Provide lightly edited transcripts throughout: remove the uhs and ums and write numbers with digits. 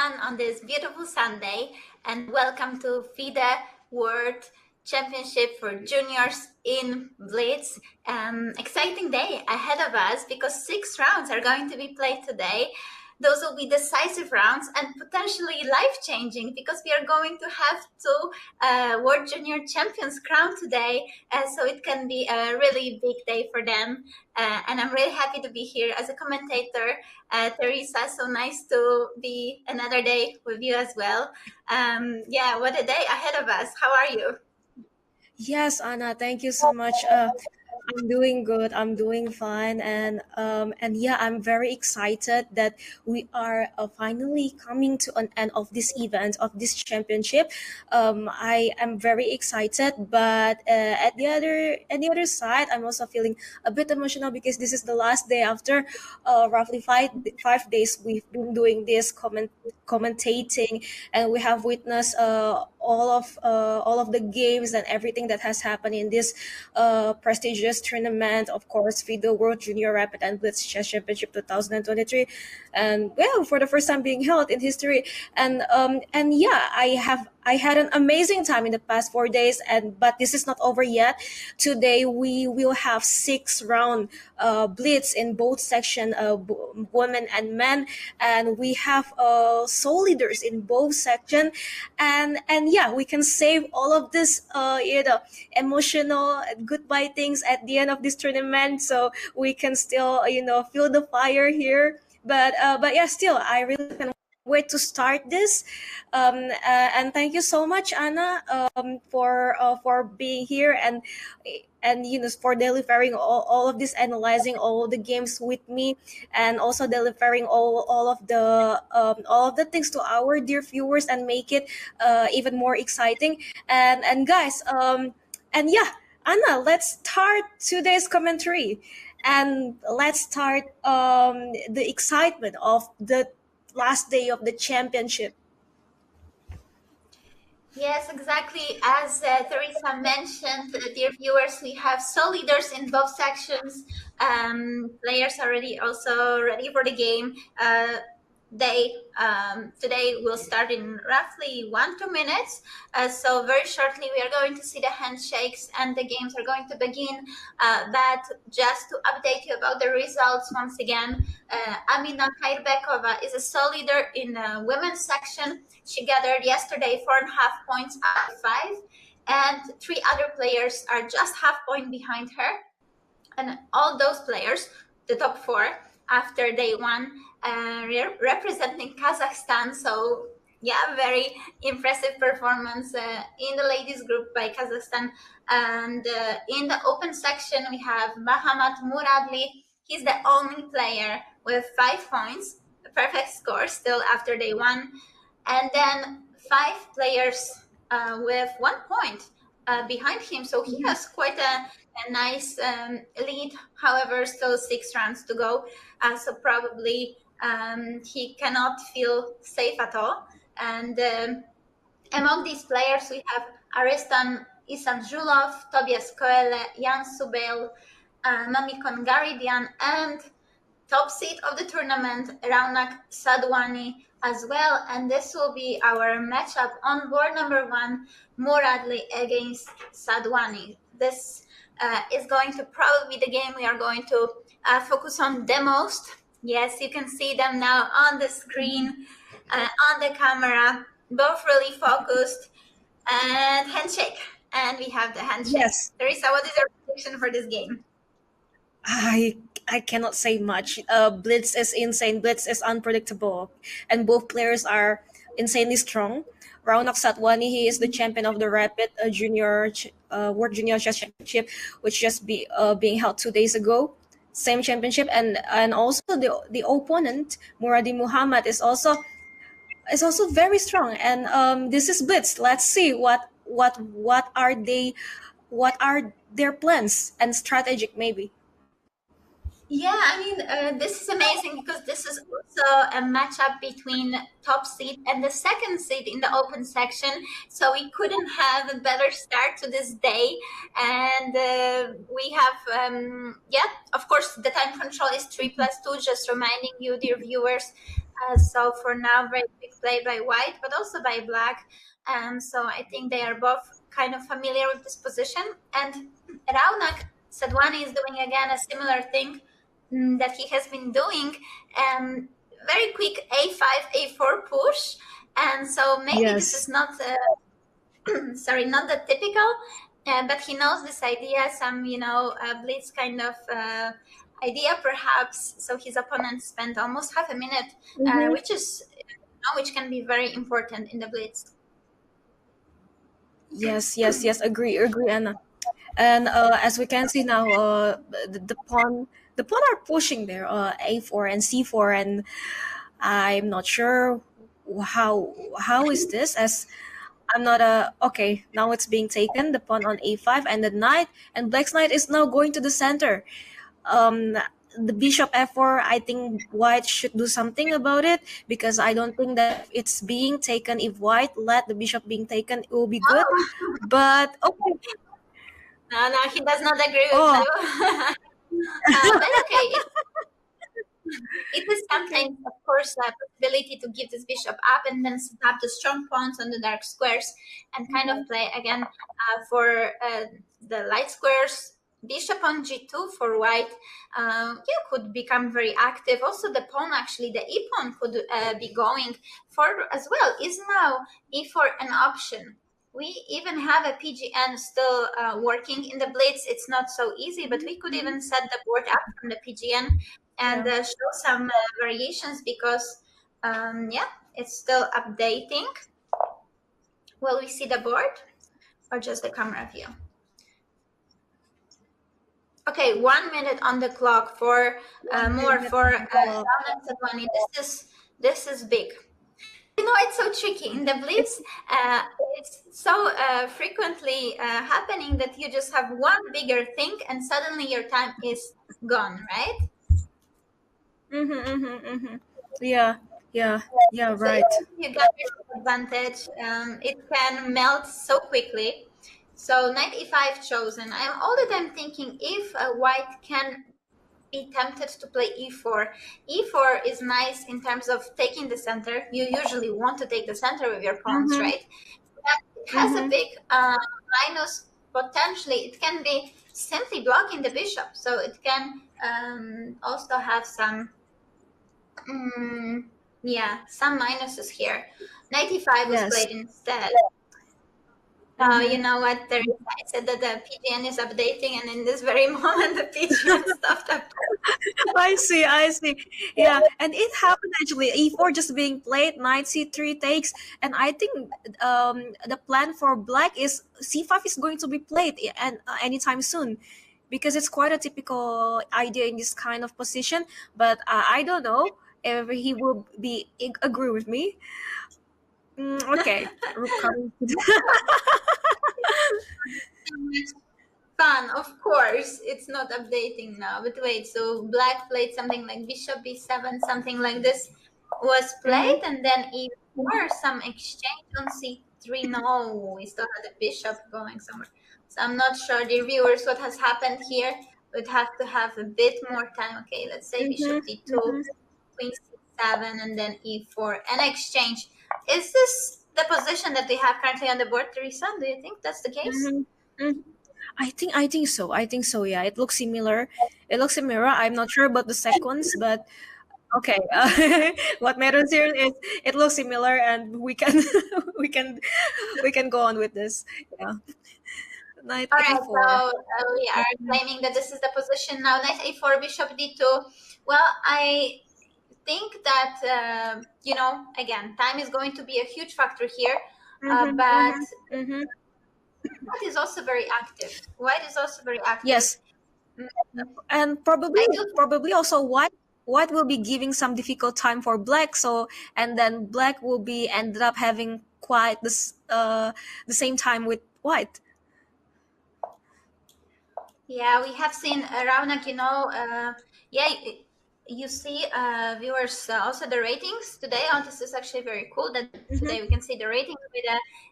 everyone on this beautiful Sunday, and welcome to FIDE World Championship for Juniors in Blitz. Exciting day ahead of us because 6 rounds are going to be played today. Those will be decisive rounds and potentially life-changing because we are going to have 2 World Junior Champions crowned today, so it can be a really big day for them. And I'm really happy to be here as a commentator. Theresa, so nice to be another day with you as well. Yeah, what a day ahead of us. How are you? Yes, Anna, thank you so much. I'm doing good. I'm doing fine, and yeah, I'm very excited that we are finally coming to an end of this event of this championship. I am very excited, but at the other side, I'm also feeling a bit emotional because this is the last day after roughly five days we've been doing this commentating, and we have witnessed all of the games and everything that has happened in this prestigious tournament. Of course, FIDE World Junior Rapid and Blitz Chess Championship 2023, and well, for the first time being held in history. And yeah, I had an amazing time in the past 4 days, and but this is not over yet. Today we will have 6 round blitz in both section, women and men, and we have soul leaders in both section, and yeah, we can save all of this emotional goodbye things at the end of this tournament, so we can still feel the fire here. But yeah, still I really can wait to start this. And thank you so much, Anna, for being here, and for delivering all of this, analyzing all the games with me, and also delivering all of the things to our dear viewers and make it even more exciting. And guys, and yeah, Anna, let's start today's commentary, and let's start the excitement of the last day of the championship. Yes, exactly. As Theresa mentioned, dear viewers, we have soul leaders in both sections. Players already also ready for the game. They today will start in roughly 1-2 minutes. So very shortly we are going to see the handshakes and the games are going to begin. But just to update you about the results once again, Amina Khairbekova is a sole leader in the women's section. She gathered yesterday 4.5 points out of 5, and 3 other players are just half point behind her. And all those players, the top 4, after day 1, representing Kazakhstan. So yeah, very impressive performance in the ladies group by Kazakhstan. And in the open section, we have Mahamat Muradli. He's the only player with 5 points, a perfect score still after day 1. And then 5 players with 1 point behind him. So he has quite a nice lead. However, still 6 rounds to go. So probably he cannot feel safe at all. And among these players, we have Aristan Isanjulov, Tobias Koele, Jan Subel, Mamikon Garidian, and top seed of the tournament, Raunak Sadwani as well. And this will be our matchup on board number 1, Muradli against Sadwani. This is going to probably be the game we are going to focus on the most. Yes, you can see them now on the screen, on the camera, both really focused. And handshake. And we have the handshake. Yes. Theresa, what is your prediction for this game? I cannot say much. Blitz is insane. Blitz is unpredictable, and both players are insanely strong. Raunak Satwani, he is the champion of the Rapid World Junior Chess Championship, which just being held 2 days ago. Same championship, and also the opponent Muradi Muhammad is also very strong. And this is Blitz. Let's see what are their plans and strategic maybe. Yeah, I mean, this is amazing because this is also a matchup between top seed and the second seed in the open section. So we couldn't have a better start to this day. And we have, yeah, of course, the time control is 3+2, just reminding you, dear viewers. So for now, very quick play by white, but also by black. So I think they are both kind of familiar with this position. And Raunak Sadwani is doing again a similar thing that he has been doing. Very quick a5, a4 push. And so maybe this is not, sorry, not the typical, but he knows this idea, some, blitz kind of idea perhaps. So his opponent spent almost half a minute, which can be very important in the blitz. Yes, agree, Anna. And as we can see now, the pawn are pushing there, a4 and c4, and I'm not sure how is this, as I'm not a okay. Now it's being taken, the pawn on a5, and the knight, and black's knight is now going to the center. The bishop f4, I think white should do something about it, because I don't think that it's being taken. If white let the bishop being taken, it will be good. But okay. No, he does not agree with you. But okay, it is sometimes, of course, a possibility to give this bishop up and then set up the strong pawns on the dark squares and kind of play again for the light squares. Bishop on g2 for white, could become very active. Also, the pawn, actually, the e pawn could be going for as well. Is now e4 an option? We even have a PGN still working in the blitz. It's not so easy, but we could even set the board up from the PGN and show some variations, because it's still updating. Will we see the board or just the camera view? Okay, 1 minute on the clock for more for Sadwani. This is big. It's so tricky in the blitz. It's so frequently happening that you just have one bigger thing and suddenly your time is gone, right? Yeah, right. So you got your advantage. It can melt so quickly. So knight e5 chosen. I'm all the time thinking if white can be tempted to play e4. e4 is nice in terms of taking the center. You usually want to take the center with your pawns, right? But it has a big minus. Potentially, it can be simply blocking the bishop. So it can also have some some minuses here. Knight e5 was played instead. You know what? Theresa, I said that the PGN is updating, and in this very moment, the PGN stopped up. I see. Yeah, and it happened actually. E4 just being played, knight c3 takes, and I think the plan for black is c5 is going to be played and anytime soon, because it's quite a typical idea in this kind of position. But I don't know if he will be agree with me. Okay. Fun, of course. It's not updating now. But wait, so black played something like bishop b7, something like this was played, and then e4, some exchange on c3. No, we still had a bishop going somewhere. So I'm not sure, dear viewers, what has happened here. We'd have to have a bit more time. Okay, let's say bishop d2, queen c7, and then e4, and exchange. Is this the position that we have currently on the board, Theresa? Do you think that's the case? I think so. Yeah, it looks similar. I'm not sure about the sequence, but okay. What matters here is it looks similar, and we can we can go on with this. Yeah. Knight All right, a4. so we are claiming that this is the position now. Knight a4, bishop d2. Well, I think that again, time is going to be a huge factor here, but white is also very active. Yes, and probably also white will be giving some difficult time for black. So, and then black will be ended up having quite this the same time with white. Yeah, we have seen Raunak, you see viewers also the ratings today. This is actually very cool that today we can see the ratings with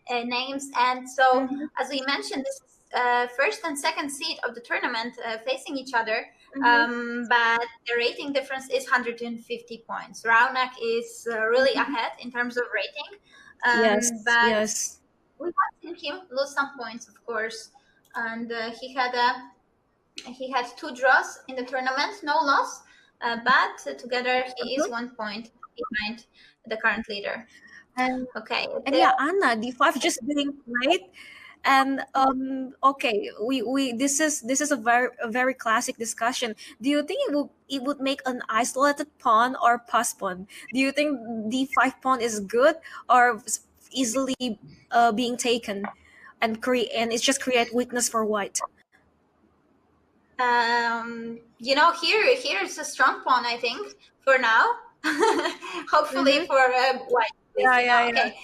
the names. And so, as we mentioned, this is first and second seed of the tournament facing each other. But the rating difference is 150 points. Raunak is really ahead in terms of rating, Yes, but yes. we have seen him lose some points, of course, and he had 2 draws in the tournament, no loss, but together he is 1 point behind the current leader. And Okay. yeah, Anna, D5 just being played, and okay, we this is a very classic discussion. Do you think it would make an isolated pawn or pass pawn? Do you think D5 pawn is good or easily being taken and create, and it's just create weakness for white? Here is a strong pawn, I think, for now. Hopefully for white, Yeah, yeah, yeah. okay.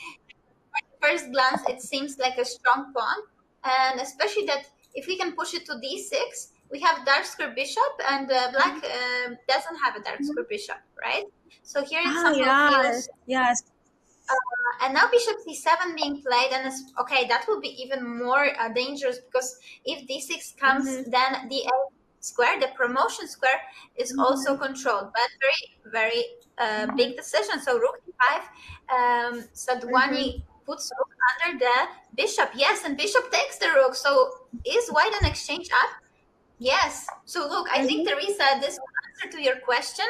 First glance, it seems like a strong pawn, and especially that if we can push it to d6, we have dark square bishop, and black doesn't have a dark square bishop, right? So here it somehow Yeah, feels. yes. And now bishop c7 being played, and okay, that will be even more dangerous, because if d6 comes, then d8 square, the promotion square, is also controlled. But very, very big decision. So rook d5, Sadwani puts rook under the bishop. Yes, and bishop takes the rook. So is white an exchange up? Yes. So look, I think, Theresa, this will answer to your question.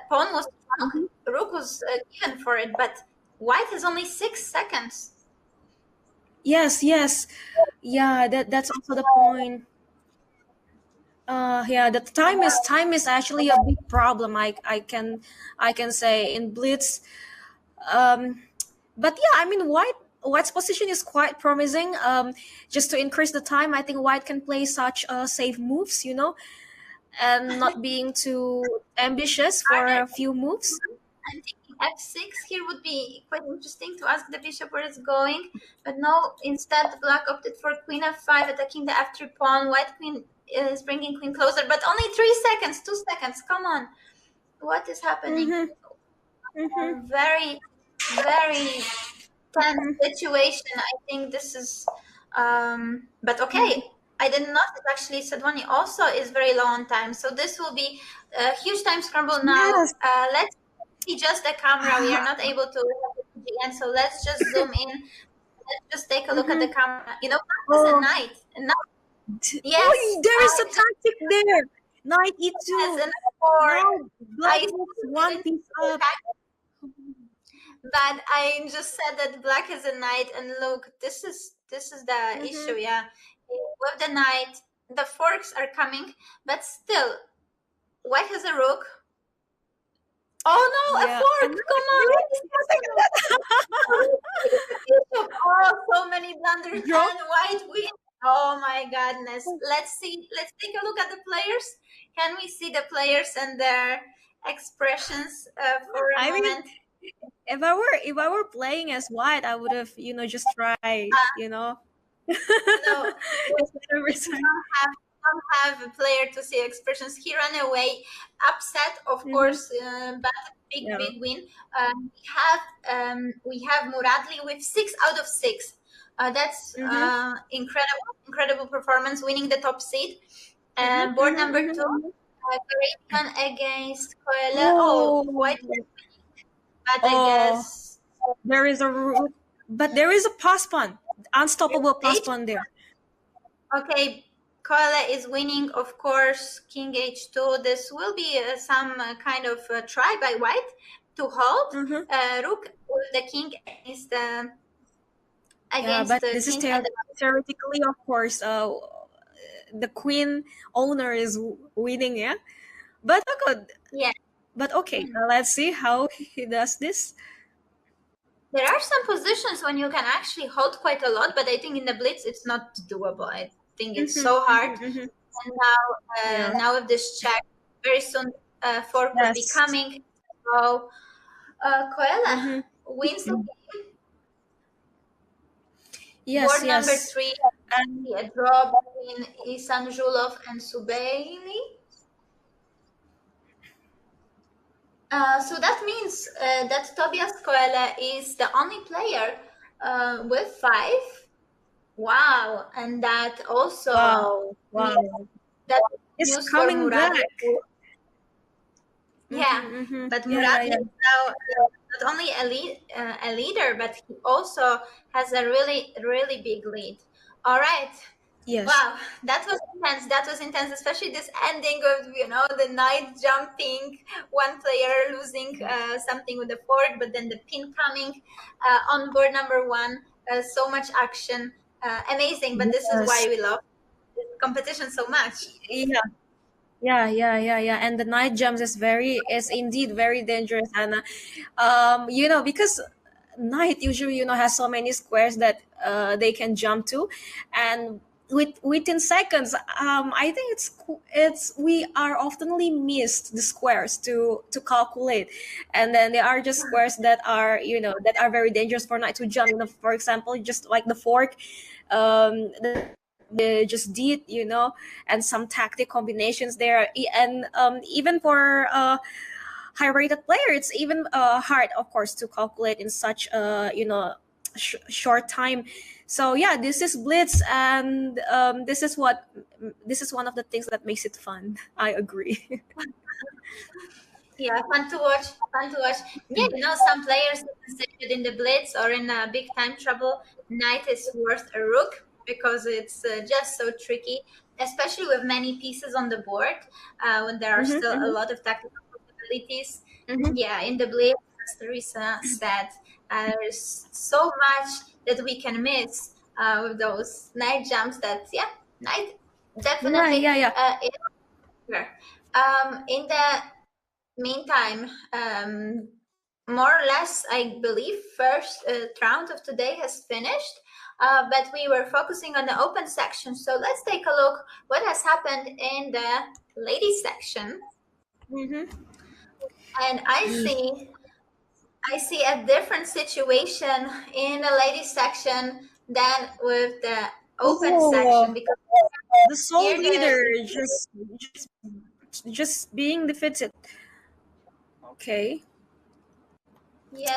Pawn was strong, rook was given for it, but white has only 6 seconds. Yes, yes. Yeah, that's also the point. Yeah, the time is actually a big problem. I can say in Blitz. Um, but yeah, I mean White's position is quite promising. Just to increase the time, I think White can play such safe moves, and not being too ambitious for a few moves. I'm thinking f6 here would be quite interesting to ask the bishop where it's going, but no, instead black opted for queen f5, attacking the f3 pawn. White queen is bringing queen closer, but only 3 seconds, 2 seconds. Come on, what is happening? Very, very tense situation. I think this is, but okay. I didn't notice actually. Sadwani also is very low on time, so this will be a huge time scramble now. Yes. Let's see just the camera. We are not able to look at the end, so let's just zoom in. Let's just take a look at the camera. Black is a Oh, knight. Yes, oh, there is a tactic there. Knight yes, e2. and for Now black I moves one piece up. but I just said that black is a knight, and look, this is the issue. Yeah, with the knight, the forks are coming, but still, white has a rook. Oh no, a Yeah, and fork! now Come it's on, really what is second. happening? Oh, so many blunders, Draw. and white wins. Oh my goodness! Let's see. Let's take a look at the players. Can we see the players and their expressions for a I mean, moment? if I were playing as white, I would have just try. No, Instead of we resign. don't have a player to see expressions. He ran away, upset, of course, but a big, Yeah. big win. We have Muradli with 6 out of 6. That's incredible performance, winning the top seed. Board number 2, Caribbean against Coelho. Oh, Oh, quite, but I oh, guess there is a rook, but there is a pass pawn, unstoppable pass H. pawn there. Okay, Koala is winning, of course. King h2. This will be some kind of try by white to hold. Rook with the king Yeah, against but the this is king and the theoretically, of course, the queen owner is winning, yeah. But okay, yeah. let's see how he does this. There are some positions when you can actually hold quite a lot, but I think in the blitz it's not doable. I think it's so hard. And Yeah. now with this check, very soon fork will be Yes. coming. So Koala wins the game. Yes. Board number Yes. 3, And a draw between Isan Julov and Subeili. So that means that Tobias Koele is the only player with 5. Wow, and that also wow, means wow. that Is news for coming Murad. back. Yeah, but Yeah, Murad yeah, yeah. is now not only a leader, but he also has a really, really big lead. All right. Yes. Wow, that was intense. That was intense, especially this ending of the knight jumping, one player losing something with the fork, but then the pin coming on board number one. So much action, amazing. But this is why Yes. we love this competition so much. Yeah. Yeah. And the night jumps is indeed very dangerous, Anna. Because knight usually has so many squares that they can jump to, and within seconds, I think it's we are oftenly missed the squares to calculate, and then there are just squares that are that are very dangerous for knight to jump. For example, just like the fork, they just did, and some tactic combinations there. And even for high rated player, it's even hard, of course, to calculate in such a short time. So yeah, this is Blitz, and this is one of the things that makes it fun. I agree. Yeah, fun to watch. Fun to watch. Yeah, some players say that in the blitz or in big time trouble, knight is worth a rook because it's just so tricky, especially with many pieces on the board when there are still a Mm-hmm, lot of tactical possibilities. mm-hmm. Yeah, in the blitz, as Theresa said, there's so much that we can miss with those knight jumps. That knight Yeah, definitely yeah, yeah. is here. In the meantime, more or less, I believe first round of today has finished, but we were focusing on the open section. So let's take a look what has happened in the ladies section. Mm-hmm. And I see a different situation in the ladies section than with the open section, Oh, because the sole here leader the just being defeated. Okay.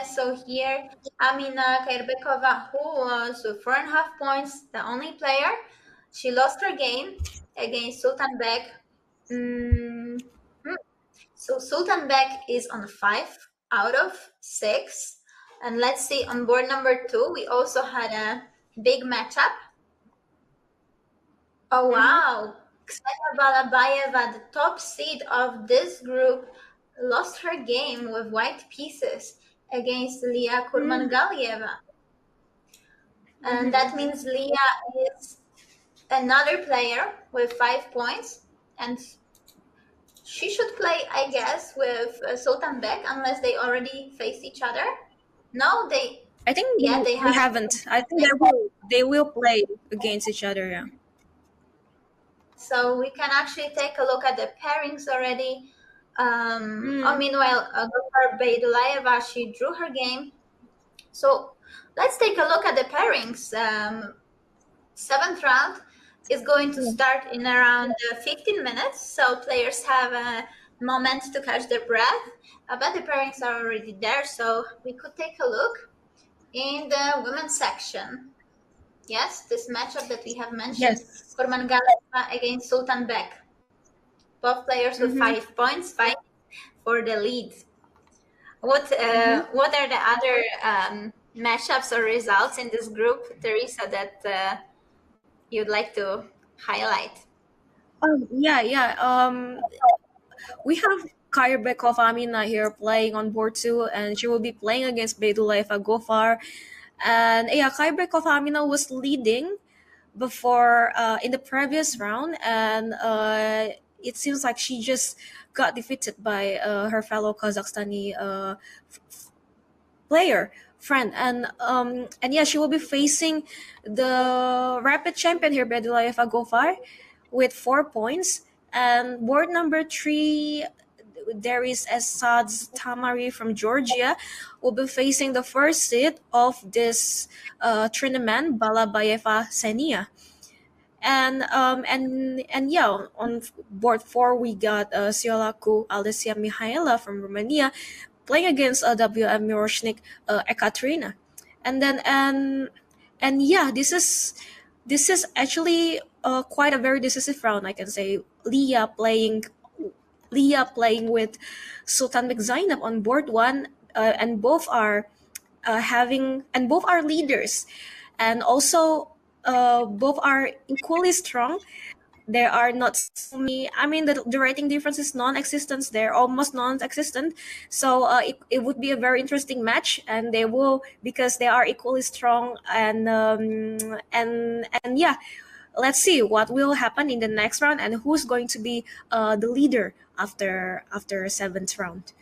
so here Amina Kairbekova, who was with 4.5 points, the only player, she lost her game against Sultan Bek. Mm, hmm. So Sultan Bek is on 5 out of 6. And let's see, on board number 2, we also had a big matchup. Oh, Mm-hmm. wow. Ksenia Balabayeva, the top seed of this group, lost her game with white pieces against Lia Kurmangalieva. And that Mm-hmm. means Leah is another player with 5 points. And she should play, I guess, with Sultan Bek unless they already face each other. No, I think they they haven't. haven't. I think they will play against each other. Yeah. So we can actually take a look at the pairings already. Mm. Meanwhile, Gokar Beidulayeva, she drew her game. So let's take a look at the pairings. Seventh round is going to Yeah. start in around 15 minutes, so players have a moment to catch their breath. But the pairings are already there, so we could take a look in the women's section. Yes, this matchup that we have mentioned, Yes. Kurmangaleva against Sultan Bek. Both players with Mm-hmm. 5 points fighting for the lead. Mm-hmm. What are the other matchups or results in this group, Theresa, that you'd like to highlight? Yeah. We have Kairbekov Amina here playing on board too, and she will be playing against Beidulaifa Gofar. And yeah, Kairbekov Amina was leading before in the previous round, and it seems like she just got defeated by her fellow Kazakhstani player friend, and yeah, she will be facing the rapid champion here, Bedulayeva Gofar, with 4 points. And board number 3, there is Assad's Tamari from Georgia, will be facing the first seed of this tournament, Balabayeva Senia. And yeah, on board 4 we got Siolaku Alessia Mihaela from Romania playing against WM Miroshnik Ekaterina. And then and yeah, this is actually quite a very decisive round, I can say. Leah playing with Sultan Bek Zainab on board one, and both are both are leaders, and also both are equally strong. There are not so many. I mean, the rating difference is non-existent. They're almost non-existent. So it would be a very interesting match, and they will, because they are equally strong. And yeah, let's see what will happen in the next round and who's going to be the leader after seventh round.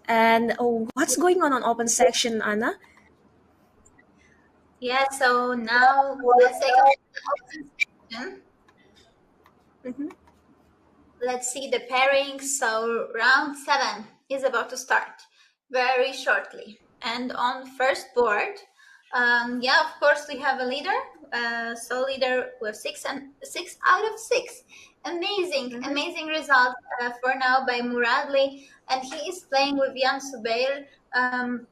And what's going on open section, Anna? Yeah, so now let's take a open section. Mm-hmm. Let's see the pairings. So round 7 is about to start very shortly. And on first board, yeah, of course we have a leader. So leader with 6 out of 6. Amazing, amazing result for now by Muradli. And he is playing with Jan Subail,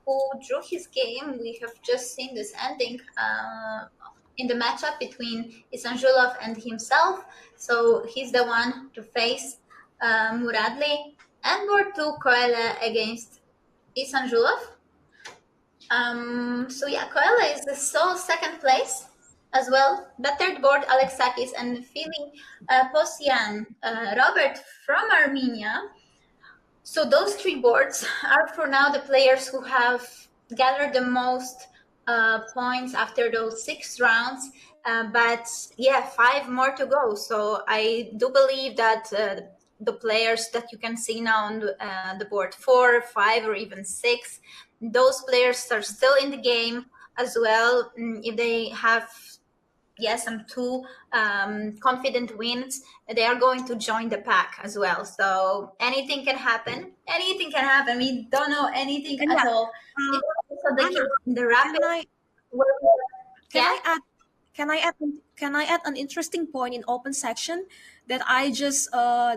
who drew his game. We have just seen this ending in the matchup between Isanjulov and himself. So he's the one to face Muradli. And board 2, Koala against Isanjulov. So yeah, Koala is the sole second place as well. The third board, Alexakis and Fili Posian, Robert from Armenia. So those 3 boards are for now the players who have gathered the most points after those 6 rounds. But yeah, 5 more to go. So I do believe that the players that you can see now on the board 4, 5, or even 6, those players are still in the game as well. If they have some 2 confident wins, they are going to join the pack as well. So anything can happen. Anything can happen. We don't know anything at all. It's also the case in the rapid. Can I add an interesting point in open section that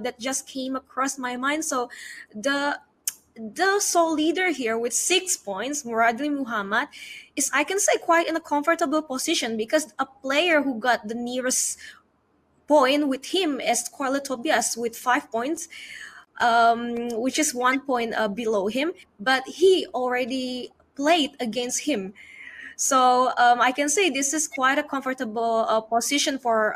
that just came across my mind? So the sole leader here with 6 points, Muradli Muhammad, is, I can say, quite in a comfortable position, because a player who got the nearest point with him is Scarlett Tobias with 5 points, which is 1 point below him, but he already played against him. So I can say this is quite a comfortable position for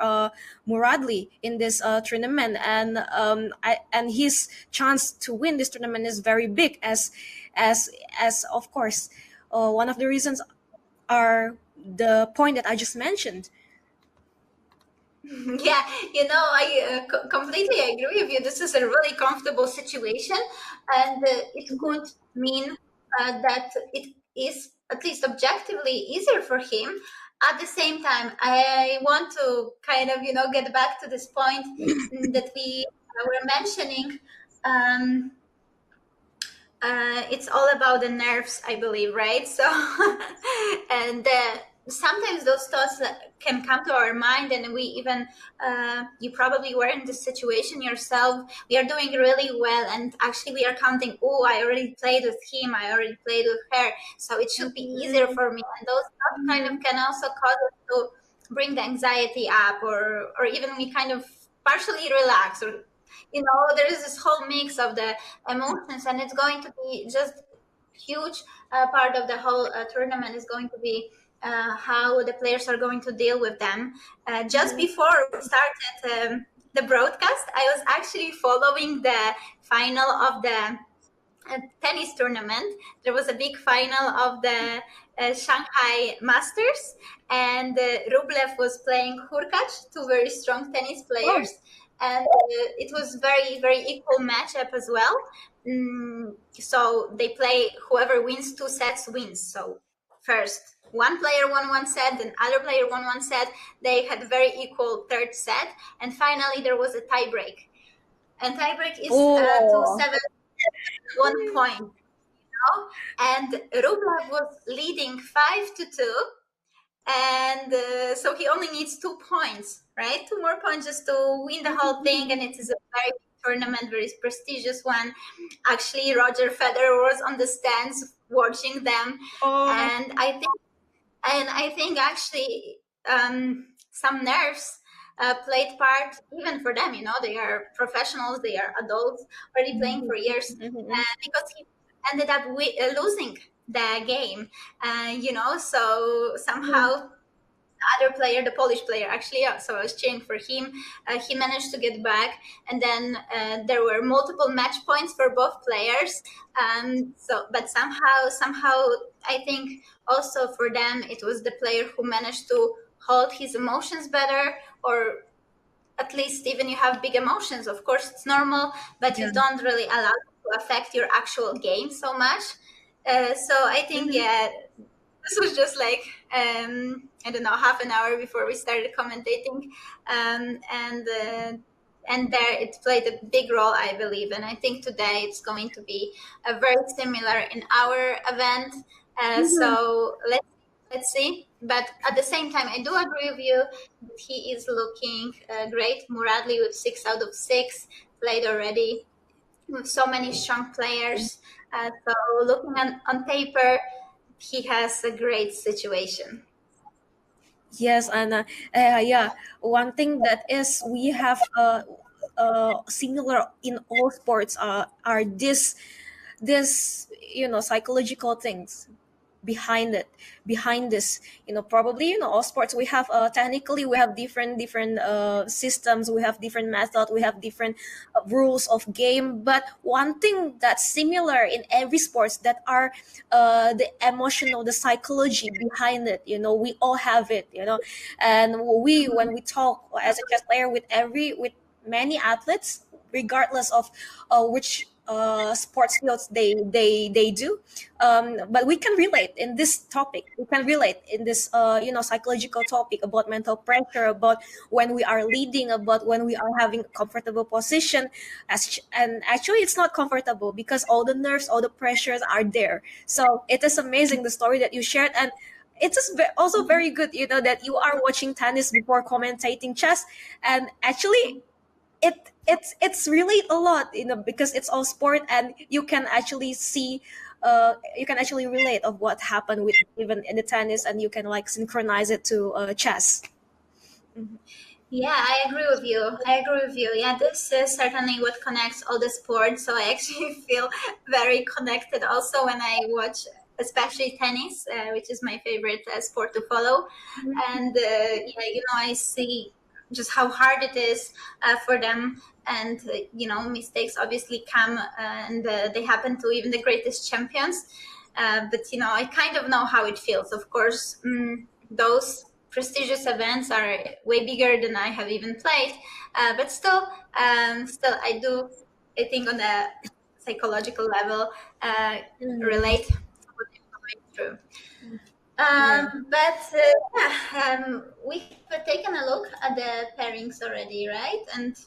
Muradli in this tournament, and his chance to win this tournament is very big, as of course one of the reasons are the point that I just mentioned. Yeah, I completely agree with you. This is a really comfortable situation, and it could mean that it is at least objectively easier for him. At the same time, I want to kind of, get back to this point that we were mentioning. It's all about the nerves, I believe, right? So, and sometimes those thoughts can come to our mind, and we even, you probably were in this situation yourself. We are doing really well, and actually we are counting, oh, I already played with him, I already played with her, so it should be easier for me. And those thoughts kind of can also cause us to bring the anxiety up, or even we kind of partially relax, or there is this whole mix of the emotions, and it's going to be just huge part of the whole tournament is going to be how the players are going to deal with them. Just before we started the broadcast, I was actually following the final of the tennis tournament. There was a big final of the Shanghai Masters, and Rublev was playing Hurkacz, 2 very strong tennis players. And it was very, very equal matchup as well. So they play, whoever wins 2 sets wins. So first, one player won 1 set, then other player won 1 set. They had very equal third set, and finally there was a tiebreak. And tiebreak is 2-7, 1 point. And Rublev was leading 5-2, and so he only needs 2 points, right? 2 more points just to win the whole thing, and it is a very big tournament, very prestigious one. Actually, Roger Federer was on the stands watching them, and I think actually some nerves played part, even for them, they are professionals, they are adults already playing for years, because he ended up losing the game, so somehow other player, the Polish player, actually, yeah, so I was cheering for him. He managed to get back, and then there were multiple match points for both players. But somehow, I think also for them, it was the player who managed to hold his emotions better, or at least even you have big emotions. Of course, it's normal, but you don't really allow it to affect your actual game so much. So I think, yeah, this was just like I don't know, half an hour before we started commentating, and there it played a big role, I believe, and I think today it's going to be very similar in our event. So let's see. But at the same time, I do agree with you that he is looking great. Muradli with 6 out of 6 played already with so many strong players. So looking on paper, he has a great situation. Yes, Anna. Yeah, one thing that is we have similar in all sports are this psychological things behind it, behind this, probably, all sports we have technically we have different systems, we have different methods, we have different rules of game, but one thing that's similar in every sports that are the emotional, the psychology behind it, we all have it, and we when we talk as a chess player with many athletes, regardless of which sports fields they do, but we can relate in this topic, we can relate in this psychological topic about mental pressure, about when we are leading, about when we are having comfortable position, and actually it's not comfortable because all the nerves, all the pressures are there. So it is amazing the story that you shared, and it is also very good, that you are watching tennis before commentating chess, and actually it's really a lot, because it's all sport, and you can actually see, you can actually relate of what happened with even in the tennis, and you can like synchronize it to chess. Yeah, I agree with you. I agree with you. Yeah, this is certainly what connects all the sports. So I actually feel very connected also when I watch, especially tennis, which is my favorite sport to follow. And yeah, I see just how hard it is for them. And mistakes obviously come, and they happen to even the greatest champions. But I kind of know how it feels. Of course, those prestigious events are way bigger than I have even played, but still, I do. I think on a psychological level, relate to what I'm going through. Yeah. But yeah, we have taken a look at the pairings already, right? And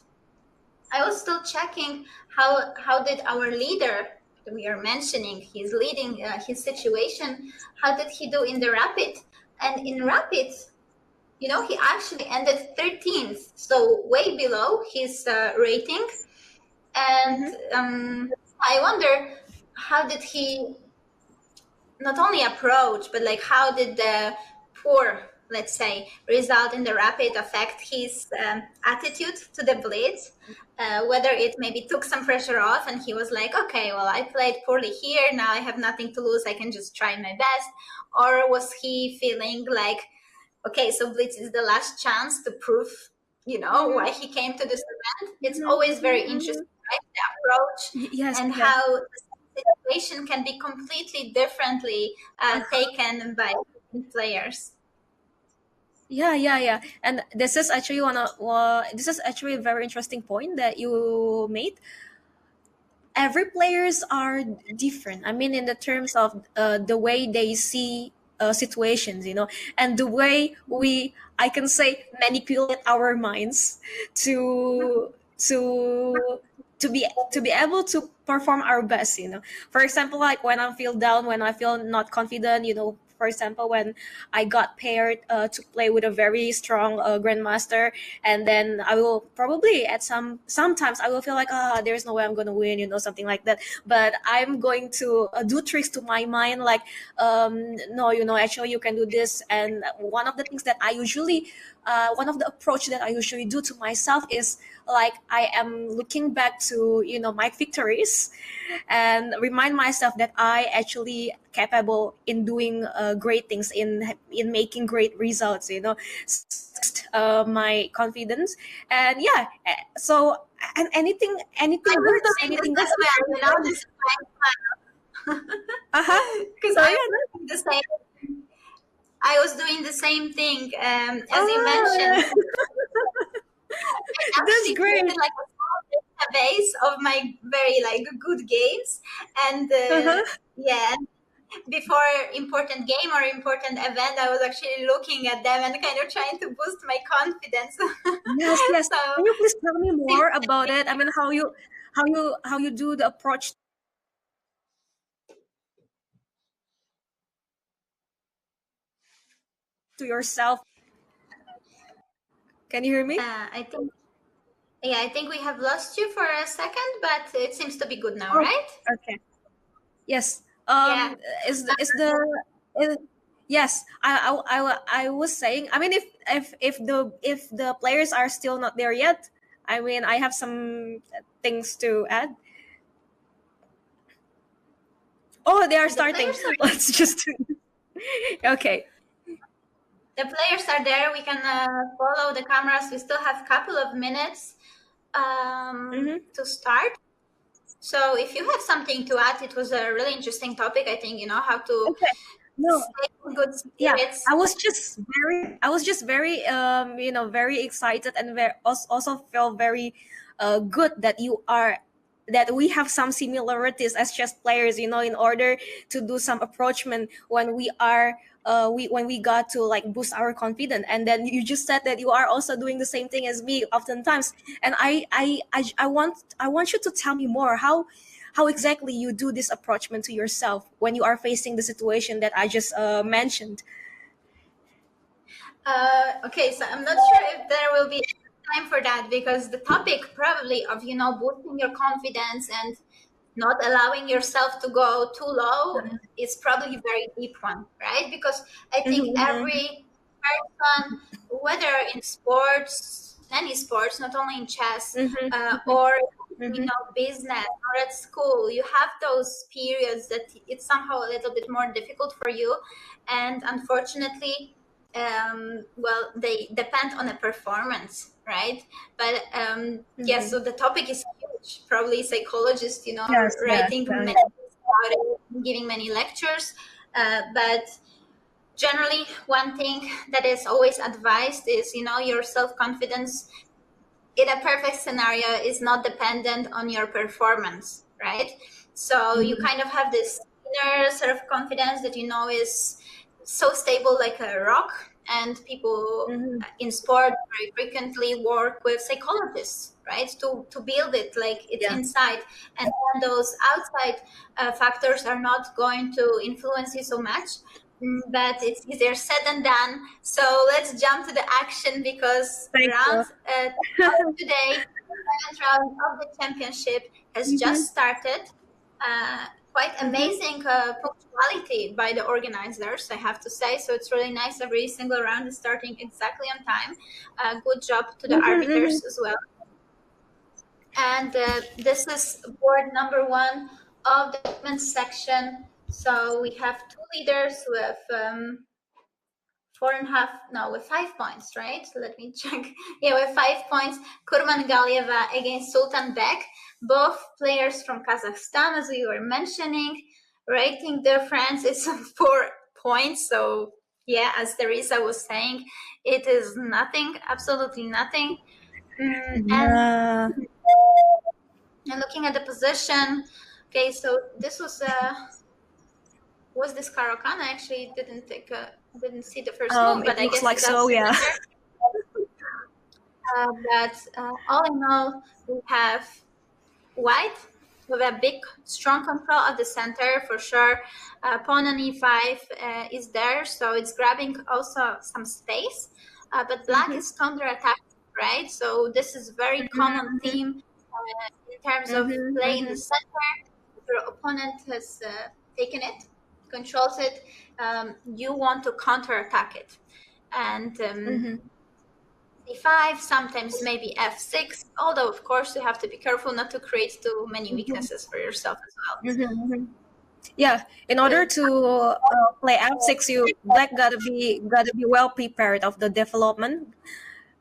I was still checking how did our leader, we are mentioning he's leading his situation, how did he do in the rapid? And in rapid, he actually ended 13th, so way below his rating. And I wonder, how did he not only approach, but like how did the poor, let's say, result in the rapid affect his attitude to the blitz? Whether it maybe took some pressure off and he was like, okay, well, I played poorly here, now I have nothing to lose, I can just try my best. Or was he feeling like, okay, so Blitz is the last chance to prove, why he came to this event? It's always very interesting, right? The approach Yes, and yes. how the situation can be completely differently taken by players. Yeah. And this is actually this is actually a very interesting point that you made. Every players are different, I mean, in the terms of the way they see situations, and the way we, I can say, manipulate our minds to to to be able to perform our best, for example, like when I feel down, when I feel not confident, for example, when I got paired to play with a very strong grandmaster, and then I will probably at sometimes I will feel like, there's no way I'm gonna win, something like that. But I'm going to do tricks to my mind, like, no, actually you can do this. And one of the things that I usually one of the approach that I usually do to myself is like I am looking back to my victories and remind myself that I actually capable in doing great things in making great results. My confidence and yeah. So and I anything was works. doing this Anything as works. well, this is my Uh huh. because So I yeah. was doing the same. I was doing the same thing as you mentioned. Oh, I that's actually great. created like a small database of my very like good games, and Uh huh. yeah, before important game or important event, I was actually looking at them and kind of trying to boost my confidence. Yes, yes. So Can you please tell me more about it? I mean, how you do the approach to yourself? Can you hear me? I think, yeah, I think we have lost you for a second, but it seems to be good now, Oh, right? okay. Yes. Yeah. Is yes. I was saying. I mean, if the players are still not there yet, I mean, I have some things to add. Oh, they are The starting. players are Let's just. Okay. there. We can follow the cameras. We still have a couple of minutes Mm-hmm. to start. So if you have something to add, it was a really interesting topic. I think, how to Okay. No. stay in good Yeah, spirits. I was just very very excited and also feel very good that we have some similarities as chess players, in order to do some approachment when we got to like boost our confidence. And then you just said that you are also doing the same thing as me oftentimes. And I want you to tell me more how exactly you do this approachment to yourself when you are facing the situation that I just mentioned. Okay, so I'm not sure if there will be time for that, because the topic probably of, boosting your confidence and not allowing yourself to go too low is probably a very deep one, right? Because I think Mhm, every person, whether in sports, any sports, not only in chess, mhm, or mhm, business or at school, you have those periods that it's somehow a little bit more difficult for you, and unfortunately, well, they depend on a performance, right? But yeah, mhm. so the topic is huge. Probably psychologists, Yes, yes, writing yeah, many yeah. books about it, giving many lectures. But generally, one thing that is always advised is, your self confidence in a perfect scenario is not dependent on your performance, right? So you Mhm, kind of have this inner sort of confidence that is so stable like a rock. And people mhm. in sport very frequently work with psychologists, right, to build it like it's Yeah. inside. And then those outside factors are not going to influence you so much. But it's easier said than done. So let's jump to the action, because Thank round you. today, the seventh round of the championship has Mhm, just started. Quite mhm, amazing punctuality by the organizers, I have to say. So it's really nice. Every single round is starting exactly on time. Good job to the mhm, mhm. arbiters as well. And this is board number one of the women's section. So we have two leaders with 4.5, no, with 5 points, right? So let me check. Yeah, with 5 points. Kurman Galieva against Sultan Bek, both players from Kazakhstan, as we were mentioning. Rating difference is 4 points. So yeah, as Theresa was saying, it is nothing, absolutely nothing. And Yeah. looking at the position, okay, so this was this Caro-Kann? I actually didn't see the first move, It but I looks guess like it does so. sit Yeah. there. But all in all, we have white with a big, strong control of the center for sure. Pawn on e5 is there, so it's grabbing also some space. But black Mhm, is counter-attacking, right? So this is very common mhm, theme in terms of mhm, play in the mhm, center. If your opponent has taken it, controls it, you want to counter-attack it. And mhm. d5, sometimes maybe f6, although of course you have to be careful not to create too many Mhm. weaknesses for yourself as well. Mhm. Yeah, in order to play f6, you black gotta be well prepared of the development,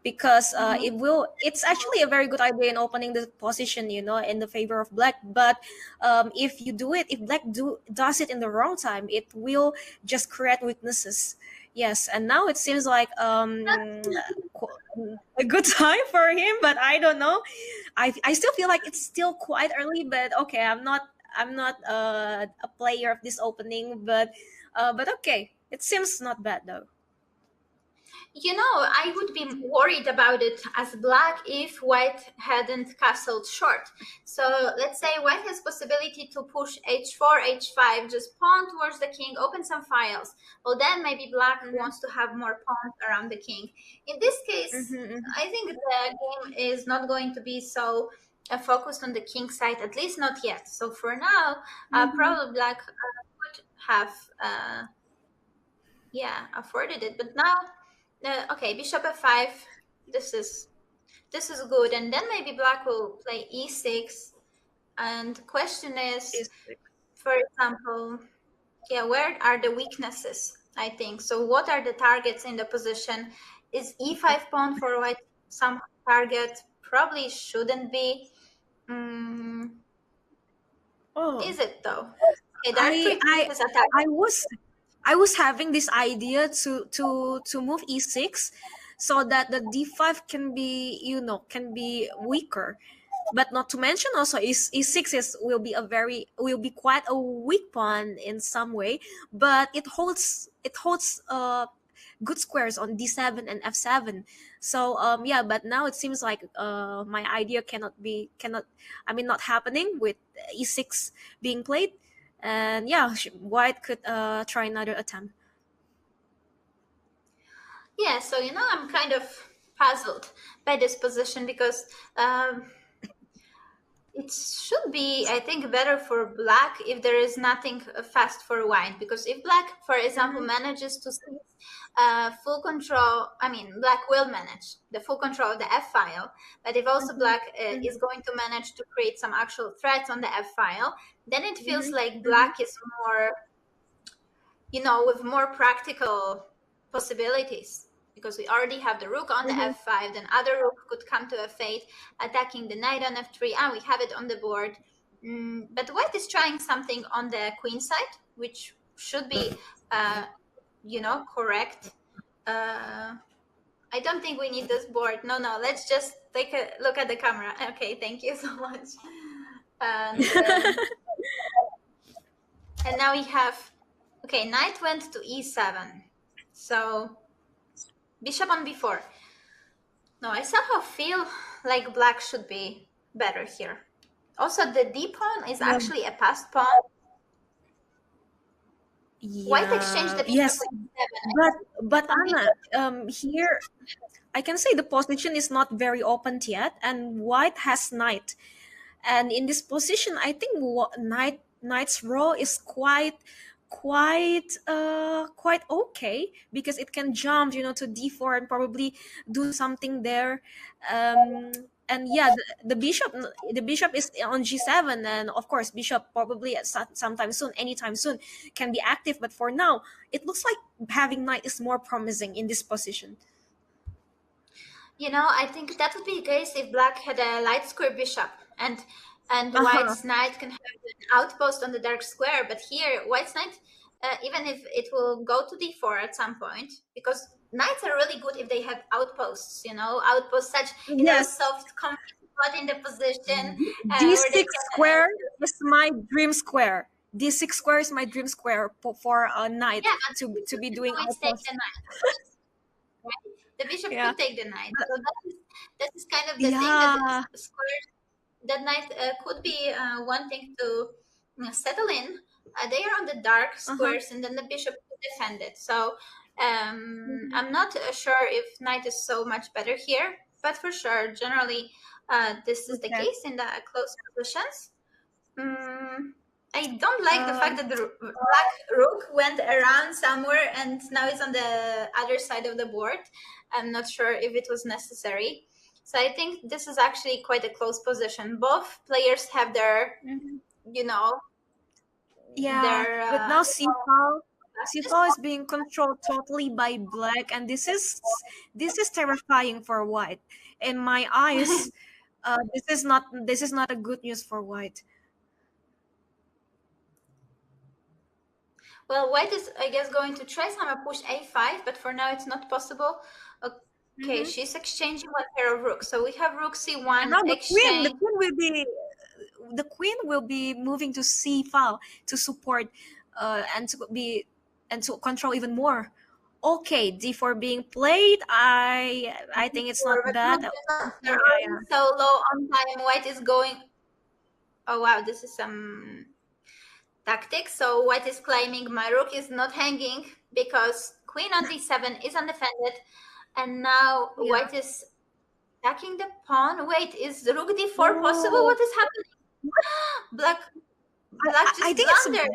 because Mhm. it's actually a very good idea in opening the position, in the favor of black. But if you do it, if black does it in the wrong time, it will just create weaknesses. Yes, and now it seems like a good time for him, but I don't know. I still feel like it's still quite early, but okay, I'm not a player of this opening, but okay, it seems not bad though. I would be worried about it as black if white hadn't castled short. So let's say white has possibility to push h4, h5, just pawn towards the king, open some files. Well, then maybe black wants to have more pawns around the king. In this case, Mm-hmm, I think the game is not going to be so focused on the king side, at least not yet. So for now, mm-hmm. probably black would have afforded it. But now, okay, bishop f5. This is good, and then maybe black will play e6. And question is, Is for example, where are the weaknesses? I think so. What are the targets in the position? Is e5 pawn for white some target? Probably shouldn't be. Mm, Oh, is it though? Okay, there are I three I pieces attack. I was I was having this idea to move e6, so that the d5 can be weaker. But not to mention also e6 will be quite a weak pawn in some way, but it holds good squares on d7 and f7. So yeah, but now it seems like my idea cannot I mean not happening with e6 being played. And yeah, white could try another attempt. Yeah, so I'm kind of puzzled by this position because it should be, I think, better for black if there is nothing fast for white. Because if black, for example, Mm-hmm. manages to seize full control, I mean, black will manage the full control of the F file. But if also Mm-hmm. black is going to manage to create some actual threats on the F file, then it feels like Mm-hmm. black is more, with more practical possibilities, because we already have the rook on the Mm-hmm. f5, then other rook could come to f8, attacking the knight on f3, and we have it on the board. But white is trying something on the queen side, which should be, correct. Uh, I don't think we need this board. No, let's just take a look at the camera. Okay, thank you so much. And and now we have, okay, knight went to e7. So bishop on b4. No, I somehow feel like black should be better here. Also, the d pawn is Yeah. actually a passed pawn. White exchanged Yeah. the bishop Yes. with e7. I But think but some Anna, people. here I can say the position is not very open yet, and white has knight. And in this position, I think knight's role is quite okay, because it can jump to d4 and probably do something there. And yeah, the bishop is on g7, and of course bishop probably at sometime soon, anytime soon, can be active. But for now, it looks like having knight is more promising in this position. I think that would be the case if black had a light square bishop, and Uh-huh. white's knight can have an outpost on the dark square. But here, white's knight, even if it will go to d4 at some point, because knights are really good if they have outposts. Outposts such Yes. soft, comfy spot in the position where they D6 can. square is my dream square. D6 square is my dream square for a knight Yeah, but the to bishop be can doing always take outpost. the knight, right? The bishop Yeah. could take the knight. So that is kind of the thing that Yeah. square that knight could be wanting to settle in. They are on the dark Uh-huh. squares, and then the bishop could defend it. So Mhm. I'm not sure if knight is so much better here, but for sure, generally, this is the Okay. case in the close positions. Mm, I don't like the fact that the black rook went around somewhere and now it's on the other side of the board. I'm not sure if it was necessary. So I think this is actually quite a close position. Both players have their, you know, Yeah, their but now Sifal is being controlled totally by black, and this is terrifying for white. In my eyes, this is not a good news for white. well, white is, I guess, going to try some push a5, but for now it's not possible. Okay, Mm-hmm. she's exchanging one pair of rooks. So we have rook And c1 now exchange. the queen will be moving to c file to support, and to control even more. Okay, d4 being played. I think it's not But bad. they're Yeah, already yeah, so low on time. White is going. Oh wow, this is some tactics. So white is claiming my rook is not hanging because queen on d7 is undefended, and now yeah. white is attacking the pawn. Wait, is rook d4 possible? Oh, What is happening? Black I, black I just think it's. blundered.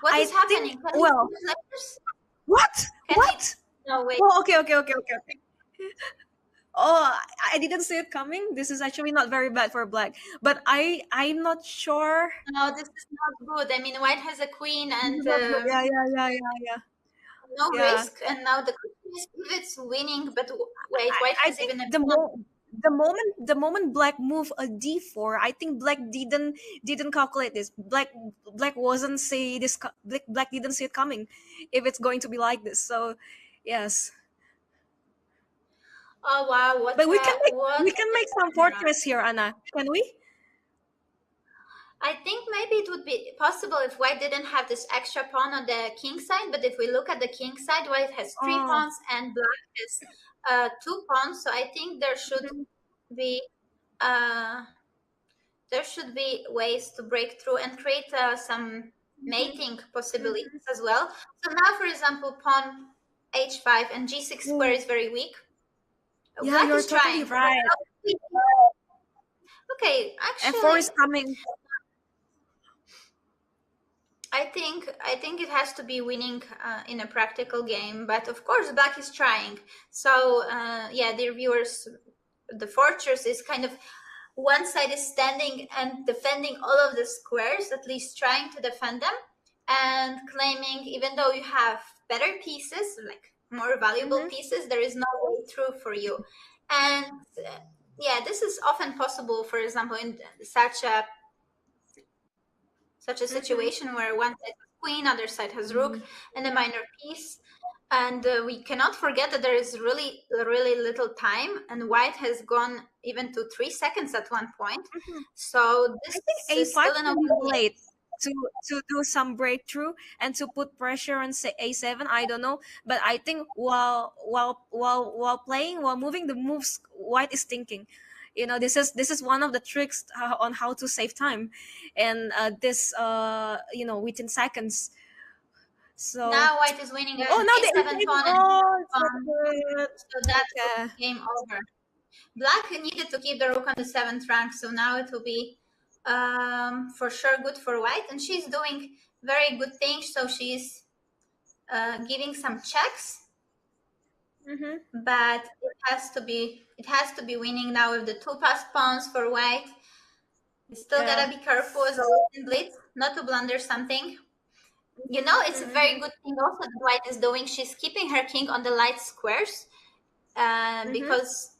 What I is think. happening? Can we Well, see players? what? Can we? What? No, wait. Oh, okay, okay, okay, okay, okay. Oh, I didn't see it coming. This is actually not very bad for black, but I'm not sure. No, this is not good. I mean, white has a queen This and is not good. Yeah, yeah, yeah, yeah, yeah. no Yeah. risk. And now the question is if it's winning. But wait, white I has think even a the pawn. moment black moved a d4, I think black didn't calculate this. Black wasn't see this. Black didn't see it coming, if it's going to be like this. So, yes. Oh wow, But we what can make some a turnaround. fortress here, Anna. Can we? I think maybe it would be possible if white didn't have this extra pawn on the king side. But if we look at the king side, white has three Oh. pawns and black has two pawns. So I think Mhm, be uh, there should be ways to break through and create some mating possibilities mhm. as well. So now, for example, pawn h5 and g6 square Oh, is very weak. yeah, Black you're is totally trying. right. Okay, F4 actually, is coming. I think it has to be winning in a practical game, but of course black is trying. So yeah, dear viewers, the fortress is kind of one side is standing and defending all of the squares, at least trying to defend them, and claiming even though you have better pieces, like more valuable Hmm. pieces, there is no way through for you. And yeah, this is often possible, for example, in such a Hmm. situation where one side has queen, other side has rook, Hmm. and a minor piece. And we cannot forget that there is really, really little time, and white has gone even to 3 seconds at one point. So I this think is A5 still an can be open game. played to do some breakthrough and to put pressure on, say, A7. I don't know, but I think while playing, while moving the moves, white is thinking. This is one of the tricks, on how to save time, and this within seconds. So, Now white is winning oh, an now the a7 A7. pawn and Oh, it's so pawn, good. so that's Okay. game over. Black needed to keep the rook on the seventh rank, so now it will be for sure good for white, and she's doing very good things. So she's giving some checks, Mm-hmm. but it has to be winning now with the two passed pawns for white. You still Yeah. gotta be careful as always in blitz, not to blunder something. It's a very Mm-hmm. good thing also that white is doing. She's keeping her king on the light squares, Mm-hmm. because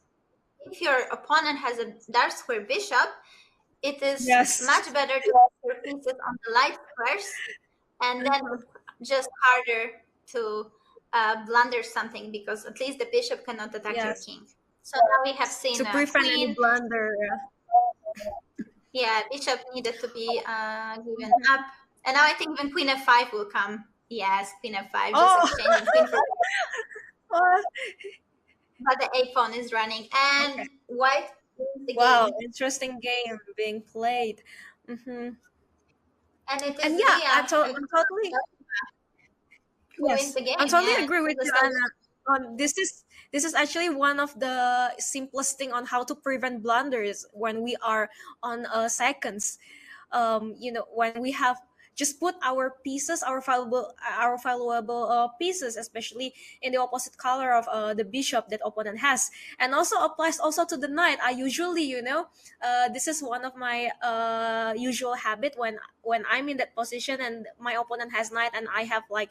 if your opponent has a dark square bishop, it is Yes. much better to have your pieces on the light squares, and then Uh-huh. just harder to blunder something because at least the bishop cannot attack your Yes. king. So now we have To seen a prevent any queen. blunder. Yeah, bishop needed to be given Mhm. up. And now I think even queen f5 will come. Yes, queen f5, just Oh, exchanging queen for. oh, But the a pawn is running, okay. and white wins the Wow, game. interesting game being played. Hmm. And it is And yeah, Lia who wins yes, the I game. totally Yeah, agree with you, needless to Anna. This is actually one of the simplest thing on how to prevent blunders when we are on seconds. when we have just put our pieces, our valuable pieces, especially in the opposite color of the bishop that opponent has, and also applies also to the knight. I usually, this is one of my usual habit when I'm in that position and my opponent has knight and I have like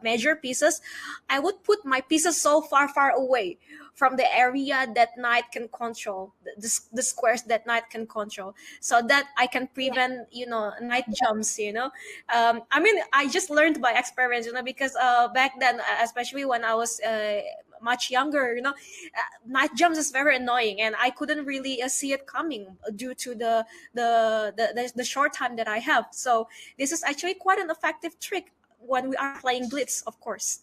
major pieces. I would put my pieces so far away from the area that knight can control, the squares that knight can control, so that I can prevent, knight jumps. I mean, I just learned by experience, because back then, especially when I was much younger, night jumps is very annoying, and I couldn't really see it coming due to the short time that I have. So this is actually quite an effective trick when we are playing Blitz, of course.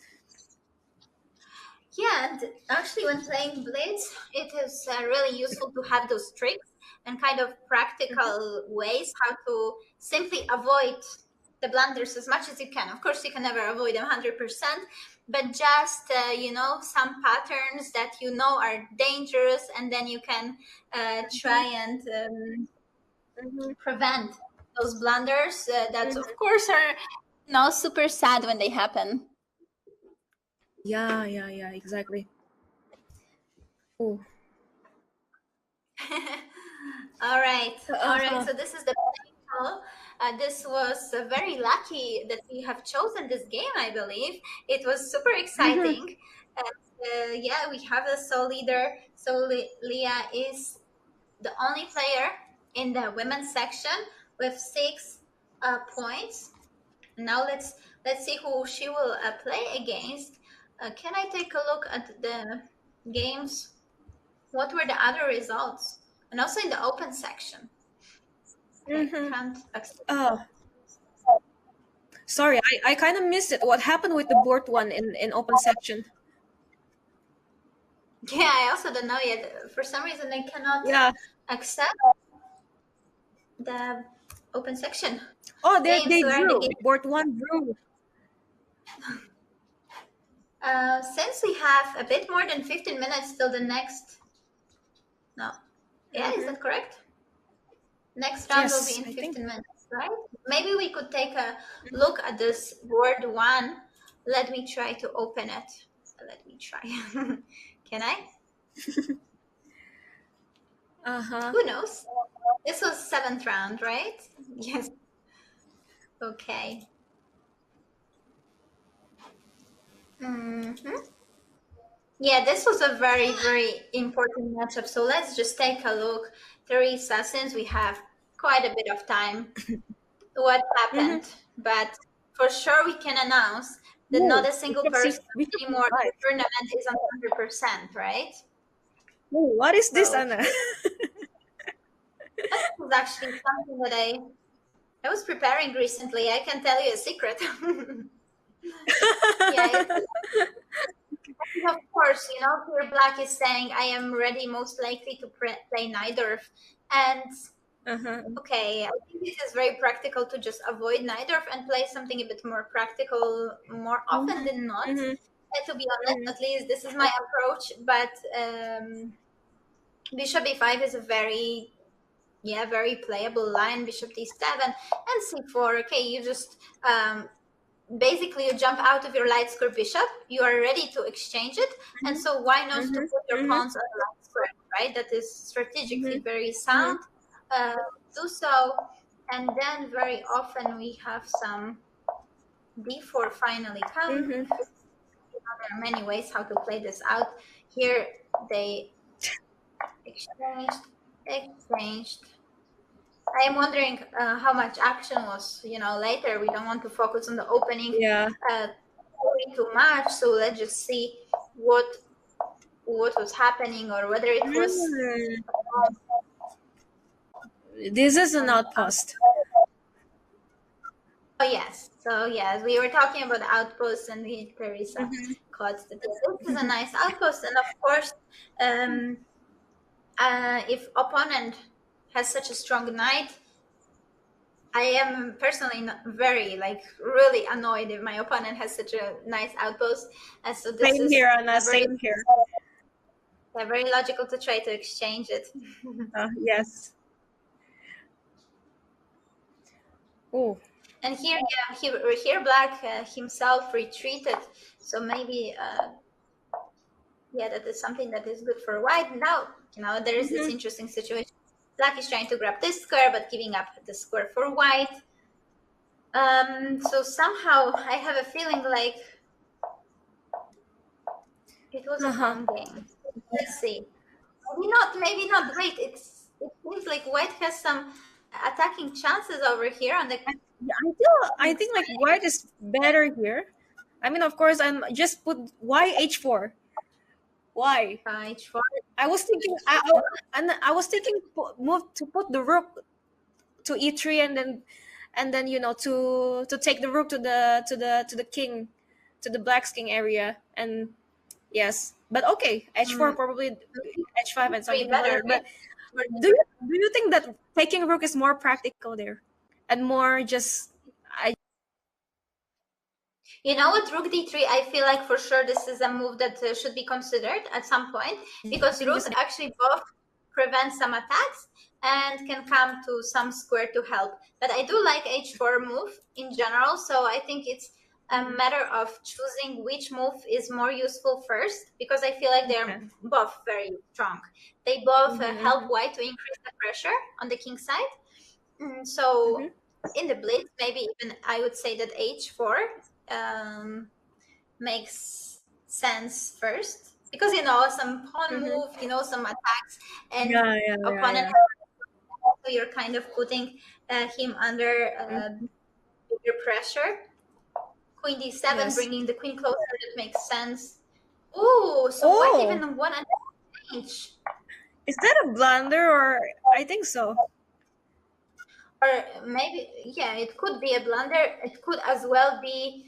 Yeah, and actually, when playing Blitz, it is really useful to have those tricks and kind of practical ways how to simply avoid the blunders as much as you can. Of course, you can never avoid them 100%, but just, some patterns that are dangerous, and then you can try and prevent those blunders that, of course, are super sad when they happen. Yeah, exactly. Oh. All right. Uh-huh. So this is the final. This was very lucky that we have chosen this game. I believe it was super Mhm. exciting. Yeah, we have a sole leader. So Leah is the only player in the women's section with 6 points. Now let's see who she will play against. Can I take a look at the games? What were the other results? And also in the open section. Okay, Mhm. can't accept. Oh, sorry, I kind of missed it. What happened with the board one in open section? Yeah, I also don't know yet. For some reason, I cannot Yeah. accept the open section Oh, they games where the drew. game. Board one drew. Since we have a bit more than 15 minutes till the next. No. Yeah, is Mm-hmm. that correct? Next round will be Yes, in I think. 15 minutes, right? Maybe we could take a look at this board one. Let me try to open it. Let me try. Can I? Uh-huh. Who knows? This was seventh round, right? Yes. Okay. hmm Yeah, this was a very, very important matchup. So let's just take a look, Theresa, since we have quite a bit of time, what Mm-hmm. happened. But for sure, we can announce that not Oh, a single bishop person bishop anymore in c5. the tournament is on 100%, right? Oh, what is this, So Anna? that was actually something that I was preparing recently. I can tell you a secret. Yeah, of course, here Black is saying, I am ready most likely to play neither. And Uh-huh. okay, I think it is very practical to just avoid neither and play something a bit more practical more often Mm-hmm. than not. Mm-hmm. And to be honest, Mm-hmm. at least this is my approach. But Bishop b5 is a very playable line. Bishop d7 and c4. Okay, you just basically you jump out of your light square bishop, you are ready to exchange it, and so why not to put your Mm-hmm. pawns on the light square, right? That is strategically Mm-hmm. very Mm-hmm. sound. uh, Do so. And then very often we have some d4 finally come. Mm-hmm. There are many ways how to play this out. Here they exchanged. I am wondering how much action was, later. We don't want to focus on the opening Yeah. too much. So let's just see what was happening, or whether it was Mm. This is an on. outpost. Oh yes. So yes, we were talking about the outposts, and Theresa Mm-hmm. caught that this is a nice outpost, and of course, um, if opponent has such a strong knight, I am personally not very, really annoyed if my opponent has such a nice outpost. And so this Same is here, Anna. Same here. very logical to try to exchange it. Yes. Oh. And here, yeah, here Black himself retreated. So maybe, yeah, that is something that is good for White. Now, there is this Mhm. interesting situation. Black is trying to grab this square, but giving up the square for White. So somehow I have a feeling like it was a Uh-huh. pawn game. Let's see. Maybe not. Maybe not. Wait, it seems like White has some attacking chances over here on the Yeah, I think like side. white is better here. I mean, of course, I'm just put why h4. Why? H4. I was thinking, and I was thinking move to put the rook to e3, and then to take the rook to the king, to the black's king area, and yes, but okay, h4 Mm, probably, h5 and three something about better, it. right? But do you think that taking rook is more practical there, and more just I You know what, Rook D3, I feel like for sure this is a move that should be considered at some point, because think rooks just actually both prevent some attacks and can come to some square to help. But I do like H4 move in general, so I think it's a matter of choosing which move is more useful first, because I feel like they're okay. both very strong. They both help Mm-hmm, White to increase the pressure on the king side. So mm-hmm. in the blitz, maybe even I would say that H4 um, makes sense first, because some pawn Mm-hmm. move, some attacks, and Yeah, yeah, yeah, opponent. yeah. So you're kind of putting him under Mm. bigger pressure. Queen d7, Yes. bringing the queen closer. That makes sense. Ooh, so White Oh, even won an exchange. is that a blunder, or I think so? Or maybe, yeah, it could be a blunder. It could as well be,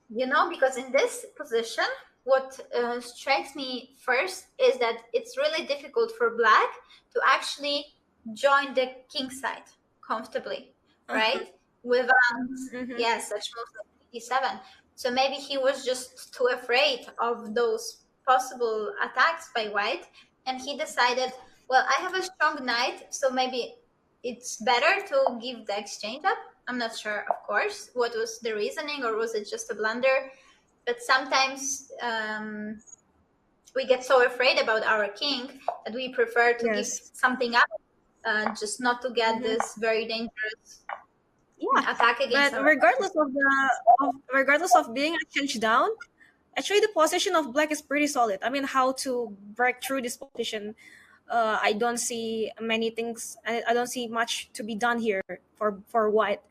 because in this position, what strikes me first is that it's really difficult for Black to actually join the king side comfortably, Uh-huh. right? Without, Mm-hmm. yeah, such moves like d7. So maybe he was just too afraid of those possible attacks by White, and he decided, well, I have a strong knight, so maybe it's better to give the exchange up. I'm not sure, of course, what was the reasoning, or was it just a blunder? But sometimes we get so afraid about our king that we prefer to give Yes. something up, just not to get Mm-hmm. this very dangerous Yeah, attack against but our. regardless of being exchanged down, actually the position of black is pretty solid. I mean, how to break through this position? I don't see many things. I don't see much to be done here for white.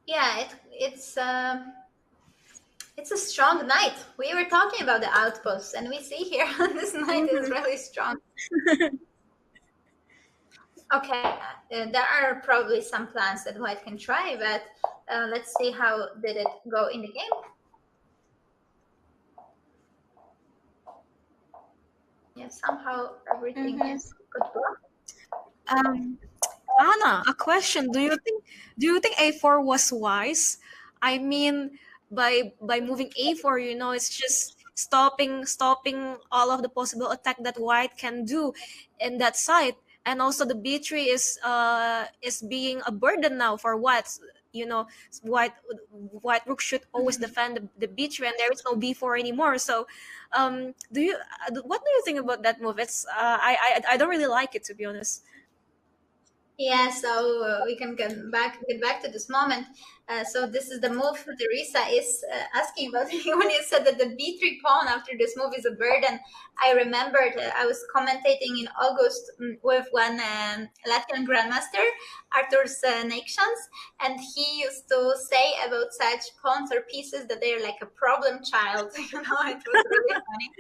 Yeah, it's a strong knight. We were talking about the outposts, and we see here this knight is Mm-hmm. really strong. Okay, there are probably some plans that White can try, but let's see how did it go in the game. Yeah, somehow everything Mm-hmm. is good. Um, Anna, a question. Do you think A4 was wise? I mean, by moving A4, it's just stopping all of the possible attack that white can do in that side. And also the B3 is being a burden now for white. You know, white rook should always Mhm. defend the B3, and there is no B4 anymore. So, what do you think about that move? It's I don't really like it, to be honest. Yeah, so we can get back to this moment. So this is the move Theresa is asking about. When you said that the b3 pawn after this move is a burden, I remembered I was commentating in August with one Latvian grandmaster, Artur's Nations, and he used to say about such pawns or pieces that they're like a problem child. It was really funny.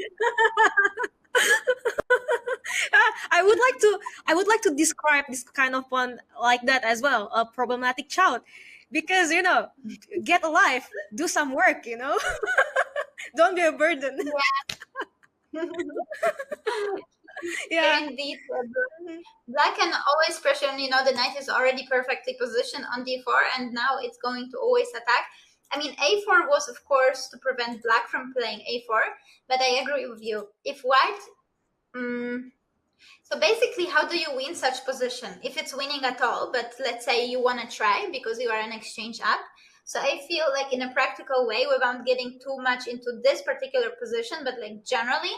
I would like to describe this kind of one like that as well, a problematic child, because get a life, do some work, don't be a burden. Yeah. Yeah. Indeed, Black can always pressure. The knight is already perfectly positioned on d4, and now it's going to always attack. I mean, a4 was, of course, to prevent Black from playing a4, but I agree with you. If White So basically, how do you win such position? If it's winning at all, but let's say you want to try because you are an exchange app. So I feel like in a practical way, without getting too much into this particular position, but like generally,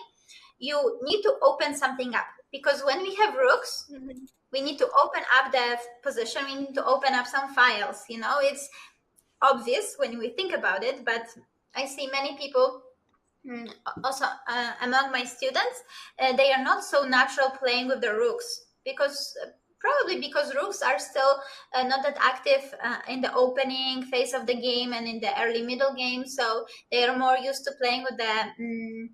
you need to open something up, because when we have rooks, we need to open up the position. We need to open up some files. You know, it's obvious when we think about it, but I see many people, also among my students, they are not so natural playing with the rooks, because probably because rooks are still not that active in the opening phase of the game and in the early middle game, so they are more used to playing with the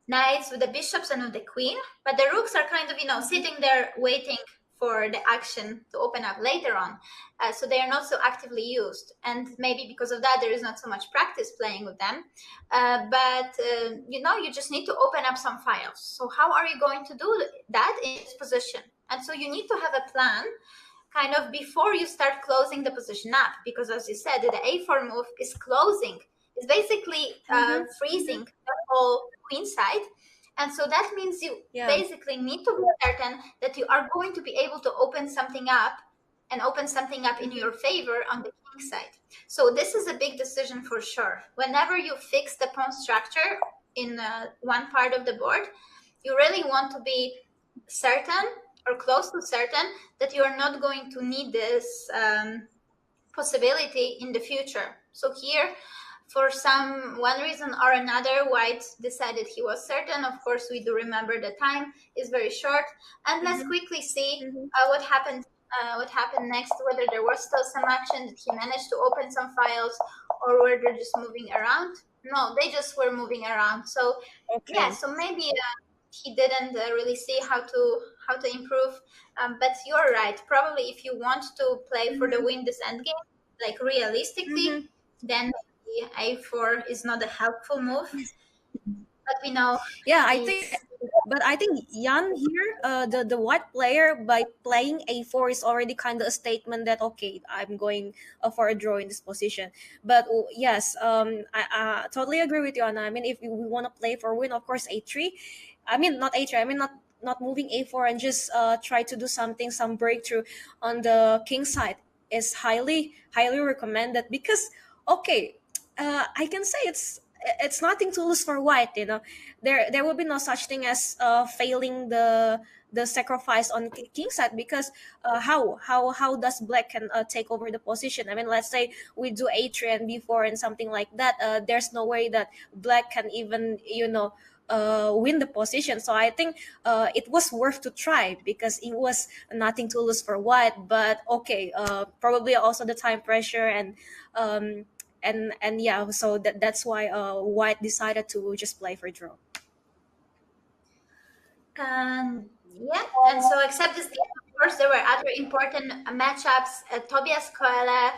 knights, with the bishops, and with the queen. But the rooks are kind of, sitting there waiting for the action to open up later on. So they are not so actively used. And maybe because of that, there is not so much practice playing with them. But you just need to open up some files. So how are you going to do that in this position? And so you need to have a plan kind of before you start closing the position up, because as you said, the a4 move is closing. It's basically freezing the whole queen side. And so that means you basically need to be certain that you are going to be able to open something up, and open something up in your favor on the king side. So this is a big decision for sure. Whenever you fix the pawn structure in one part of the board, you really want to be certain, or close to certain, that you are not going to need this possibility in the future. So here, for one reason or another, white decided he was certain. Of course, we do remember the time is very short. And let's quickly see what happened. What happened next? Whether there was still some action, did he manage to open some files, or were they just moving around? No, they just were moving around. So yeah, so maybe he didn't really see how to improve. But you're right. Probably if you want to play for the win this endgame, like realistically, then the a4 is not a helpful move. But we know. Yeah, I think Jan here, the white player, by playing a4 is already kind of a statement that okay, I'm going for a draw in this position. But yes, I totally agree with you, Anna. I mean, if we want to play for win, of course a3. I mean, not a3. I mean, not moving a4 and just try to do some breakthrough on the king side is highly recommended, because okay, I can say it's nothing to lose for white. There will be no such thing as failing the sacrifice on king side, because how does black can take over the position? I mean, let's say we do a3 and b4 and something like that. There's no way that black can even win the position. So I think it was worth to try, because it was nothing to lose for white. But okay, probably also the time pressure and yeah, so that's why white decided to just play for draw. Yeah, and so except this game, of course, there were other important matchups. Tobias Koele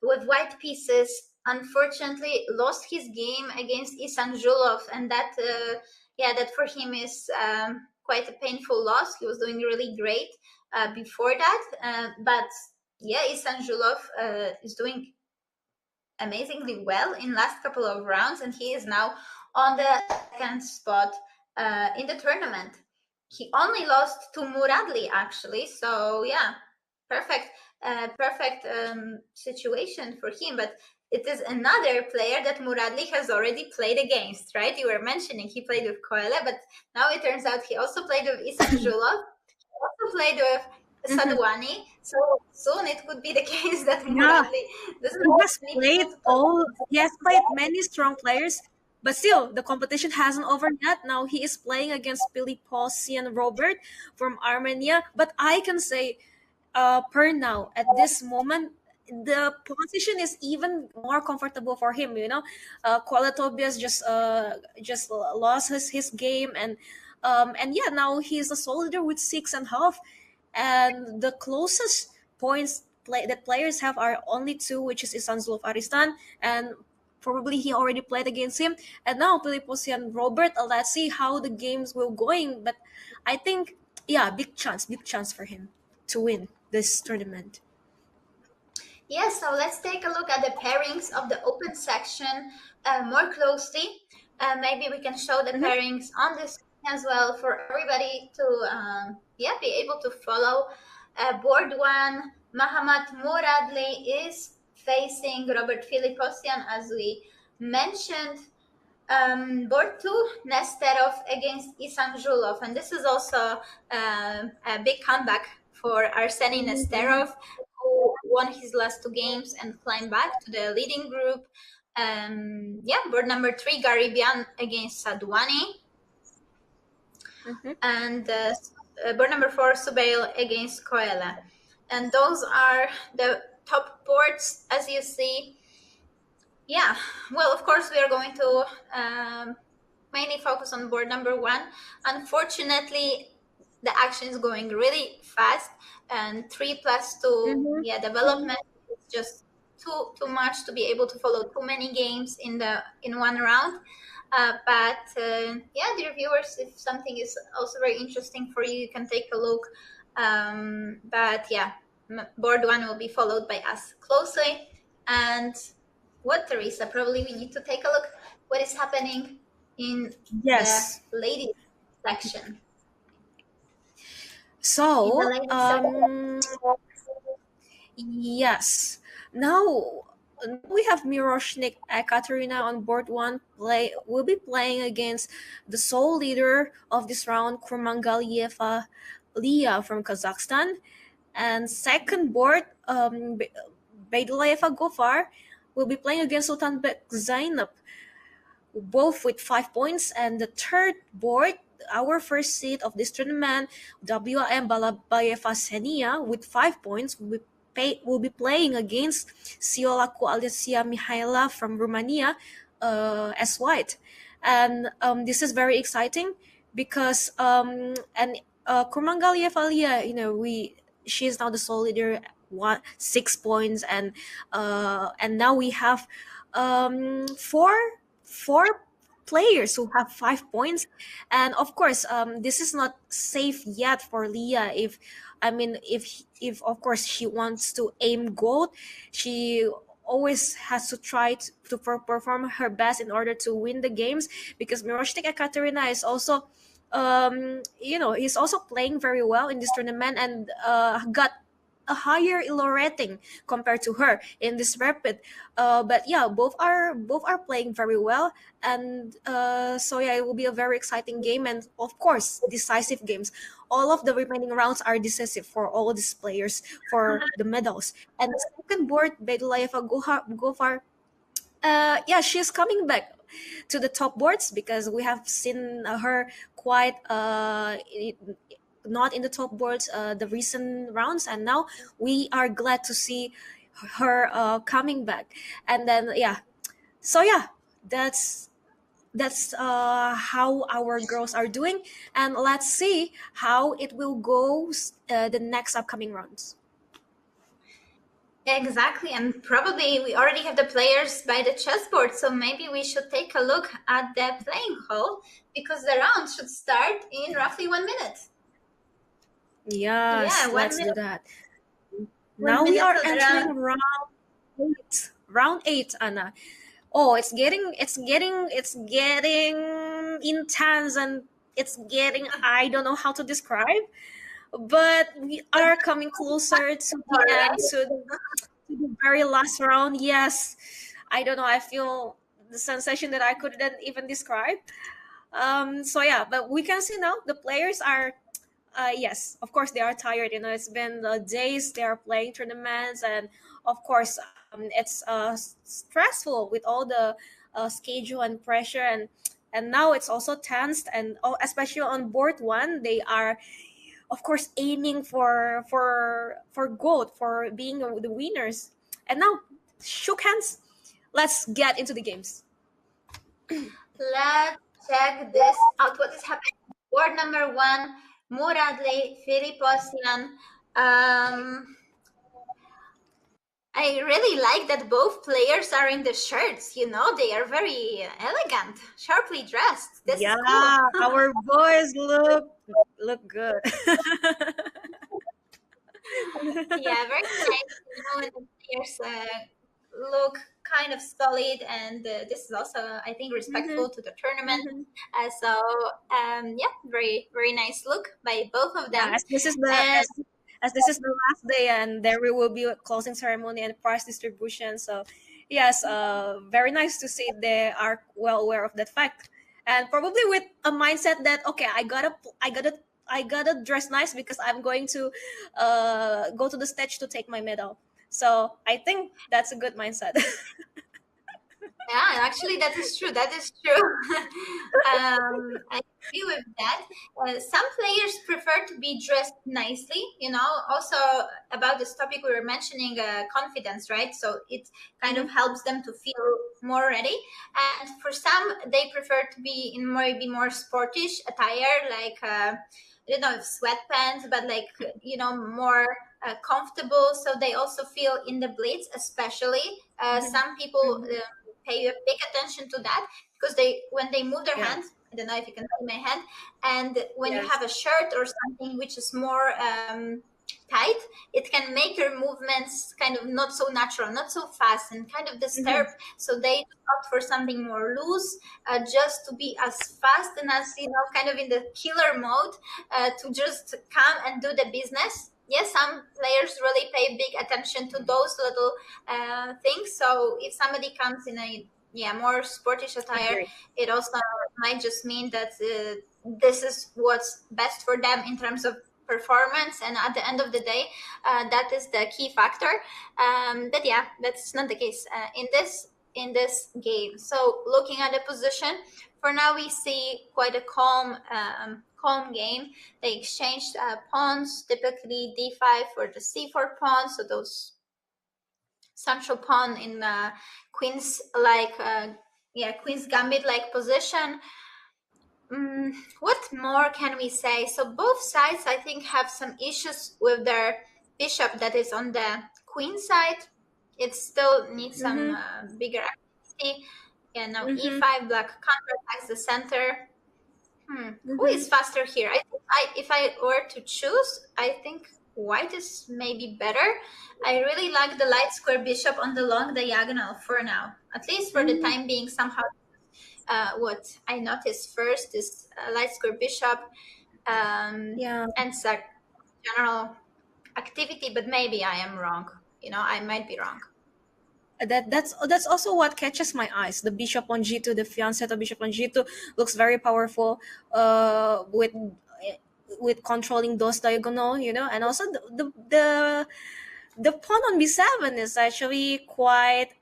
with white pieces unfortunately lost his game against Isan Zhulov, and that that for him is quite a painful loss. He was doing really great before that, but yeah, Isan Zhulov is doing amazingly well in last couple of rounds, and he is now on the second spot in the tournament. He only lost to Muradli, actually, so yeah, perfect situation for him. But it is another player that Muradli has already played against, right? You were mentioning he played with Koele, but now it turns out he also played with Isan Zhulov. He also played with Sadwani, so soon it could be the case that Muradli doesn't He has played many strong players, but still the competition hasn't over yet. Now he is playing against Piliposian Robert from Armenia. But I can say, per now at this moment, the position is even more comfortable for him. Kuala Tobias just lost his game, and yeah, now he's a soldier with 6.5, and the closest points that players have are only two, which is Isanzulov Aristan, and probably he already played against him, and now Piliposian Robert. Let's see how the games will going, but I think yeah, big chance for him to win this tournament. Yes, so let's take a look at the pairings of the open section more closely. Maybe we can show the pairings on this as well for everybody to yeah, be able to follow. Board one, Mahamat Muradli is facing Robert Filiposian, as we mentioned. Board two, Nesterov against Isan Zhulov, and this is also a big comeback for Arseny Mhm. Nesterov, who won his last two games and climbed back to the leading group. Yeah, board number three, Garibian against Sadwani, Mhm. and board number four, Subail against Koela. And those are the top boards, as you see. Yeah, well, of course, we are going to mainly focus on board number one. Unfortunately, the action is going really fast, and 3+2, Mhm. yeah, development is just too much to be able to follow too many games in one round. But yeah, dear viewers, if something is also very interesting for you, you can take a look. But yeah, board one will be followed by us closely. And what, Theresa? Probably we need to take a look what is happening in the Yes. ladies section. In the So, ladies section, yes. Now we have Miroshnik Ekaterina on board one. Play will be playing against the sole leader of this round, Kurmangalieva Lia from Kazakhstan, and second board, Beidulayeva Gofar will be playing against Sultanbek Zainab, both with 5 points. And the third board, our first seed of this tournament, WM Balabayeva Senia, with 5 points, will be playing against Siolaku Alicia Mihaila from Romania as white. And this is very exciting because Kurmangalieva Alia, she is now the sole leader, 6 points, and now we have four players who have 5 points. And of course, this is not safe yet for Leah. If of course she wants to aim gold, she always has to try to perform her best in order to win the games, because Miroshnik Ekaterina is also he's also playing very well in this tournament, and got a higher elo rating compared to her in this rapid. But yeah, both are playing very well. And so yeah, it will be a very exciting game, and of course decisive games. All of the remaining rounds are decisive for all these players for the medals. And the second board, Bedulayeva Gofar, yeah, she's coming back to the top boards, because we have seen her quite not in the top boards the recent rounds, and now we are glad to see her coming back. And then yeah, so yeah, that's how our girls are doing, and let's see how it will go the next upcoming rounds. exactly. And probably we already have the players by the chessboard, so maybe we should take a look at the playing hall because the round should start in roughly 1 minute. Yeah, Yes, one let's do minute, that. one Now we minute are till the entering round. round 8. Round 8, Anna. Oh, it's getting intense, and it's getting, I don't know how to describe, but we are coming closer to the All end, right. to the very last round. Yes, I don't know. I feel the sensation that I couldn't even describe. So yeah, but we can see now the players are, yes, of course they are tired. It's been days they are playing tournaments, and of course it's stressful with all the schedule and pressure, and now it's also tensed, and especially on board one, they are of course aiming for gold, for being the winners. And now, shook hands. Let's get into the games. Let's check this out. What is happening? Board number one, Muradli, Filiposian. I really like that both players are in the shirts. They are very elegant, sharply dressed. This is Yeah, cool. our boys look good. Yeah, very nice. When the players look kind of solid, and this is also, I think, Mm-hmm. respectful to the tournament. Mm-hmm. Yeah, very very nice look by both of Yeah, them. And as this is the last day, and there will be a closing ceremony and prize distribution. So, yes, very nice to see they are well aware of that fact, and probably with a mindset that okay, I gotta dress nice because I'm going to go to the stage to take my medal. So I think that's a good mindset. yeah, actually, that is true. That is true. I agree with that. Some players prefer to be dressed nicely. Also about this topic we were mentioning, confidence, right? So it kind of Mhm. helps them to feel more ready. And for some, they prefer to be in maybe more sportish attire, like I don't know if sweatpants, but like more comfortable. So they also feel in the blitz, especially. Mhm. Some people Mhm. pay a big attention to that because they when they move their Yeah. hand, I don't know if you can see my hand, and when you Yes. have a shirt or something which is more tight, it can make your movements kind of not so natural, not so fast, and kind of disturb. Mhm. So they opt for something more loose, just to be as fast and as kind of in the killer mode, to just come and do the business. Yes, some players really pay big attention to those little things. So if somebody comes in a more sportish attire, Agree. it also might just mean that this is what's best for them in terms of performance, and at the end of the day, that is the key factor. But yeah, that's not the case in this game. So looking at the position, for now we see quite a calm game. They exchanged pawns, typically d5 for the c4 pawn, so those central pawn in queen's like queen's gambit like position. What more can we say? So both sides, I think, have some issues with their bishop that is on the queen side. It still needs some Mhm. bigger activity. Yeah, now Mhm. e5, black counterattacks the center. Who is Mhm. faster here? I think if I were to choose, I think white is maybe better. I really like the light square bishop on the long diagonal for now, at least for the Mhm. time being. Somehow, what I noticed first is light square bishop, Yeah. and general activity, but maybe I am wrong. I might be wrong. That's also what catches my eyes. The bishop on g2, the fiancetta bishop on g2 looks very powerful. With controlling those diagonal, and also the pawn on b7 is actually quite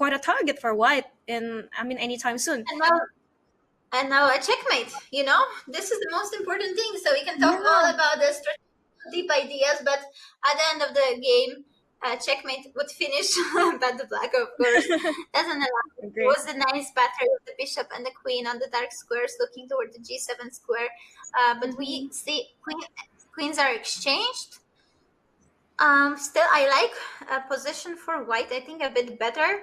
a target for white in I mean anytime soon. And now, a checkmate. This is the most important thing. So we can talk all Yeah, about the deep ideas, but at the end of the game, checkmate would finish. But the black, of course, doesn't allow it. It agree. was a nice battery of the bishop and the queen on the dark squares, looking toward the g7 square. But Mm-hmm. we see queens are exchanged. Still, I like a position for white. I think a bit better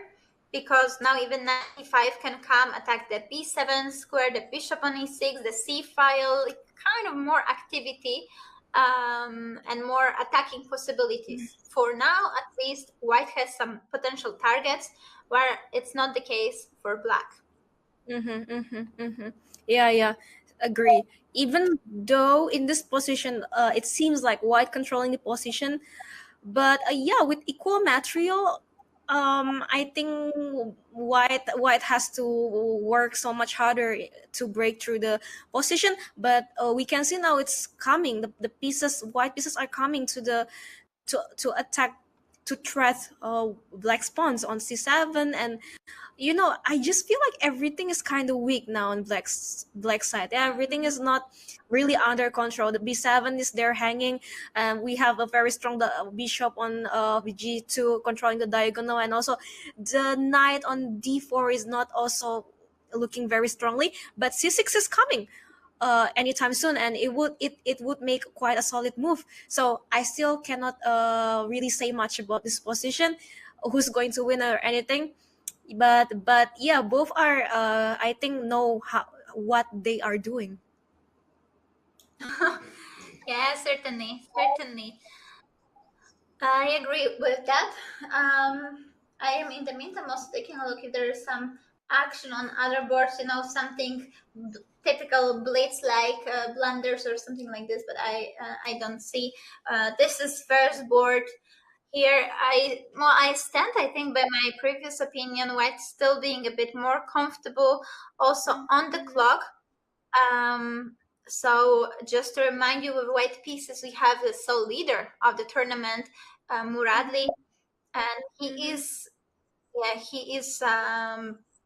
because now even knight e5 can come attack the b7 square, the bishop on e6, the c file, kind of more activity, and more attacking possibilities. For now, at least, white has some potential targets where it's not the case for black. Mm-hmm, mm-hmm, mm-hmm. Yeah, yeah, agree. Even though in this position, it seems like white controlling the position, but yeah, with equal material, I think white has to work so much harder to break through the position. But we can see now it's coming. The pieces, white pieces, are coming to attack to threat black spawns on c7, and I just feel like everything is kind of weak now on black side. Everything is not really under control. The b7 is there hanging, and we have a very strong bishop on g2 controlling the diagonal, and also the knight on d4 is not also looking very strongly, but c6 is coming anytime soon, and it would make quite a solid move. So I still cannot really say much about this position, who's going to win or anything. But yeah, both are I think know what they are doing. Yeah, certainly, certainly. I agree with that. I am in the meantime also taking a look if there is some action on other boards, something typical Blitz like blunders or something like this, but I don't see. This is first board here. I stand, I think, by my previous opinion, white still being a bit more comfortable also on the clock. Um, so just to remind you, with white pieces, we have the sole leader of the tournament, Muradli, and he is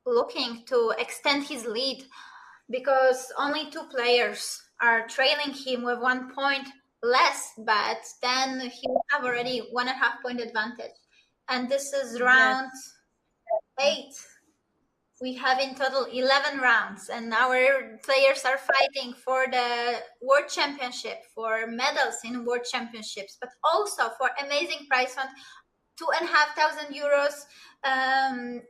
looking to extend his lead because only two players are trailing him with 1 point less, but then he will have already 1.5 point advantage. And this is Yes. round 8. We have in total 11 rounds, and our players are fighting for the world championship, for medals in world championships, but also for amazing prize fund, 2,500 euros.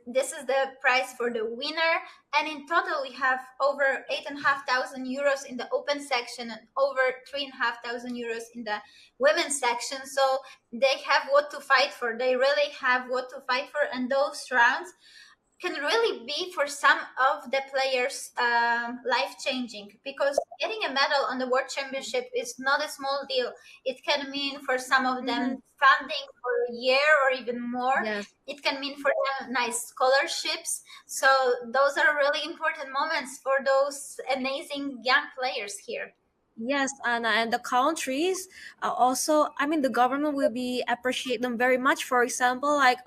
This is the price for the winner, and in total we have over 8,500 euros in the open section and over 3,500 euros in the women's section. So they have what to fight for. They really have what to fight for, and those rounds can really be for some of the players life changing, because getting a medal on the world championship is not a small deal. It can mean for some of Mhm. them funding for a year or even more. Yes. It can mean for them nice scholarships. So those are really important moments for those amazing young players here. Yes, and the countries also. I mean, the government will be appreciate them very much. For example, like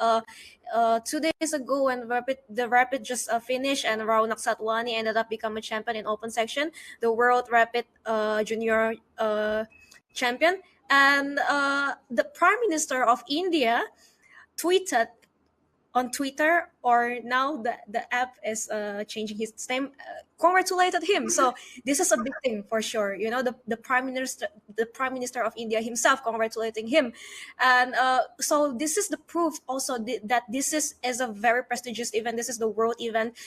2 days ago when the rapid just finished and Raunak Satwani ended up becoming a champion in open section, the world rapid junior champion, and the prime minister of India tweeted on Twitter, or now the app is changing his name, congratulated him. So this is a big thing for sure. The prime minister of India himself congratulating him, and so this is the proof also that this is a very prestigious event. This is the world event.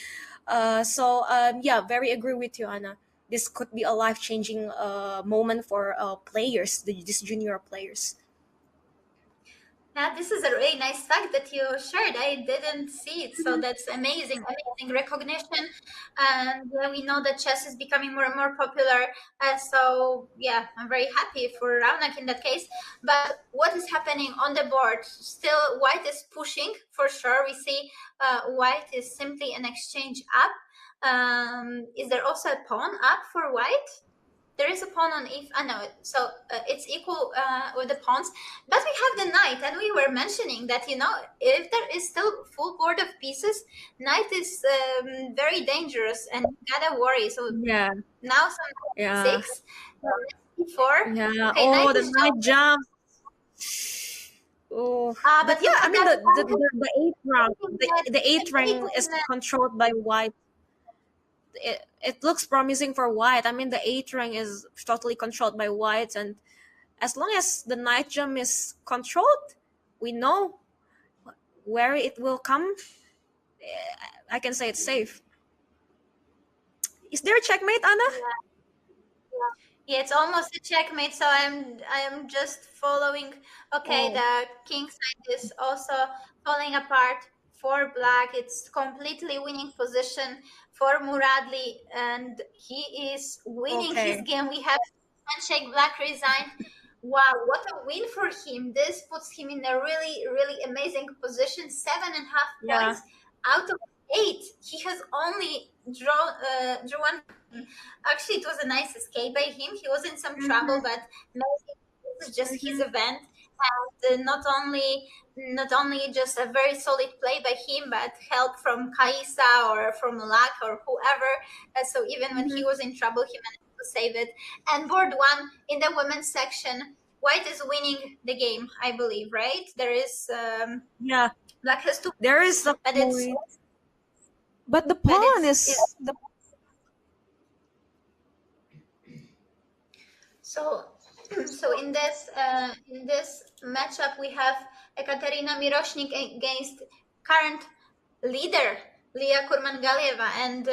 Yeah, very agree with you, Anna. This could be a life changing moment for players, these junior players. Yeah, this is a really nice fact that you shared. I didn't see it, so that's amazing, amazing recognition. And we know that chess is becoming more and more popular. So yeah, I'm very happy for Raunak in that case. But what is happening on the board? Still, white is pushing for sure. We see white is simply an exchange up. Is there also a pawn up for white? There is a pawn on if I know it, so it's equal with the pawns. But we have the knight, and we were mentioning that if there is still full board of pieces, knight is very dangerous, and you gotta worry. So Yeah, now some yeah, six, four. yeah. Okay, Oh, knight the is night just. jump. Oh, But but look yeah, I at mean that the eighth rank, the eighth eight rank is controlled by white. It looks promising for white. I mean, the eighth rank is totally controlled by white, and as long as the night jump is controlled, we know where it will come. I can say it's safe. Is there a checkmate, Anna? Yeah, it's almost a checkmate. So I am just following. Okay, Oh, the king side is also falling apart for black. It's completely winning position for Muradli, and he is winning his okay. game. We have handshake. Black resigned. Wow, what a win for him! This puts him in a really, really amazing position. 7.5 points Yeah. out of 8. He has only drew one. Actually, it was a nice escape by him. He was in some trouble, Mm-hmm. but maybe this is just his Mm-hmm. event. And not only just a very solid play by him, but help from Kaisa or from Luck or whoever. So even when he Mm-hmm. was in trouble, he managed to save it. And board one in the women's section, White is winning the game, I believe, right? There is Yeah. Black has two There points, is a but it's point, but the but pawn it's is the. So, so in this matchup, we have Ekaterina Miroshnik against current leader Lia Kurmangalieva, and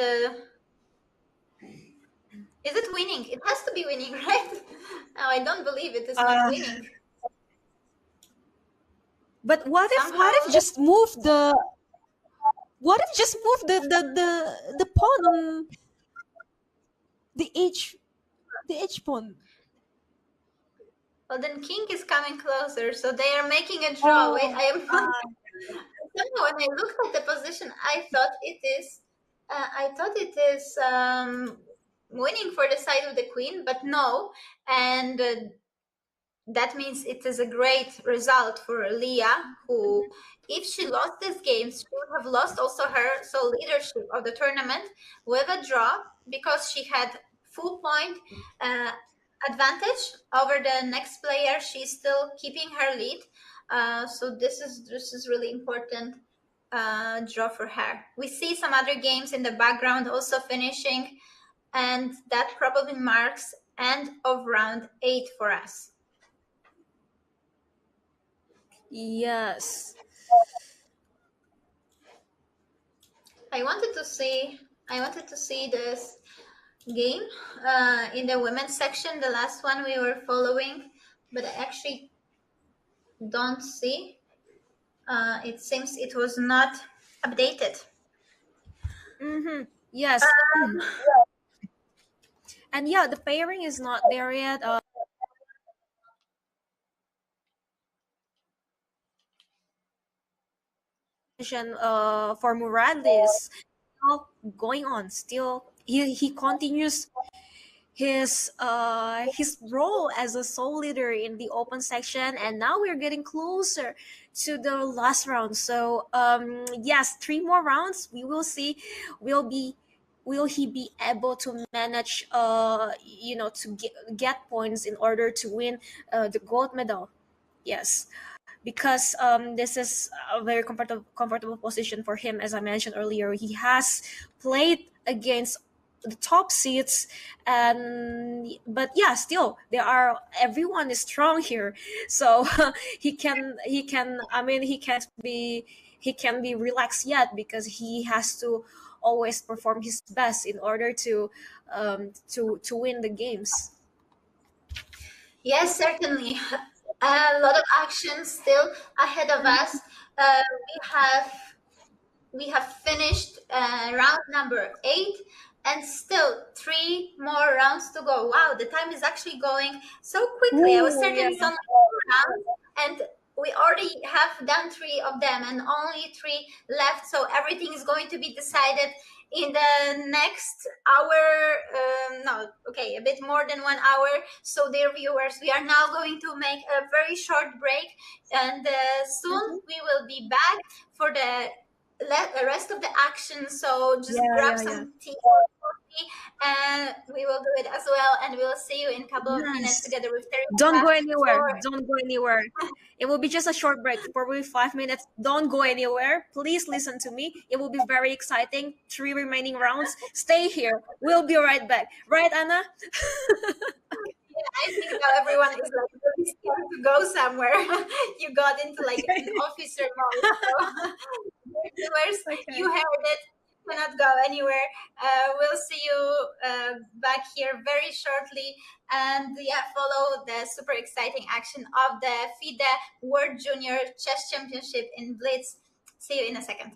is it winning? It has to be winning, right? No, I don't believe it is not Uh, winning. But what if Somehow, just move the what if just move the pawn on the h the h pawn? well, then king is coming closer, so they are making a draw. Wait, Oh, I am. Somehow, when I looked at the position, I thought it is. I thought it is winning for the side of the queen, but no. And that means it is a great result for Leah, who, if she lost this game, she would have lost also her sole leadership of the tournament with a draw because she had full point uh, advantage over the next player. She's still keeping her lead. So this is really important draw for her. We see some other games in the background also finishing, and that probably marks end of round 8 for us. yes. I wanted to see I wanted to see this game in the women's section, the last one we were following, but I actually don't see. It seems it was not updated. Mm-hmm. Yes. And yeah, the pairing is not there yet. For Morales, still going on. Still, he continues his role as a sole leader in the open section, and now we're getting closer to the last round. So yes, three more rounds. We will see. Will he be able to manage to get points in order to win the gold medal? Yes, because this is a very comfortable position for him. As I mentioned earlier, he has played against the top seeds, and but yeah, still there are everyone is strong here, so he can be relaxed yet, because he has to always perform his best in order to win the games. Yes, certainly. A lot of action still ahead of us. We have finished round number 8, and still 3 more rounds to go. Wow, the time is actually going so quickly. I was Ooh, certain yeah. it's only 2 rounds, and we already have done 3 of them, and only 3 left. So everything is going to be decided in the next hour. No, okay, a bit more than 1 hour. So, dear viewers, we are now going to make a very short break, and soon Mhm. we will be back for the rest of the action. So just Yeah, grab yeah, yeah. some tea or coffee, and we will do it as well. And we will see you in a couple of minutes Yes. together with Don't Theresa go anywhere. for. Don't go anywhere. It will be just a short break, probably 5 minutes. Don't go anywhere. Please listen to me. It will be very exciting. Three remaining rounds. Stay here. We'll be right back. Right, Anna? Yeah, I think now everyone is like really scared to go somewhere. You got into like an Okay. officer mode. So, viewers, you Okay. heard it. You cannot go anywhere. We'll see you back here very shortly. And yeah, follow the super exciting action of the FIDE World Junior Chess Championship in Blitz. See you in a second.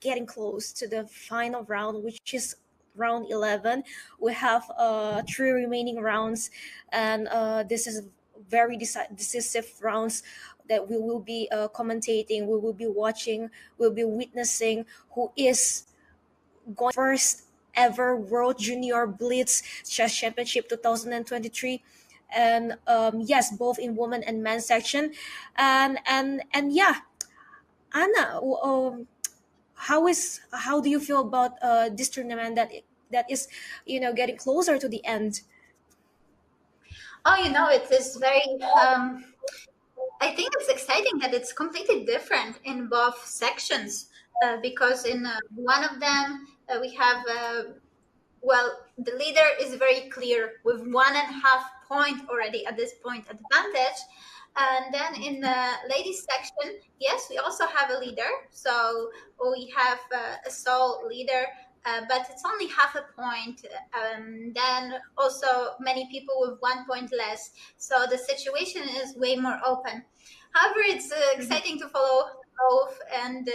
getting close to the final round, which is round 11. We have three remaining rounds, and this is very decisive rounds that we will be commentating, we will be watching, we'll be witnessing who is going first ever World Junior Blitz Chess Championship 2023. And yes, both in women and men's section. And yeah, Anna, how do you feel about this tournament that is, getting closer to the end? Oh, it is very. I think it's exciting that it's completely different in both sections, because in one of them we have, well, the leader is very clear with 1.5 point already at this point advantage. And then in the ladies section, yes, we also have a leader. So we have a sole leader, but it's only half a point. Then also many people with 1 point less. So the situation is way more open. However, it's exciting to follow both, and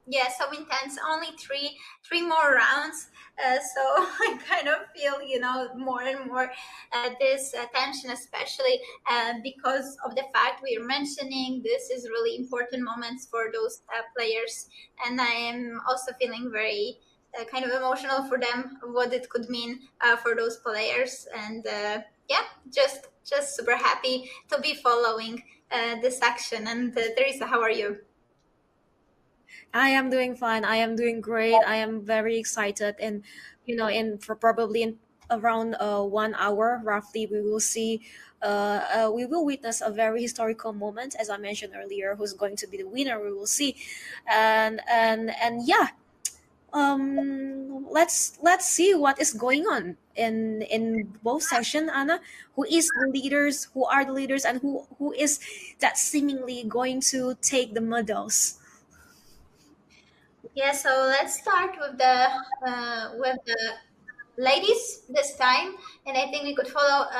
yeah, so intense. Only three more rounds, so I kind of feel, more and more this tension, especially because of the fact we are mentioning this is really important moments for those players, and I am also feeling very kind of emotional for them, what it could mean for those players, and yeah, just super happy to be following this action. And Teresa, how are you? I am doing fine. I am doing great. I am very excited, and in for probably in around 1 hour roughly, we will witness a very historical moment, as I mentioned earlier. Who's going to be the winner? We will see, and yeah, let's see what is going on in both section, Anna. Who are the leaders, and who is that seemingly going to take the medals? Yeah, so let's start with the ladies this time, and I think we could follow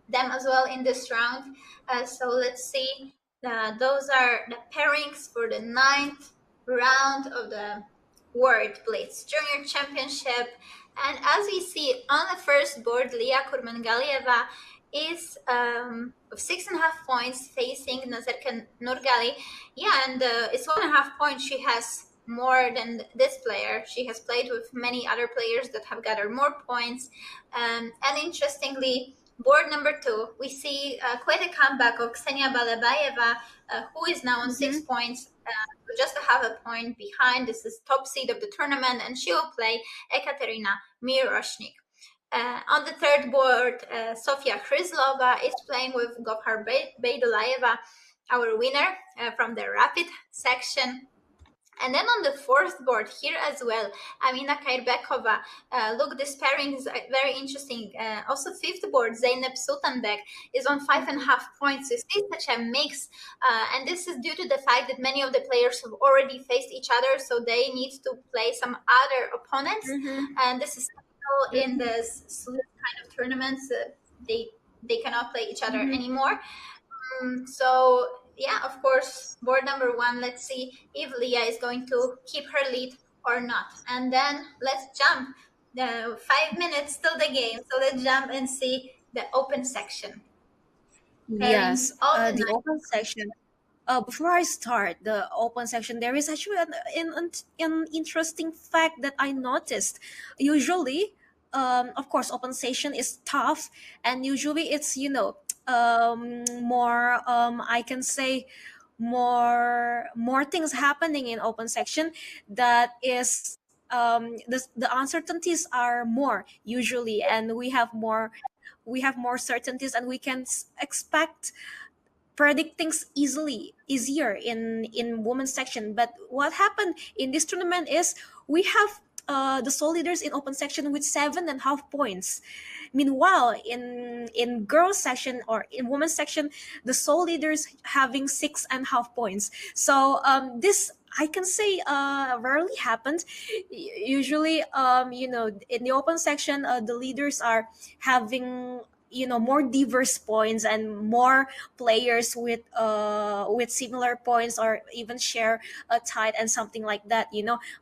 them as well in this round. So let's see. Those are the pairings for the ninth round of the World Blitz Junior Championship. And as we see on the first board, Lia Kurmangalieva is of 6.5 points facing Nazarka Nurgali. Yeah, and it's 1.5 points. She has more than this player. She has played with many other players that have gathered more points. And interestingly, board number two, we see quite a comeback of Ksenia Balabayeva, who is now on 6 points, just to have a point behind. This is top seed of the tournament, and she will play Ekaterina Miroshnik. On the third board, Sofia Khryslova is playing with Gokar Beidulayeva, our winner from the rapid section. And then on the fourth board here as well, Amina Kairbekova. Look, this pairing is very interesting. Also, fifth board, Zeynep Sultanbek is on 5.5 points. You see such a mix. And this is due to the fact that many of the players have already faced each other, so they need to play some other opponents. And this is in the sleuth kind of tournaments. They cannot play each other anymore. So yeah, of course, board number one. Let's see if Leah is going to keep her lead or not. And then let's jump. The 5 minutes till the game. So let's jump and see the open section. Pairing Yes, of the the night. open section. Before I start the open section, there is actually an interesting fact that I noticed. Usually, of course, open section is tough, and usually it's more, I can say, more things happening in open section. That is, the uncertainties are more usually, and we have more certainties, and we can expect predict things easier in women's section. But what happened in this tournament is we have the sole leaders in open section with 7.5 points. Meanwhile, in girls section or in women's section, the sole leaders having 6.5 points. So this, I can say, rarely happened. Usually, in the open section, the leaders are having more diverse points and more players with similar points, or even share a tie and something like that.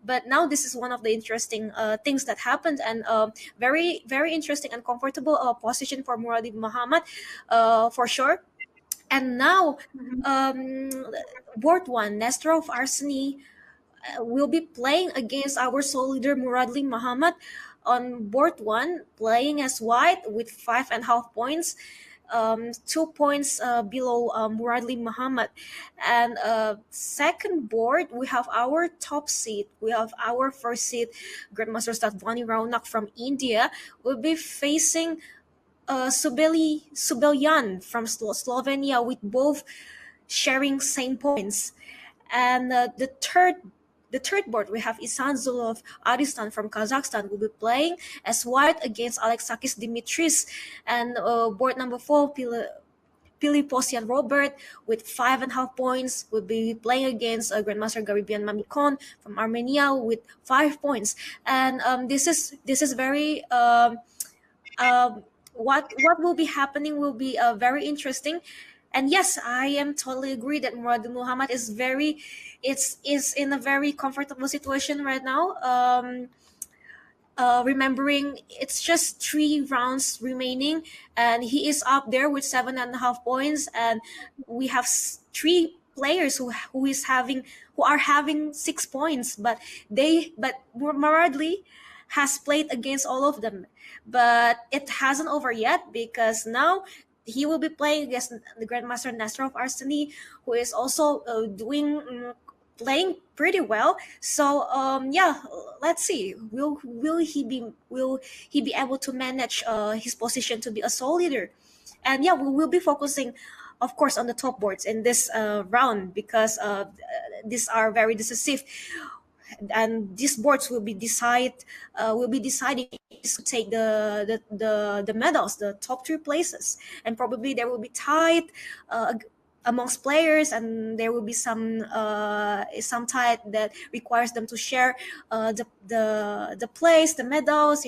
But now this is one of the interesting things that happened, and very very interesting and comfortable position for Muradi Muhammad, for sure. And now, Mhm. um, board one, Nesterov Arseny will be playing against our sole leader Muradli Muhammad on board one, playing as white with 5.5 points, 2 points below Muradli Muhammad. And second board, we have our top seed. We have our first seed, Grandmaster Statvani Raunak from India, will be facing Subeljan from Slovenia, with both sharing same points. And the third board, we have Isan Zulov Aristan from Kazakhstan will be playing as white against Alexakis Dimitris. And board number four, Piliposian Robert with 5.5 points will be playing against Grandmaster Garibian Mamikon from Armenia with 5 points. And this is very what will be happening will be very interesting. And yes, I am totally agree that Murad Muhammad is in a very comfortable situation right now. Remembering it's just 3 rounds remaining, and he is up there with 7.5 points, and we have three players who are having 6 points, but Maradli has played against all of them. But it hasn't over yet, because now he will be playing against the Grandmaster Nesterov Arseny, who is also playing pretty well. So yeah, let's see. Will he be able to manage his position to be a sole leader? And yeah, we will be focusing, of course, on the top boards in this round, because these are very decisive, and these boards will be deciding to take the medals, the top three places. And probably there will be tied amongst players, and there will be some tie that requires them to share the place, the medals.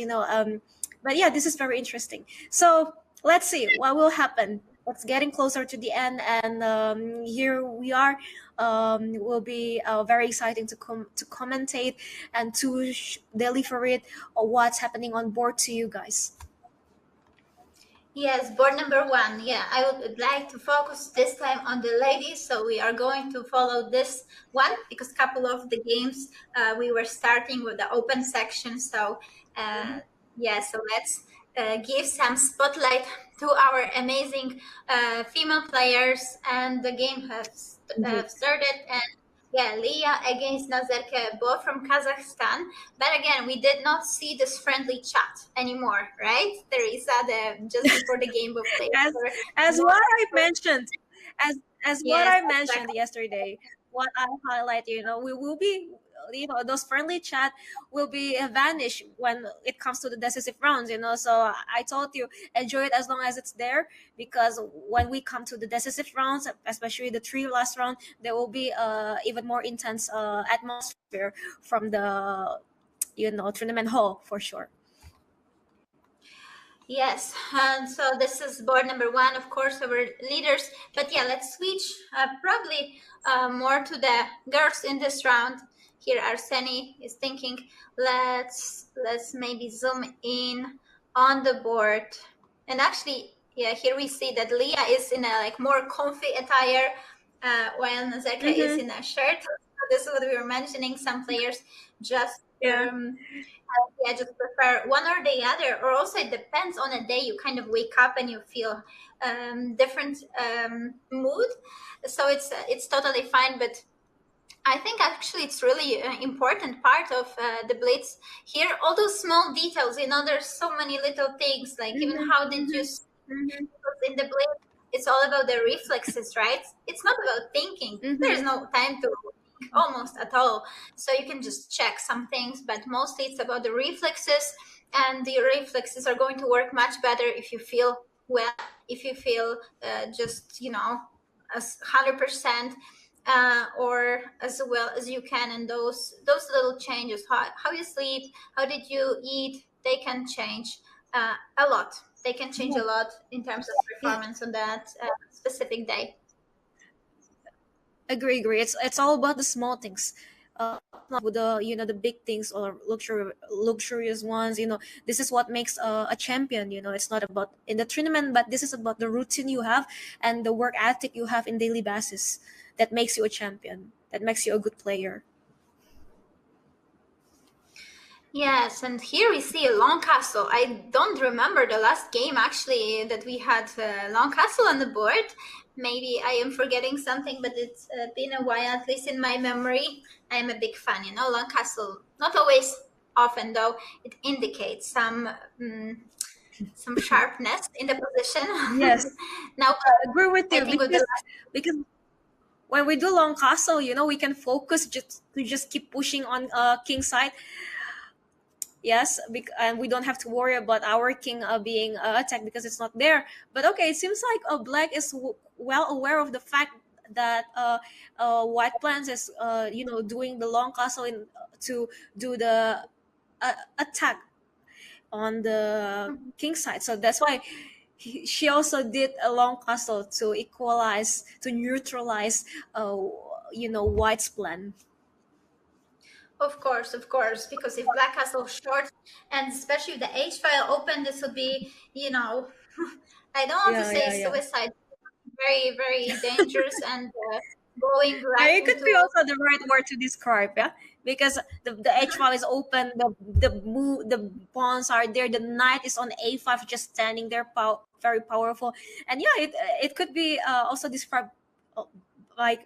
But yeah, this is very interesting. So let's see what will happen. It's getting closer to the end, and here we are. Will be very exciting to commentate and to deliver it, what's happening on board to you guys. Yes, board number one. Yeah, I would like to focus this time on the ladies. So we are going to follow this one, because a couple of the games we were starting with the open section. So yeah, so let's give some spotlight to our amazing female players. And the game has Mhm. started. And yeah, Leah against Nazerke, both from Kazakhstan. But again, we did not see this friendly chat anymore, right, Theresa? Just before the game, both players as were as more. what I mentioned, as what Yes, I mentioned exactly. yesterday, what I highlight, we will be, those friendly chat will be vanish when it comes to the decisive rounds. So I told you, enjoy it as long as it's there, because when we come to the decisive rounds, especially the three last round, there will be even more intense atmosphere from the tournament hall, for sure. Yes, and so this is board number one, of course, our leaders. But yeah, let's switch probably more to the girls in this round. Here, Arseny is thinking. Let's maybe zoom in on the board. And actually, yeah, here we see that Leah is in a like more comfy attire, while Nazarka is Mm-hmm. in a shirt. So this is what we were mentioning. Some players just Yeah. yeah, just prefer one or the other, or also it depends on a day. You kind of wake up and you feel different mood, so it's totally fine. But I think actually it's really important part of the Blitz here. All those small details, there's so many little things, like even Mm-hmm. how did you Mm-hmm. Mm-hmm. because in the Blitz it's all about the reflexes, right? It's not about thinking. There's Mm-hmm. no time to think almost at all. So you can just check some things, but mostly it's about the reflexes. And the reflexes are going to work much better if you feel well, if you feel just, as 100%. Or as well as you can, and those little changes, how you sleep, how did you eat, they can change a lot. They can change Yeah, a lot in terms of yeah, performance on that specific day. agree. It's all about the small things. Not with the the big things or luxurious ones. This is what makes a champion. It's not about in the tournament, but this is about the routine you have and the work ethic you have in daily basis that makes you a champion. That makes you a good player. Yes, and here we see a long castle. I don't remember the last game actually that we had long castle on the board. Maybe I am forgetting something, but it's been a while, at least in my memory. I am a big fan, long castle. Not always often though. It indicates some sharpness in the position. Yes, Now, I agree with I you think with the because when we do long castle, we can focus just keep pushing on king side. Yes, and we don't have to worry about our king being attacked because it's not there. But okay, it seems like black is well aware of the fact that white plans is doing the long castle to do the attack on the king side. So that's why she also did a long castle to equalize, to neutralize, white's plan. Of course, because if Black Castle short and especially if the H file open, this would be, I don't want to Yeah, say yeah, yeah. suicide, very, very dangerous and going Yeah, right it could be into. also the right word to describe, yeah, because the h5 is open, the pawns are there, the knight is on a5 just standing there, very powerful, and yeah, it could be also described uh, like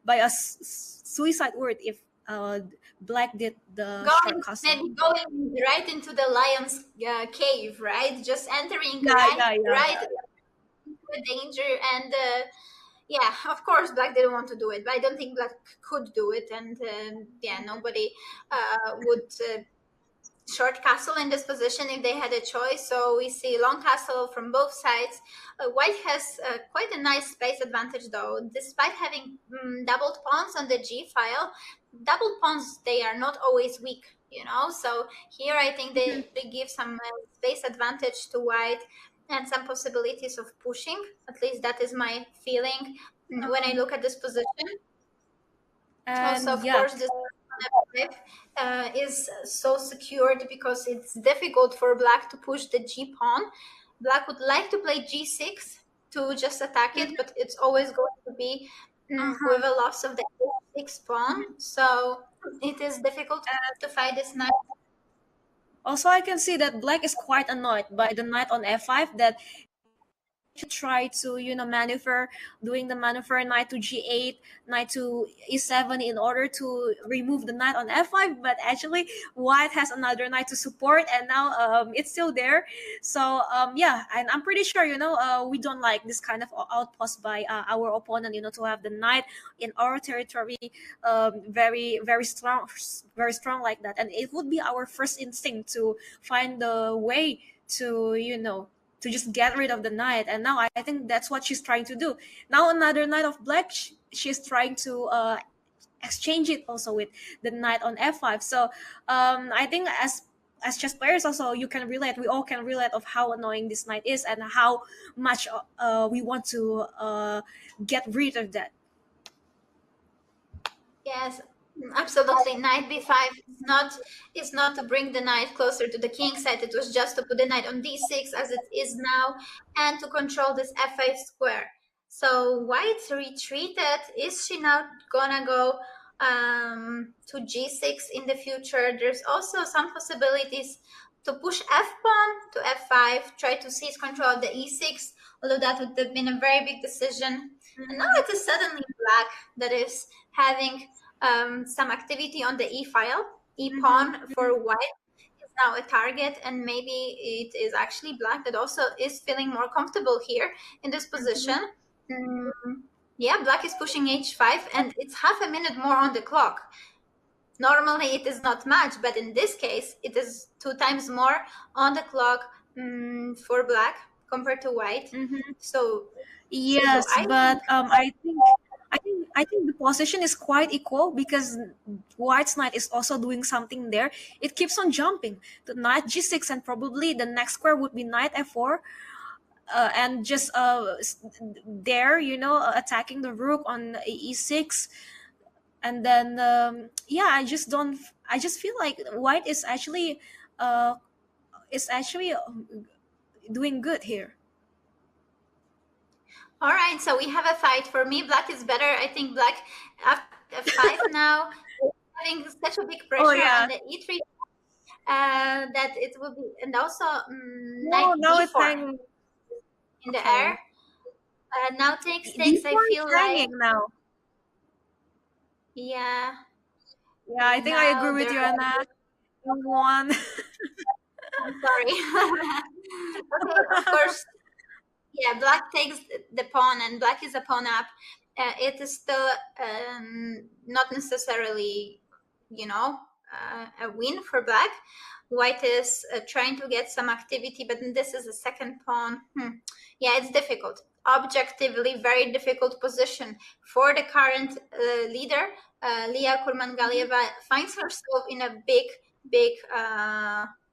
by a suicide word if black did the short Going castle. maybe going right into the lion's cave, right? Just entering Yeah, yeah, yeah, right yeah. into the danger, and yeah, of course, Black didn't want to do it, but I don't think Black could do it, and yeah, nobody would short castle in this position if they had a choice. So we see long castle from both sides. White has quite a nice space advantage though, despite having doubled pawns on the g file. Doubled pawns, they are not always weak, so here I think they give some space advantage to white and some possibilities of pushing. At least that is my feeling when I look at this position. Also, And of yeah, course, this F5 is so secured because it's difficult for black to push the g pawn. Black would like to play g6 to just attack it, but it's always going to be with a loss of the a6 pawn. So it is difficult to fight this knight. also I can see that black is quite annoyed by the knight on f5, that to try to maneuver, doing the maneuver knight to g8, knight to e7 in order to remove the knight on f5, but actually white has another knight to support, and now it's still there. So yeah, and I'm pretty sure we don't like this kind of outpost by our opponent, to have the knight in our territory, very very strong like that, and it would be our first instinct to find the way to to just get rid of the knight. And now I think that's what she's trying to do. Now another knight of black, she's trying to exchange it also with the knight on f5. So I think as chess players also, you can relate, we all can relate of how annoying this knight is and how much we want to get rid of that. Yes, absolutely. Knight b5 is not to bring the knight closer to the king side. It was just to put the knight on d6 as it is now, and to control this f5 square. So white retreated. Is she now gonna go to g6 in the future? There's also some possibilities to push f pawn to f5, try to seize control of the e6, although that would have been a very big decision. And now it is suddenly black that is having some activity on the e file. E pawn for white is now a target, and maybe it is actually black that also is feeling more comfortable here in this position. Mm, yeah, black is pushing h5, and it's half a minute more on the clock. Normally, it is not much, but in this case, it is 2 times more on the clock for black compared to white. Mhm. So, so Yes, I but think I think. I think the position is quite equal because White's knight is also doing something there. It keeps on jumping. The knight g6, and probably the next square would be knight f4, and just there, attacking the rook on e6. And then yeah, I just feel like White uh is actually doing good here. All right, so we have a fight. For me, black is better. I think black after f5 now is having such a big Oh pressure yeah. on the e3 that it will be, and also No, knight now it's d4 hanging. in the air. Okay. Now takes. I D4 is feel like hanging now. yeah. Yeah, I think I agree Now with there. you, Anna. You won. I'm sorry. Okay, of course. Yeah, black takes the pawn, and black is a pawn up. It is still not necessarily, a win for black. White is trying to get some activity, but this is a second pawn. Yeah, it's difficult. Objectively, very difficult position for the current leader. Lia Kurmangalieva finds herself in a big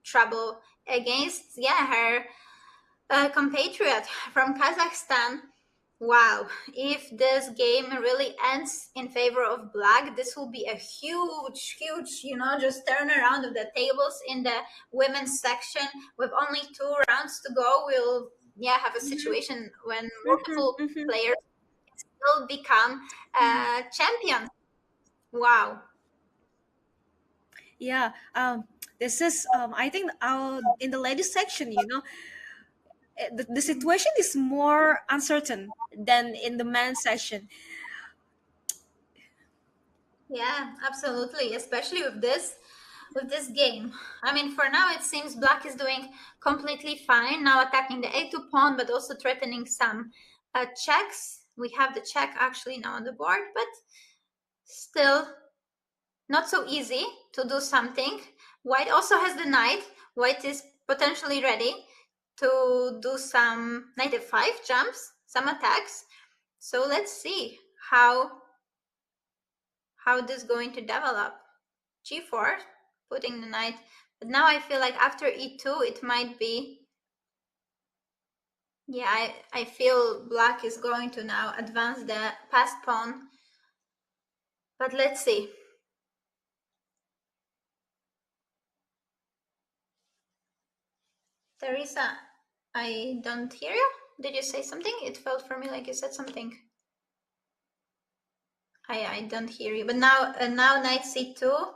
trouble against, her compatriot from Kazakhstan. Wow, if this game really ends in favor of black, this will be a huge, just turn around of the tables in the women's section. With only 2 rounds to go, we'll have a situation when multiple players will become champions. Wow. Yeah. This is I think in the ladies section, the situation is more uncertain than in the men's section. Yeah, absolutely, especially with this game. I mean, for now it seems black is doing completely fine now, attacking the a2 pawn, but also threatening some checks. We have the check actually now on the board, but still not so easy to do something. White also has the knight. White is potentially ready to do some knight f5 jumps, some attacks. So let's see how this is going to develop. G4, putting the knight. But now I feel like after e2, it might be. Yeah, I feel black is going to now advance the passed pawn. But let's see. Theresa, I don't hear you. Did you say something? It felt for me like you said something. I don't hear you. But now knight c2.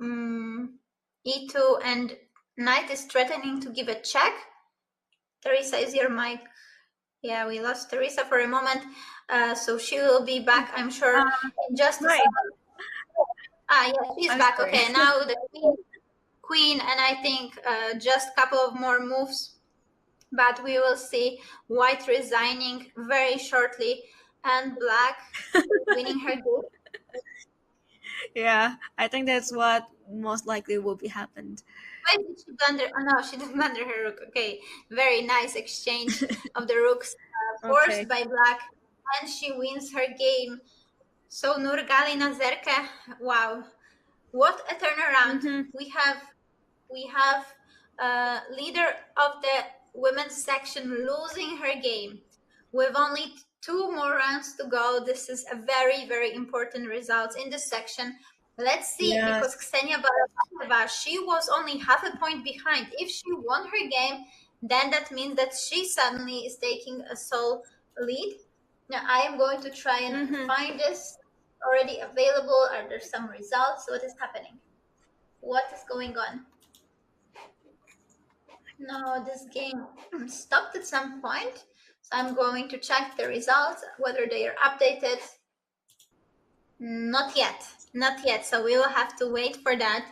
E2, and knight is threatening to give a check. Theresa, is your mic? Yeah, we lost Theresa for a moment, so she will be back, I'm sure, in just a Right. second. Yeah, she's I'm back. sorry. Okay, now the queen, and I think just a couple of more moves, but we will see white resigning very shortly, and black winning her game. Yeah, I think that's what most likely will be happened. Why did she blunder? Oh no, she didn't blunder her rook. Okay, very nice exchange of the rooks, forced Okay. by black, and she wins her game. So Nurgalina Zerka, wow, what a turnaround! Mm-hmm. We have leader of the women's section losing her game with only 2 more rounds to go. This is a very important result in this section. Let's see, because Yes. Ksenia Balabanova, she was only half a point behind. If she won her game, then that means that she suddenly is taking a sole lead. Now I am going to try and Mm-hmm. find this already available. Are there some results? What is happening? What is going on? No, this game stopped at some point. So I'm going to check the results, whether they are updated. Not yet. Not yet. So we will have to wait for that.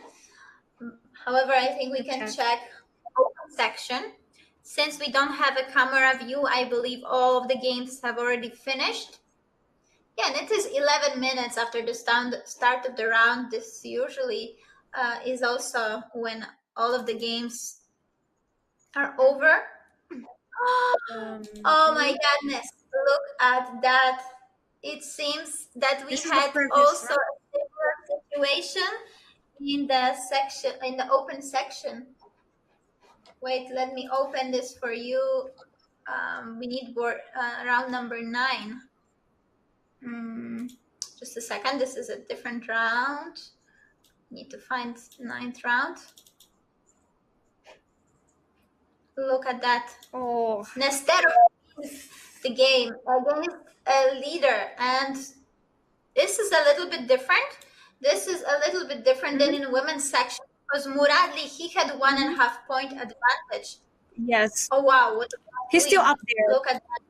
However, I think we can Okay. check open section. Since we don't have a camera view, I believe all of the games have already finished. Yeah, and it is 11 minutes after the start of the round. This usually is also when all of the games are over. Um, Oh my really? goodness, look at that. it seems that we This is the had previous also round. a similar situation in the section, in the open section. Wait, let me open this for you. We need board round number 9. Just a second. This is a different round. Need to find 9th round. Look at that. Oh. Nestero wins the game against a leader, and this is a little bit different. This is a little bit different than in women's section because Muradli, he had 1.5 point advantage. Yes. Oh wow, what a He's still win. up there. Look at that.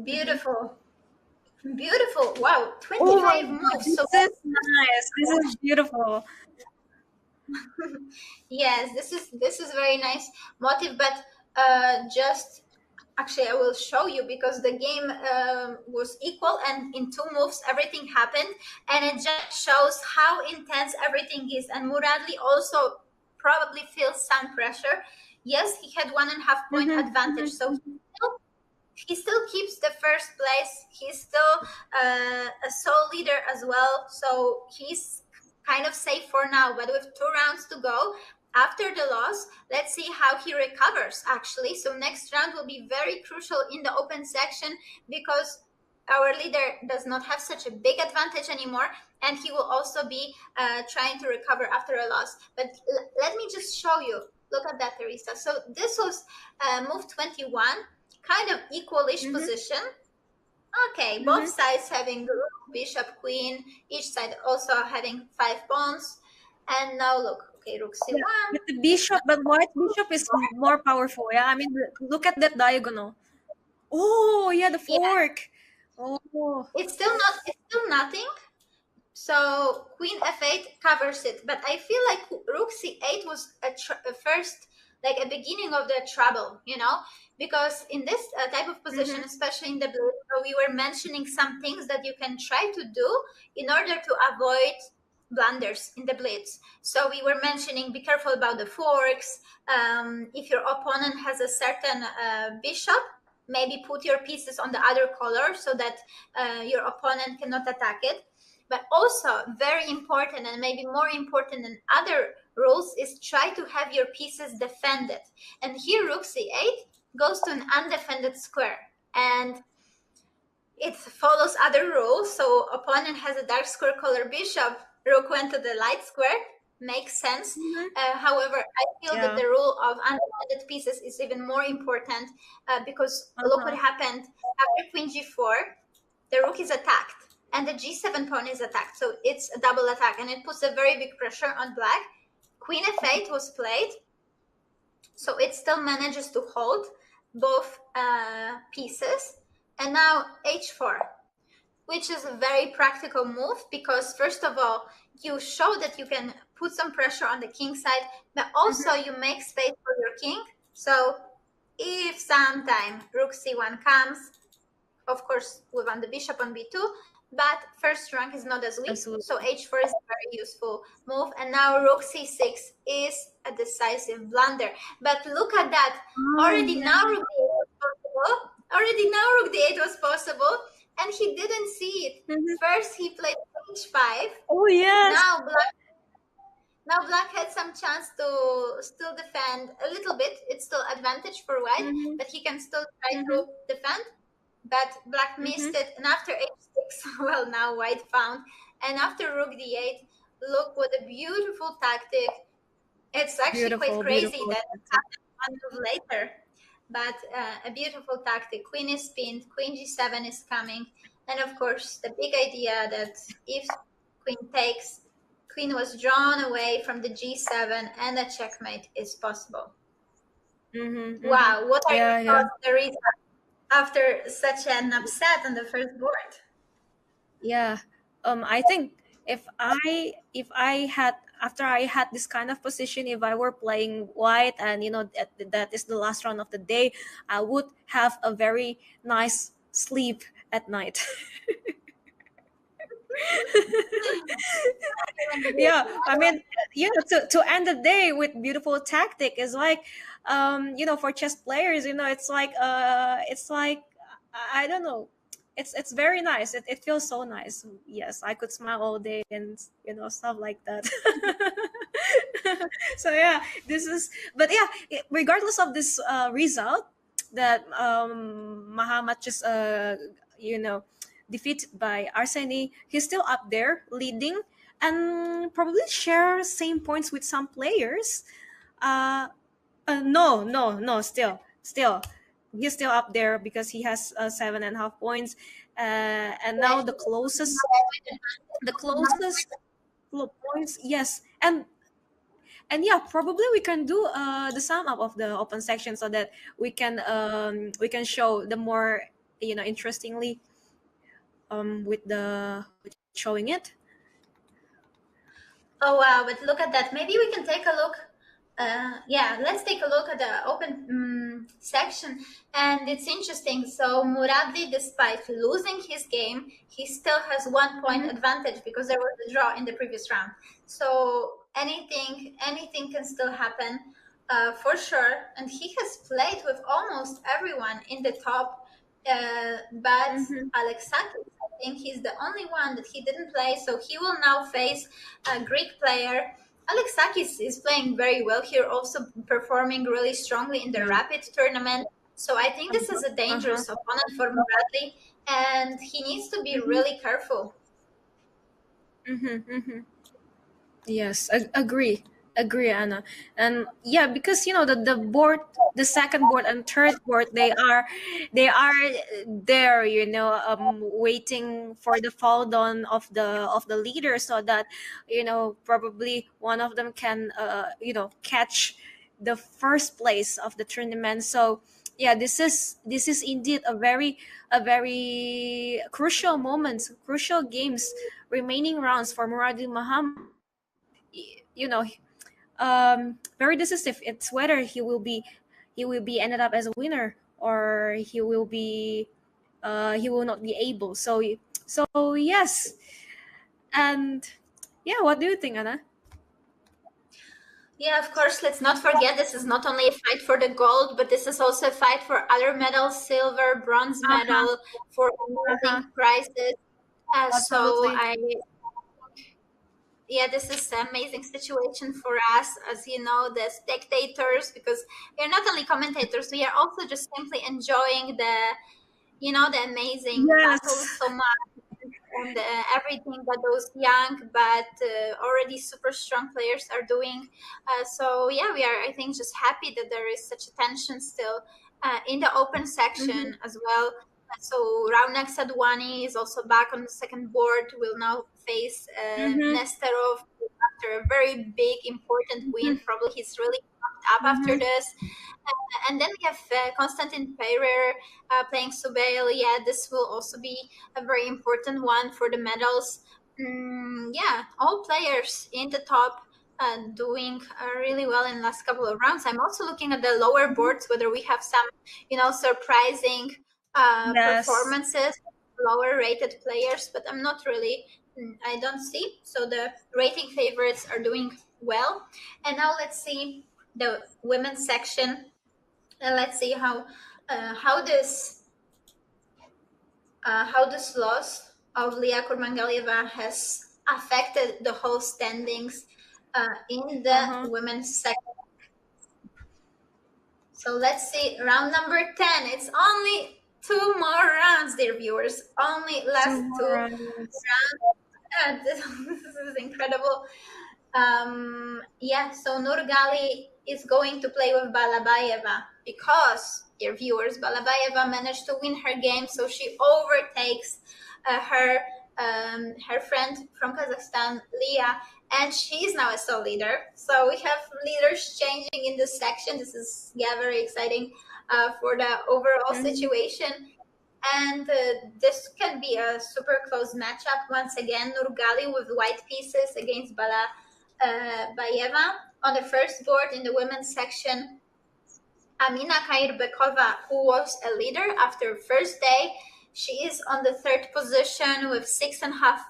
Beautiful. Beautiful. Wow, Oh my 25 God, moves. this So is nice. This is beautiful. yes, this is very nice motive, but just actually I will show you because the game was equal and in 2 moves everything happened, and it just shows how intense everything is. And Muradli also probably feels some pressure. Yes, he had 1.5 point advantage, so he still keeps the first place. He's still a sole leader as well, so he's kind of safe for now. But with 2 rounds to go after the loss, let's see how he recovers actually. So next round will be very crucial in the open section because our leader does not have such a big advantage anymore, and he will also be trying to recover after a loss. But let me just show you. Look at that, Theresa. So this was move 21, kind of equalish position. Okay, both sides having rook, bishop, queen, each side also having 5 pawns. And now look, okay, rook c1. Yeah, but the bishop, but white bishop is more powerful. Yeah, I mean, look at that diagonal. Oh, yeah, the Yeah, fork. Oh. it's still nothing. So queen f8 covers it, but I feel like rook c8 was a first, like a beginning of the trouble, you know, because in this type of position, especially in the blue, we were mentioning some things that you can try to do in order to avoid blunders in the blitz. So we were mentioning be careful about the forks. If your opponent has a certain bishop, maybe put your pieces on the other color so that your opponent cannot attack it. But also very important, and maybe more important than other rules, is try to have your pieces defended. And here rook c8 goes to an undefended square, and it follows other rules. So opponent has a dark square color bishop, rook went to the light square, makes sense. However, I feel that the rule of undefended pieces is even more important because look what happened after queen g4. The rook is attacked and the g7 pawn is attacked, so it's a double attack, and it puts a very big pressure on black. Queen f8 was played, so it still manages to hold both pieces. And now h4, which is a very practical move because first of all, you show that you can put some pressure on the king side, but also you make space for your king. So if sometime rook c1 comes, of course we want the bishop on b2, but first rank is not as weak. Absolutely. So h4 is a very useful move. And now rook c6 is a decisive blunder. But look at that. Already now rook d8 was possible. Already now rook d8 was possible, and he didn't see it. First he played h5. Oh, yes. Now black had some chance to still defend a little bit. It's still advantage for white, but he can still try to defend. But black missed it. And after h6, well, now white found. And after rook d8, look what a beautiful tactic. It's actually quite crazy that it happened 1 move later. But a beautiful tactic. Queen is pinned, queen g7 is coming. And of course, the big idea that if queen takes, queen was drawn away from the g7 and a checkmate is possible. Wow, what are your thoughts, Theresa, after such an upset on the first board? Yeah. I think if I had, after I had this kind of position, if I were playing white and that is the last round of the day, I would have a very nice sleep at night. Yeah, I mean, to end the day with beautiful tactic is like, for chess players, it's like I don't know, it's very nice. It feels so nice. Yes, I could smile all day and stuff like that. So yeah, this is. But yeah, regardless of this result, that Mahamat just defeated by Arseny, he's still up there leading and probably share same points with some players. Uh, no, no, no. Still, he's still up there because he has 7.5 points. And Yeah, now the closest points. Yes, and yeah, probably we can do the sum up of the open section so that we can show the more interestingly with showing it. Oh wow, but look at that. Maybe we can take a look. Yeah, let's take a look at the open section. And it's interesting. So Muradli, despite losing his game, he still has 1 point advantage because there was a draw in the previous round. So anything can still happen for sure. And he has played with almost everyone in the top. But Alexakis, I think he's the only one that he didn't play. So he will now face a Greek player. Alexakis is playing very well here, also performing really strongly in the rapid tournament. So I think this is a dangerous opponent for Bradley, and he needs to be really careful. Yes, agree, Anna. And yeah, because the board, the second board and third board, they are there, waiting for the fall down of the leader, so that probably one of them can catch the first place of the tournament. So yeah, this is indeed a very crucial moment, crucial games, remaining rounds for Muradi Muhammad. you know very decisive. It's whether he will be ended up as a winner, or he will not be able. So yes. And yeah, what do you think, Anna? Yeah, of course, let's not forget this is not only a fight for the gold, but this is also a fight for other medals, silver, bronze Uh-huh. medal, for Uh-huh. amazing prizes. So Absolutely. yeah, this is an amazing situation for us, as you know, the spectators, because we are not only commentators, we are also just simply enjoying the amazing battles Yes. so much, and everything that those young but already super strong players are doing. So yeah, we are, I think, just happy that there is such attention still in the open Mm-hmm. section as well. So Raunak Sadwani is also back on the second board. Will now face Mm-hmm. Nesterov after a very big, important win. Probably he's really pumped up after Mm-hmm. this. And then we have Konstantin Peyrer playing Subail. Yeah, this will also be a very important one for the medals. Yeah, all players in the top doing really well in the last couple of rounds. I'm also looking at the lower boards, whether we have some, surprising Yes. performances, lower rated players, but I'm not really. I don't see. So the rating favorites are doing well. And now let's see the women's section, and let's see how this loss of Leah Kurmangalieva has affected the whole standings in the Uh-huh. women's section. So let's see, round number 10. It's only two more rounds, dear viewers. Only last Two two more rounds. rounds. This is incredible. Yeah, so Nurgali is going to play with Balabayeva because, dear viewers, Balabayeva managed to win her game, so she overtakes her friend from Kazakhstan, Leah, and she's now a sole leader. So we have leaders changing in this section. This is, yeah, very exciting for the overall Mm-hmm. situation. And this can be a super close matchup once again. Nurgali with white pieces against Bayeva. On the first board in the women's section, Amina Kairbekova, who was a leader after first day, she is on the third position with 6.5.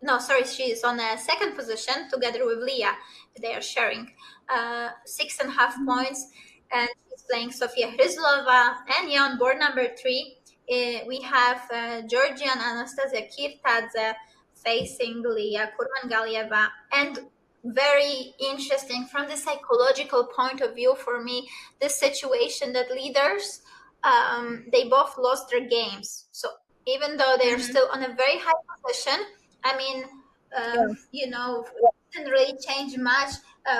No, sorry, she is on a second position together with Leah. They are sharing 6.5 points, and she's playing Sofia Hryzlova. And yeah, on board number 3 we have Georgian Anastasia Kirtadze facing Lia Kurmangalieva, and very interesting from the psychological point of view for me, this situation that leaders, they both lost their games. So even though they're Mhm. still on a very high position, I mean, Yeah. it didn't really change much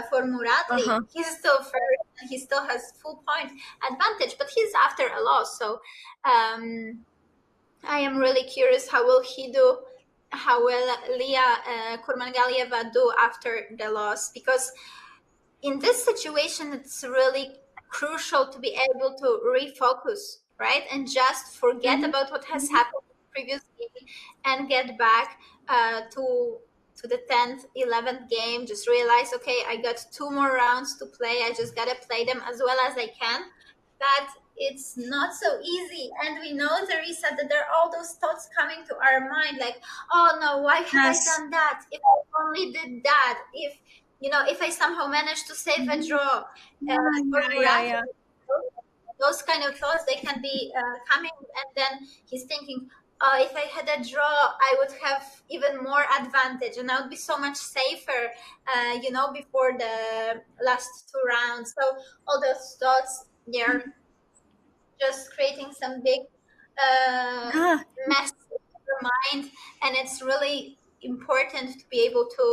for Muratli. Uh-huh. He's still first, and he still has full point advantage, but he's after a loss. So I am really curious how will he do, how will Lia Kurmangalieva do after the loss, because in this situation, it's really crucial to be able to refocus, right? And just forget Mhm. about what has Mhm. happened in the previous game and get back to the 10th, 11th game. Just realize, okay, I got 2 more rounds to play. I just got to play them as well as I can. That it's not so easy. And we know, Theresa, that there are all those thoughts coming to our mind like, oh no, why have I Yes. done that? If I only did that, if I somehow manage to save a Mhm. draw Yeah, for yeah, yeah, Murat, yeah. those kind of thoughts, they can be coming, and then he's thinking, if I had a draw, I would have even more advantage, and I would be so much safer, before the last 2 rounds. So all those thoughts, they're just creating some big uh, Yeah. mess in your mind, and it's really important to be able to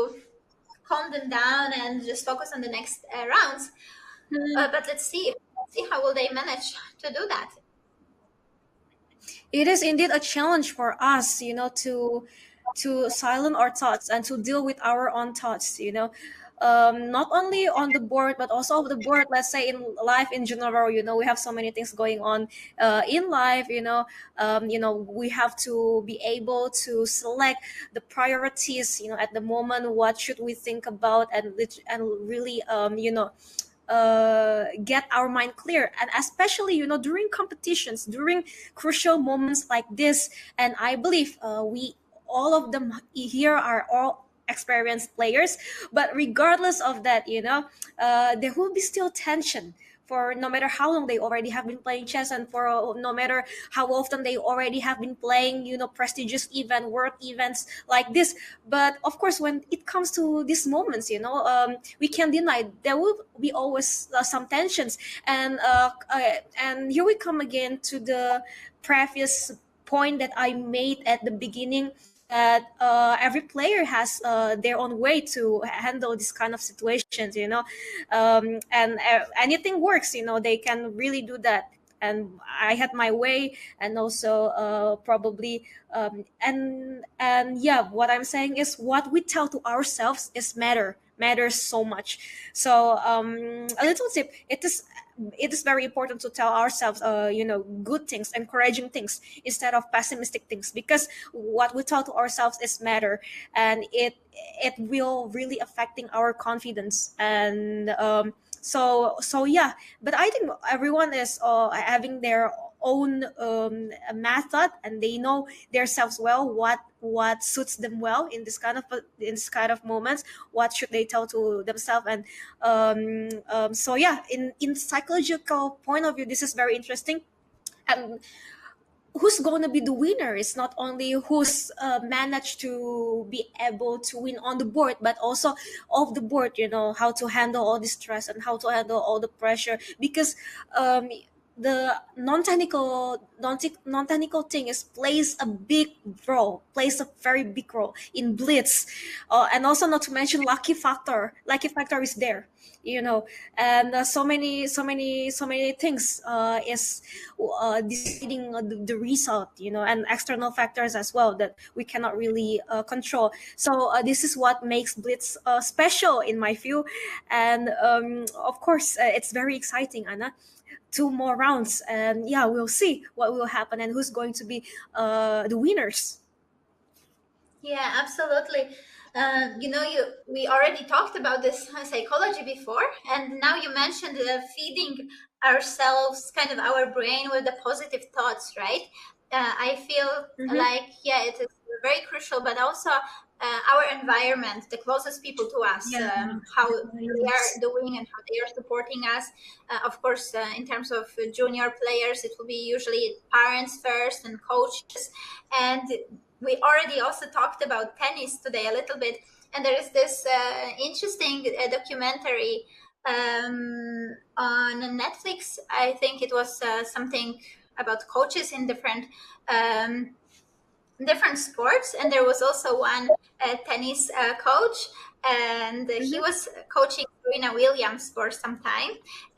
calm them down and just focus on the next rounds. But let's see how will they manage to do that. It is indeed a challenge for us, to silence our thoughts and to deal with our own thoughts, not only on the board but also off the board. Let's say in life in general, we have so many things going on in life. We have to be able to select the priorities. At the moment, what should we think about, and really, get our mind clear, and especially during competitions, during crucial moments like this. And I believe we all of them here are all experienced players, but regardless of that, there will be still tension, for no matter how long they already have been playing chess, and for no matter how often they already have been playing prestigious world events like this. But of course, when it comes to these moments, we can't deny there will be always some tensions. And here we come again to the previous point that I made at the beginning, that every player has their own way to handle this kind of situations, and anything works, they can really do that. And I had my way, and also probably and yeah, what I'm saying is what we tell to ourselves is matters so much. So a little tip: it is very important to tell ourselves good things, encouraging things, instead of pessimistic things, because what we tell to ourselves is matter, and it will really affecting our confidence. And so yeah. But I think everyone is having their own method, and they know themselves well, what suits them well in this kind of moments, what should they tell to themselves. And so yeah, in psychological point of view, this is very interesting. And who's going to be the winner is not only who's managed to be able to win on the board, but also off the board, how to handle all the stress and how to handle all the pressure. Because the non-technical thing is plays a very big role in Blitz. And also, not to mention lucky factor is there, and so many things is deciding the result, and external factors as well that we cannot really control. So this is what makes Blitz special in my view. And of course, it's very exciting, Anna. 2 more rounds, and yeah, we'll see what will happen and who's going to be the winners. Yeah, absolutely. We already talked about this psychology before, and now you mentioned feeding ourselves, kind of our brain, with the positive thoughts, right? I feel Mm-hmm. like, yeah, it is very crucial, but also our environment, the closest people to us, Yeah. how they Yes. are doing and how they are supporting us. Of course, in terms of junior players, it will be usually parents first and coaches. And we already also talked about tennis today a little bit. And there is this interesting documentary on Netflix. I think it was something about coaches in different sports, and there was also one tennis coach, and he Mm-hmm. was coaching Serena Williams for some time,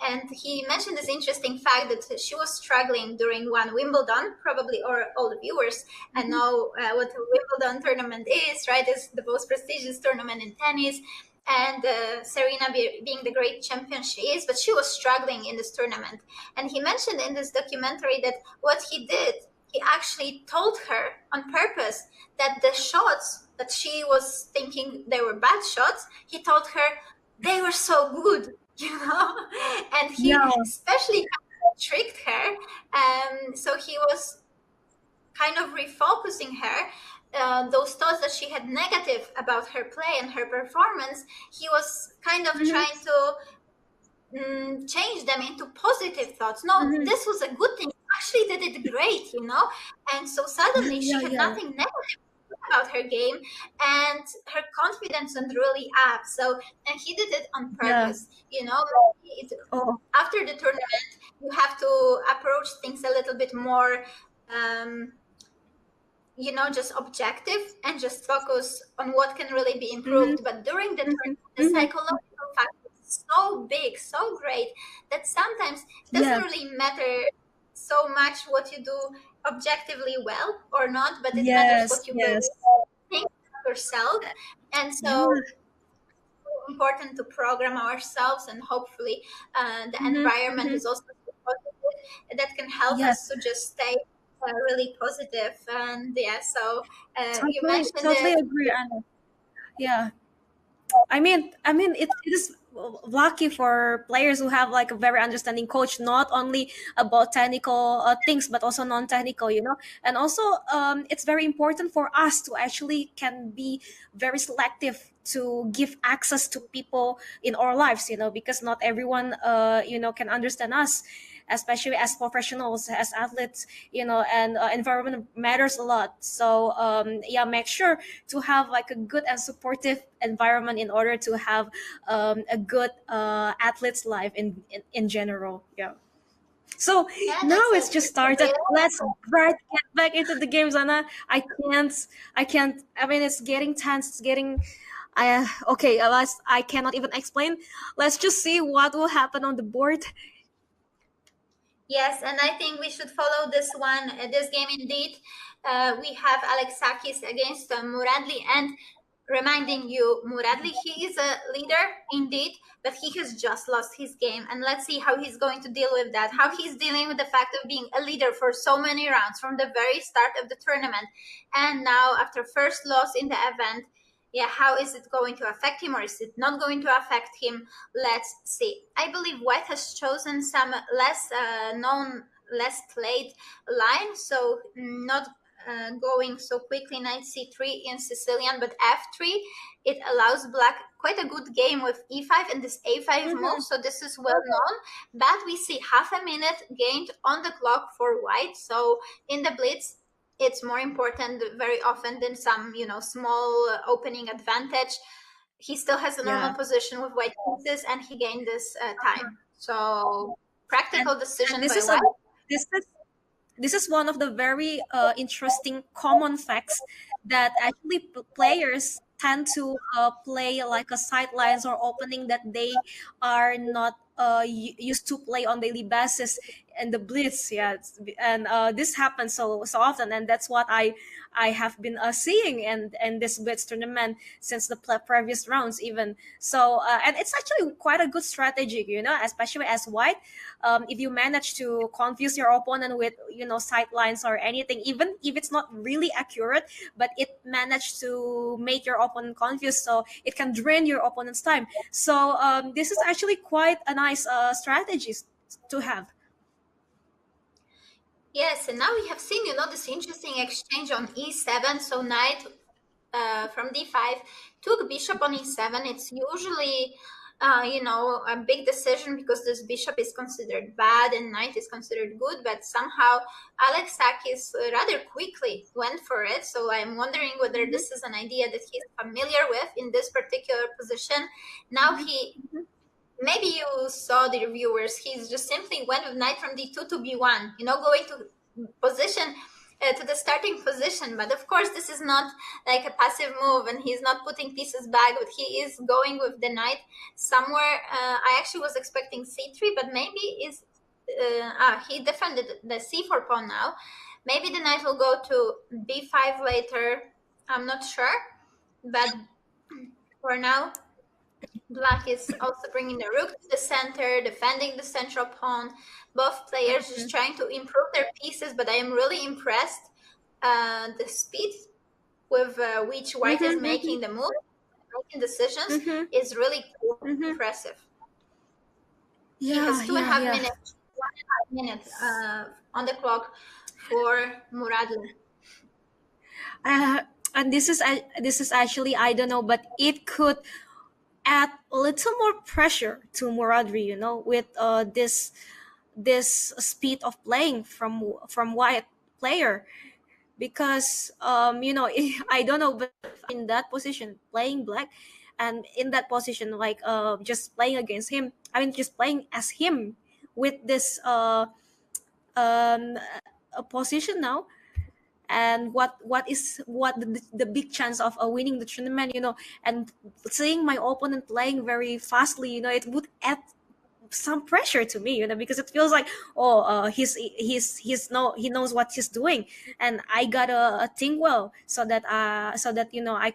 and he mentioned this interesting fact that she was struggling during one Wimbledon. Probably all the viewers Mm-hmm. know what a Wimbledon tournament is, right? It's the most prestigious tournament in tennis, and Serena being the great champion she is, but she was struggling in this tournament. And he mentioned in this documentary that what he did, he actually told her on purpose that the shots that she was thinking they were bad shots, he told her they were so good, and he Yeah. especially tricked her. So he was kind of refocusing her. Those thoughts that she had negative about her play and her performance, he was kind of Mm-hmm. trying to change them into positive thoughts. No, Mm-hmm. this was a good thing. Actually, they did great. And so suddenly Yeah. she had Yeah. nothing negative about her game, and her confidence went really up. So, and he did it on Yeah. purpose. It, Oh. after the tournament, you have to approach things a little bit more. Um, just objective and just focus on what can really be Mm-hmm. improved. But during the Mm-hmm. tournament, the Mm-hmm. psychological factor is so big, so great that sometimes it doesn't Yeah. really matter so much what you do objectively well or not, but it matters Yes. what you believe, Yes. think of yourself. And so Yeah. important to program ourselves, and hopefully the Mm-hmm. environment Mm-hmm. is also positive, that can help Yes. us to just stay really positive. And yeah, so you Totally. mentioned Totally it. agree, Anna. Yeah. I mean, it is lucky for players who have like a very understanding coach, not only about technical things, but also non-technical, And also, it's very important for us to actually can be very selective to give access to people in our lives, because not everyone, can understand us, especially as professionals, as athletes, and environment matters a lot. So, yeah, make sure to have like a good and supportive environment in order to have a good athlete's life in general. Yeah. So Yeah, now that's it's just started. great. Let's get back into the games, Anna. I can't. I mean, it's getting tense. It's getting. Okay. I cannot even explain. Let's just see what will happen on the board. Yes, and I think we should follow this one, this game indeed. We have Alexakis against Muradli, and reminding you, Muradli, he is a leader indeed, but he has just lost his game. And let's see how he's going to deal with that, how he's dealing with the fact of being a leader for so many rounds from the very start of the tournament. And now, after first loss in the event, yeah, how is it going to affect him, or is it not going to affect him? Let's see. I believe White has chosen some less known, less played line, so not going so quickly. Knight c3 in Sicilian, but f3, it allows Black quite a good game with e5 and this a5 move, Mm-hmm. so this is well known. But we see half a minute gained on the clock for White, so in the Blitz, it's more important very often than some small opening advantage. He still has a Yeah. normal position with white pieces, and he gained this time. So And practical and decision this by is a white. this is this is one of the very interesting common facts that actually players tend to play like a sidelines or opening that they are not used to play on daily basis in the blitz. Yeah, and this happens so often, and that's what I have been seeing and this blitz tournament since the previous rounds even. So and it's actually quite a good strategy, especially as white. If you manage to confuse your opponent with sidelines or anything, even if it's not really accurate, but it managed to make your opponent confused, so it can drain your opponent's time. So this is actually quite a nice strategy to have. Yes, and now we have seen this interesting exchange on e7. So knight from d5, took bishop on e7. It's usually a big decision because this bishop is considered bad and knight is considered good, but somehow Alexakis rather quickly went for it. So I'm wondering whether this is an idea that he's familiar with in this particular position. Now maybe you saw the reviewers, he's just simply went with knight from d2 to b1, going to position to the starting position. But of course, this is not like a passive move, and he's not putting pieces back, but he is going with the knight somewhere. I actually was expecting c3, but maybe he defended the c4 pawn now. Maybe the knight will go to b5 later. I'm not sure, but for now, Black is also bringing the rook to the center, defending the central pawn. Both players just trying to improve their pieces, but I am really impressed. The speed with which White is making the move, making decisions, is really impressive. He has 2.5 minutes, 1.5 minutes on the clock for Muradli. And this is actually, I don't know, but it could add a little more pressure to Muradri, with this speed of playing from White player, because I don't know, but in that position playing Black, and in that position, like just playing against him, I mean just playing as him with this a position now, and what the big chance of winning the tournament, and seeing my opponent playing very fastly, it would add some pressure to me, because it feels like, he knows what he's doing, and I gotta think well, so that I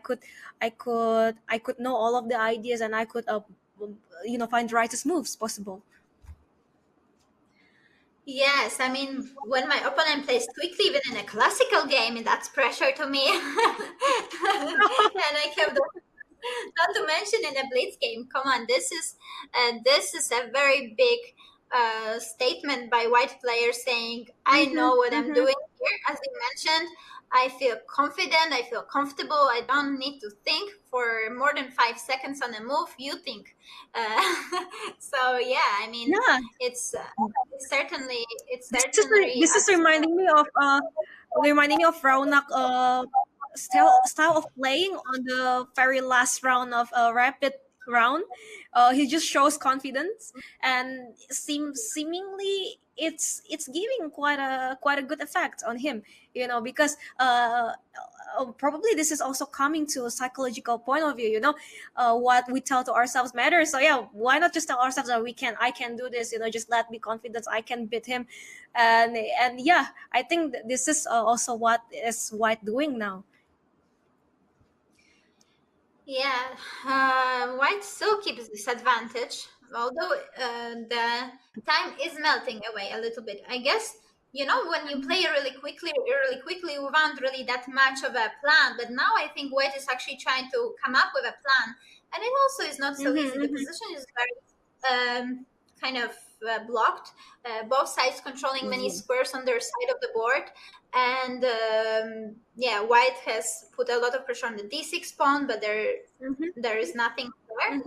could know all of the ideas, and I could find the rightest moves possible. Yes, I mean, when my opponent plays quickly, even in a classical game, that's pressure to me. And I kept not to mention in a Blitz game. Come on, this is a very big statement by White players saying, "I know what I'm doing here." As you mentioned, I feel confident. I feel comfortable. I don't need to think for more than 5 seconds on a move. You think. So yeah, I mean, Yeah, it's certainly this is reminding me of Raunak style of playing on the very last round of a rapid round. He just shows confidence, and seemingly it's giving quite a good effect on him, because probably this is also coming to a psychological point of view, what we tell to ourselves matters. So yeah, why not just tell ourselves that I can do this, just let me confidence, I can beat him. And yeah, I think this is also what is White doing now. Yeah, White still keeps this advantage, although the time is melting away a little bit. I guess, when you play really quickly, you want really that much of a plan. But now I think White is actually trying to come up with a plan, and it also is not so easy. The position is very kind of blocked. Both sides controlling many squares on their side of the board, and yeah, White has put a lot of pressure on the d6 pawn, but there is nothing there.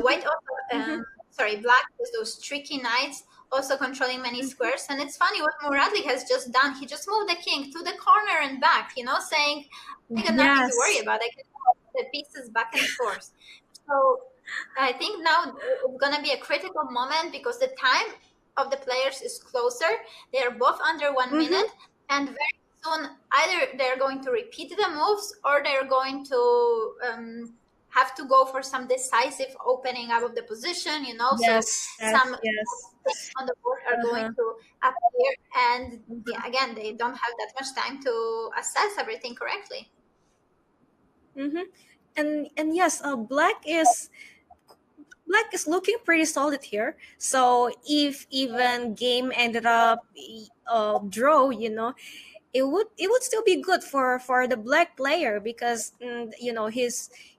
White also, Black has those tricky knights, also controlling many squares. And it's funny what Muradli has just done. He just moved the king to the corner and back, saying, I got nothing to worry about. I can move the pieces back and forth. So I think now it's going to be a critical moment because the time of the players is closer. They are both under 1 minute, and very soon either they're going to repeat the moves or they're going to have to go for some decisive opening up of the position, some on the board are going to appear, and yeah, again, they don't have that much time to assess everything correctly. And yes, Black is looking pretty solid here. So if even game ended up draw, it would still be good for the Black player, because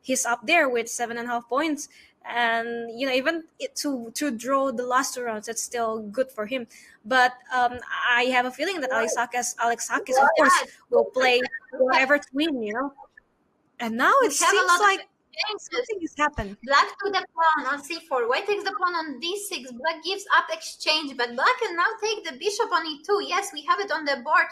he's up there with 7.5 points, and even to draw the last 2 rounds, it's still good for him. But I have a feeling that Alexakis of course will play whatever to win, And now We it have a seems lot of like exchanges. something has happened. Black to the pawn on c4. White takes the pawn on d6. Black gives up exchange, but black can now take the bishop on e2. Yes, we have it on the board.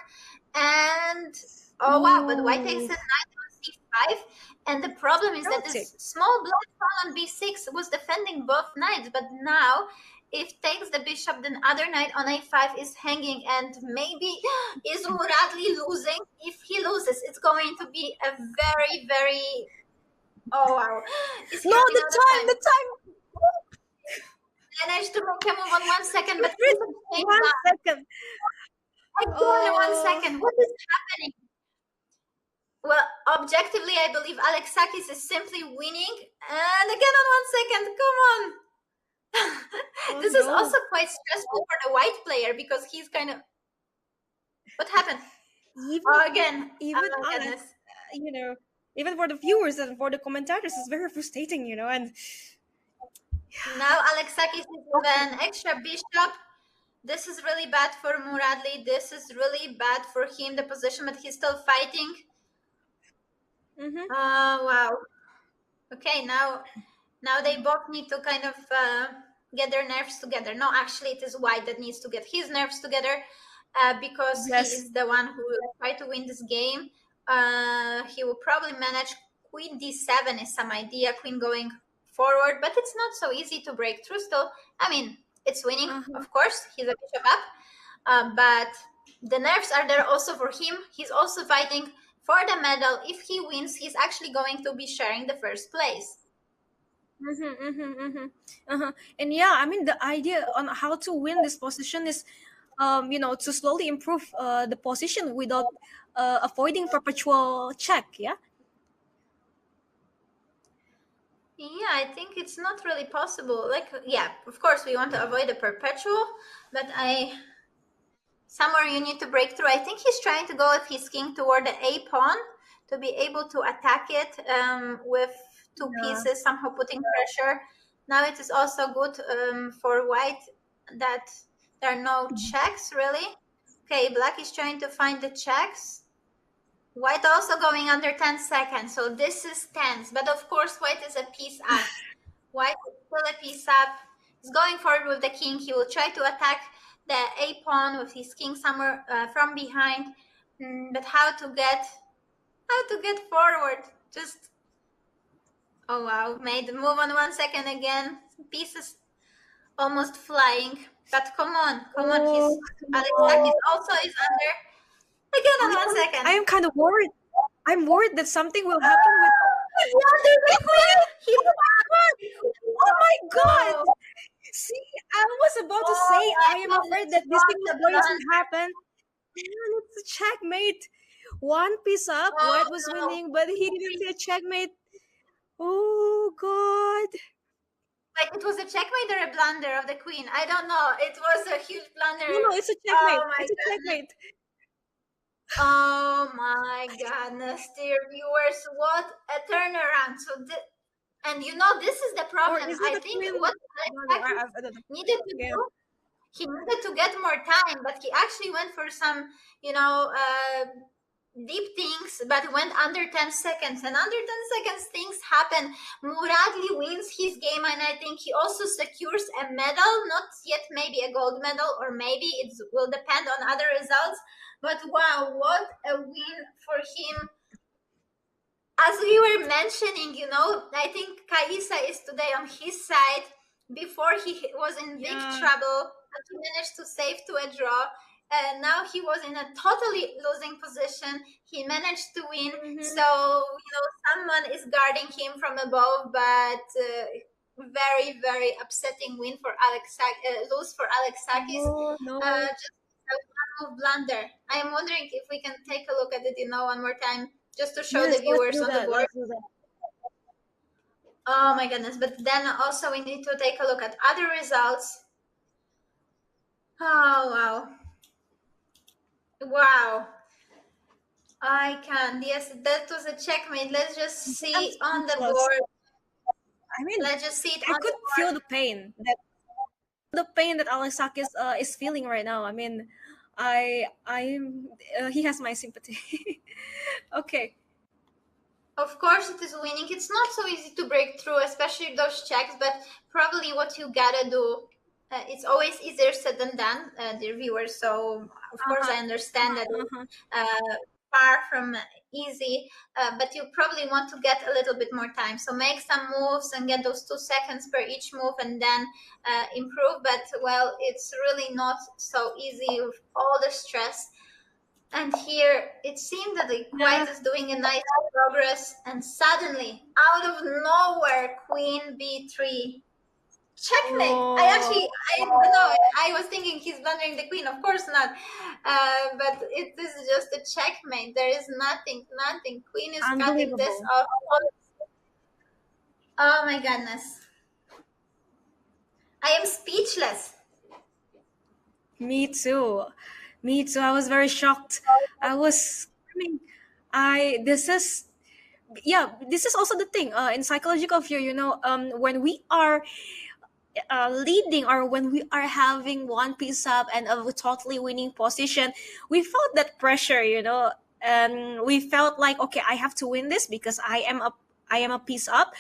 And oh wow, but white takes a knight on c5. And the problem is that this small black pawn on b6 was defending both knights, but now if takes the bishop, then other knight on a5 is hanging, and maybe is Muradli losing? If he loses, it's going to be a very, very oh wow. No, the time. Managed to make a move on 1 second, but 1 second. Again, 1 second. What is happening? Well, objectively, I believe Alexakis is simply winning. And again on 1 second. Come on. This is also quite stressful for the white player because he's kind of. What happened? Again. Even us, even for the viewers and for the commentators, it's very frustrating, and now Alexakis is with an extra bishop. This is really bad for Muradli. This is really bad for him, the position, but he's still fighting. Wow. Okay, now they both need to kind of get their nerves together. No, actually, it is White that needs to get his nerves together because he is the one who will try to win this game. He will probably manage queen d7 is some idea, queen going forward, but it's not so easy to break through still. I mean, it's winning, of course. He's a bishop up, but the nerves are there also for him. He's also fighting for the medal. If he wins, he's actually going to be sharing the first place. And yeah, I mean, the idea on how to win this position is, to slowly improve the position without avoiding perpetual check. Yeah. Yeah, I think it's not really possible. Like, yeah, of course we want to avoid the perpetual, but somewhere you need to break through. I think he's trying to go with his king toward the a pawn to be able to attack it with two pieces, somehow putting pressure. Now it is also good for white that there are no checks really. Okay, black is trying to find the checks. White also going under 10 seconds, so this is tense. But of course, white is a piece up. White is still a piece up. He's going forward with the king. He will try to attack the a pawn with his king somewhere from behind. But how to get forward? Just oh wow, made the move on 1 second again. Pieces almost flying. But come on. Alexakis also is under. Again on 1 second. I am kind of worried. I'm worried that something will happen with. Oh my god! See, I was about to say I am afraid that this thing is going to happen. And it's a checkmate. One piece up, white was winning, but he didn't say checkmate. Oh god! Like it was a checkmate or a blunder of the queen? I don't know. It was a huge blunder. No, it's a checkmate. It's a checkmate. Oh my goodness, dear viewers, what a turnaround. So and this is the problem. I think what Alexakis needed to do, he needed to get more time, but he actually went for some, deep things, but went under 10 seconds. And under 10 seconds, things happen. Muradli wins his game, and I think he also secures a medal, not yet maybe a gold medal, or maybe it will depend on other results. But wow, what a win for him. As we were mentioning, I think Kaisa is today on his side. Before he was in big trouble, but he managed to save to a draw. And now he was in a totally losing position. He managed to win. So, someone is guarding him from above, but very, very upsetting win for lose for Alexakis. Oh, no. Just a blunder. I am wondering if we can take a look at it, one more time, just to show the viewers on the board. Oh my goodness. But then also we need to take a look at other results. Oh, wow. Wow. I can. Yes, that was a checkmate. Let's just see on the board. I mean, let's just see it. I could feel the pain that Alexakis is feeling right now. I mean, he has my sympathy. Okay. Of course, it is winning. It's not so easy to break through, especially those checks. But probably what you gotta do, it's always easier said than done, dear viewers. So of course, Uh-huh. I understand that it's Uh-huh. far from easy, but you probably want to get a little bit more time. So make some moves and get those 2 seconds per each move, and then improve. But well, it's really not so easy with all the stress. And here it seemed that the Yeah. quiet is doing a nice progress, and suddenly, out of nowhere, Queen B3. Checkmate! Oh, I don't know. I was thinking he's blundering the queen. Of course not. But it is just a checkmate. There is nothing. Queen is cutting this unbelievable. off. Oh my goodness. I am speechless. Me too. Me too. I was very shocked. I was, I mean, this is, yeah, this is also the thing in psychological fear, when we are leading, or when we are having one piece up and a totally winning position, we felt that pressure, and we felt like, okay, I have to win this because I am a piece up,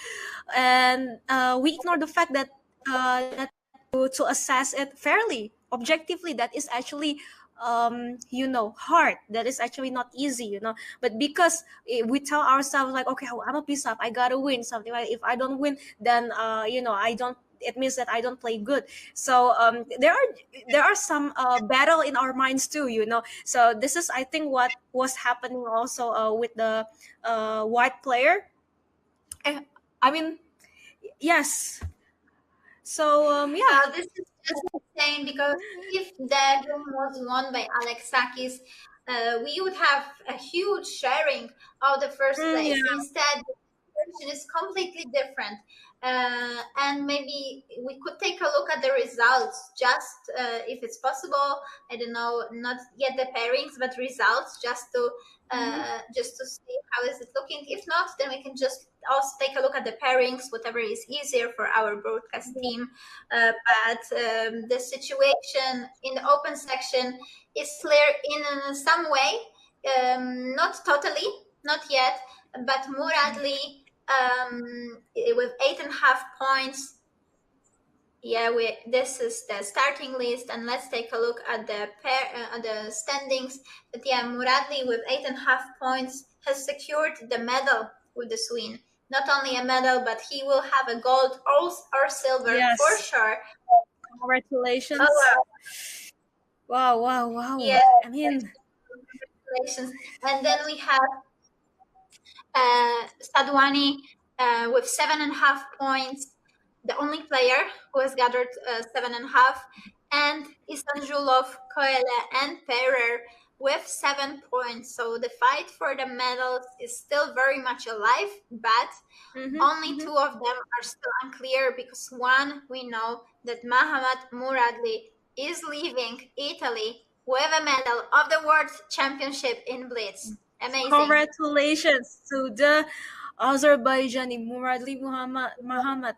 and we ignore the fact that to assess it fairly, objectively, that is actually hard, that is actually not easy, but because we tell ourselves like, okay, I'm a piece up, I gotta win something, like if I don't win, then I don't, it means that I don't play good. So there are some battle in our minds too, so this is, I think, what was happening also with the white player. Eh, I mean, yes. So yeah. This is just insane because if the game was won by Alexakis, we would have a huge sharing of the first Yeah. place. Instead, the situation is completely different. And maybe we could take a look at the results, just if it's possible. I don't know, not yet the pairings, but results, Mhm. just to see how is it looking. If not, then we can just also take a look at the pairings, whatever is easier for our broadcast team. But the situation in the open section is clear in some way, not totally, not yet, but Muradli with 8.5 points. Yeah, this is the starting list, and let's take a look at the at the standings. But yeah, Muradli with 8.5 points has secured the medal with the win. Not only a medal, but he will have a gold or silver for Yes. sure. Oh Congratulations. wow! Wow, wow, wow. Yeah, I mean, congratulations. And then we have Sadwani with 7.5 points, the only player who has gathered 7.5, and Isanjulov, Koele, and Perer with 7 points. So the fight for the medals is still very much alive, but mhm, only mhm. two of them are still unclear because one, we know that Mahamat Muradli is leaving Italy with a medal of the World Championship in Blitz. Amazing. Congratulations to the Azerbaijani Muradli Muhammad.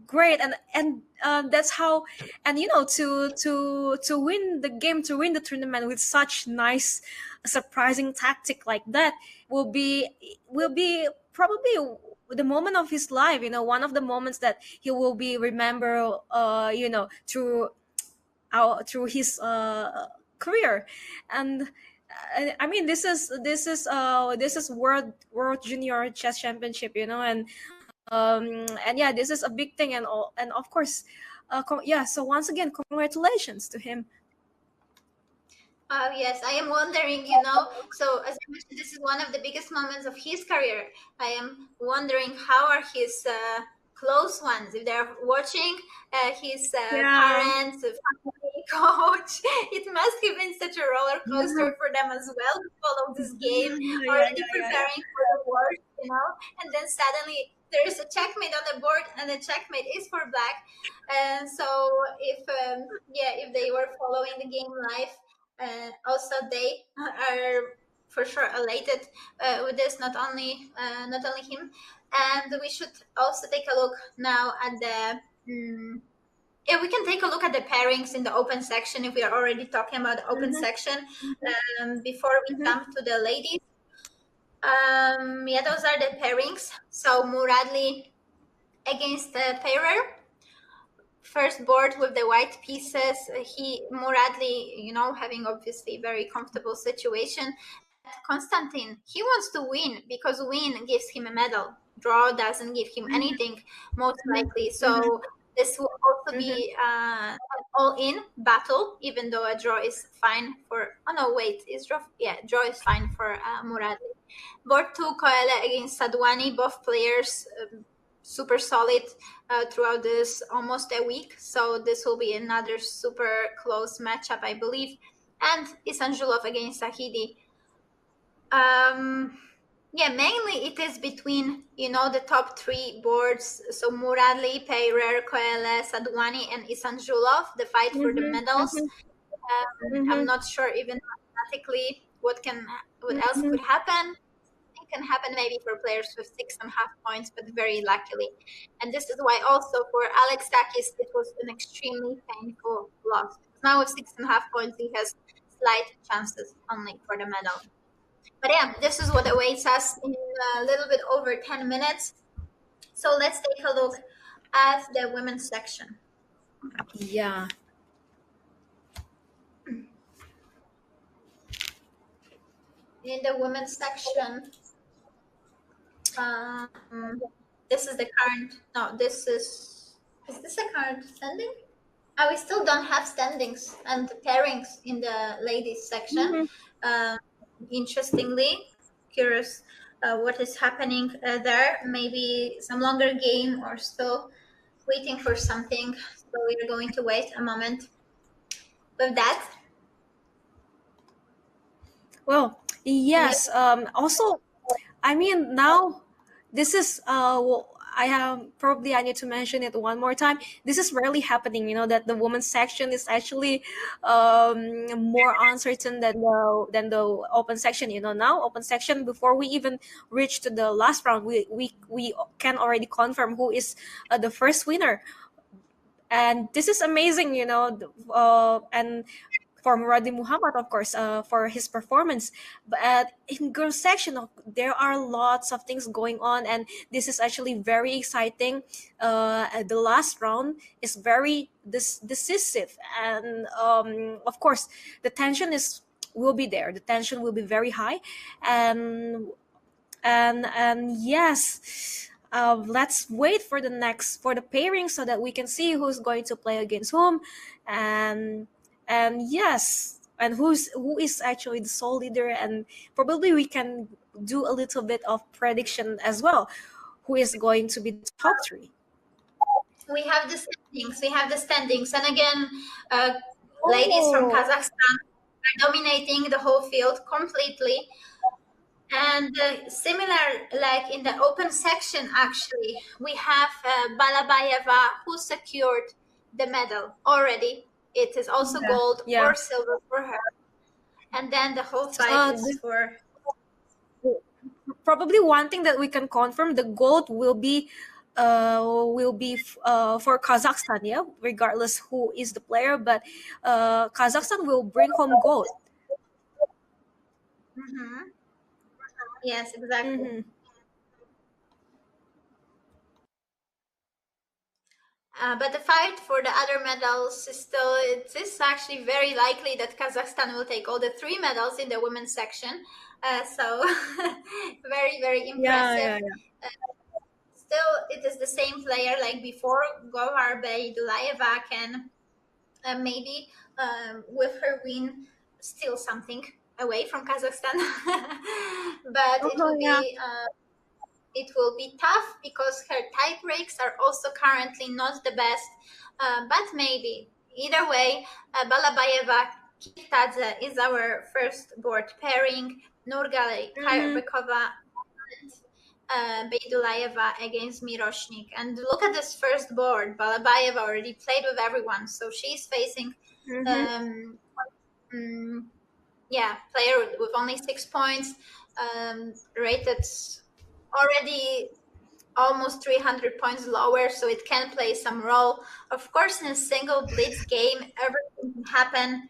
Great, and that's how, and to win the game, to win the tournament with such nice, surprising tactic like that will be probably the moment of his life. One of the moments that he will be remember. Through his career, and I mean, this is world junior chess championship, and yeah, this is a big thing, and of course, yeah. So once again, congratulations to him. Oh, yes, I am wondering, so as I mentioned, this is one of the biggest moments of his career. I am wondering how are his close ones, if they're watching, his Yeah. parents, family, coach. It must have been such a roller Yeah. coaster for them as well to follow this game, Yeah, yeah, already yeah, yeah. preparing for the worst, and then suddenly there is a checkmate on the board, and the checkmate is for black. And so if they were following the game live, also they are for sure elated with this. Not only him, and we should also take a look now at the. Yeah, we can take a look at the pairings in the open section if we are already talking about the open Mhm, section mhm, before we mhm. jump to the ladies. Yeah, those are the pairings. So Muradli against the pairer. First board with the white pieces. Muradli, having obviously very comfortable situation. Konstantin, he wants to win because win gives him a medal. Draw doesn't give him anything, most likely. So this will also be an all-in battle, even though a draw is fine for. Oh no, wait, is draw? Yeah, draw is fine for Muradli. Board 2, Koele against Sadwani, both players super solid throughout this almost a week. So this will be another super close matchup, I believe. And Isanjulov against Sahidi. Yeah, mainly it is between, the top three boards. So Muradli, Peirer, Koele, Sadwani, and Isanjulov, the fight for the medals. I'm not sure even mathematically what else could happen. It can happen maybe for players with 6.5 points, but very luckily. And this is why also for Alex Takis, it was an extremely painful loss. Now with 6.5 points, he has slight chances only for the medal. But yeah, this is what awaits us in a little bit over 10 minutes. So let's take a look at the women's section. Yeah. In the women's section, this is the current. No, this is. Is this the current standing? We still don't have standings and pairings in the ladies section. Interestingly, curious what is happening there. Maybe some longer game or still waiting for something. So we're going to wait a moment with that. Well, yes. Also, I mean, now this is I have probably I need to mention it one more time. This is rarely happening. That the women's section is actually more uncertain than the open section. Now open section, before we even reach to the last round, we can already confirm who is the first winner. And this is amazing, and for Muradi Muhammad, of course, for his performance. But in girls section, there are lots of things going on, and this is actually very exciting. The last round is very decisive, and of course, the tension will be there. The tension will be very high, and yes, let's wait for the pairing so that we can see who's going to play against whom, and yes, and who is actually the sole leader, and probably we can do a little bit of prediction as well, who is going to be the top three. We have the standings. And again, ladies from Kazakhstan are dominating the whole field completely. And similar, like in the open section, actually, we have Balabayeva, who secured the medal already. It is also gold or silver for her. And then the whole fight is for... Probably one thing that we can confirm, the gold will be for Kazakhstan, yeah, regardless who is the player, but Kazakhstan will bring home gold. Yes, exactly. But the fight for the other medals is still, it is actually very likely that Kazakhstan will take all the 3 medals in the women's section. So very, very impressive. Still, it is the same player like before. Gohar Beydulayeva can maybe with her win steal something away from Kazakhstan. But it will be tough because her tie breaks are also currently not the best. But maybe either way, Balabayeva Kirtadze is our first board pairing. Nurgali Karbekova Beydulayeva against Miroshnik. And look at this first board. Balabayeva already played with everyone, so she's facing player with only 6 points, rated already almost 300 points lower, so it can play some role. Of course, in a single blitz game, everything can happen.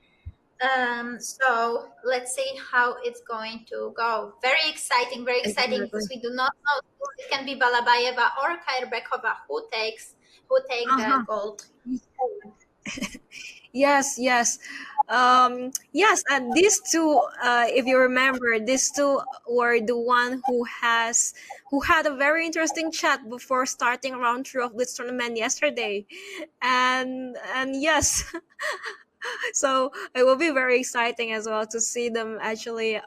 So let's see how it's going to go. Very exciting because Exactly. we do not know if it can be Balabayeva or Kairbekova who take the Uh-huh. gold. Yes, yes. Yes, and these two, if you remember, these two were the one who had a very interesting chat before starting round three of this tournament yesterday. And yes, so it will be very exciting as well to see them actually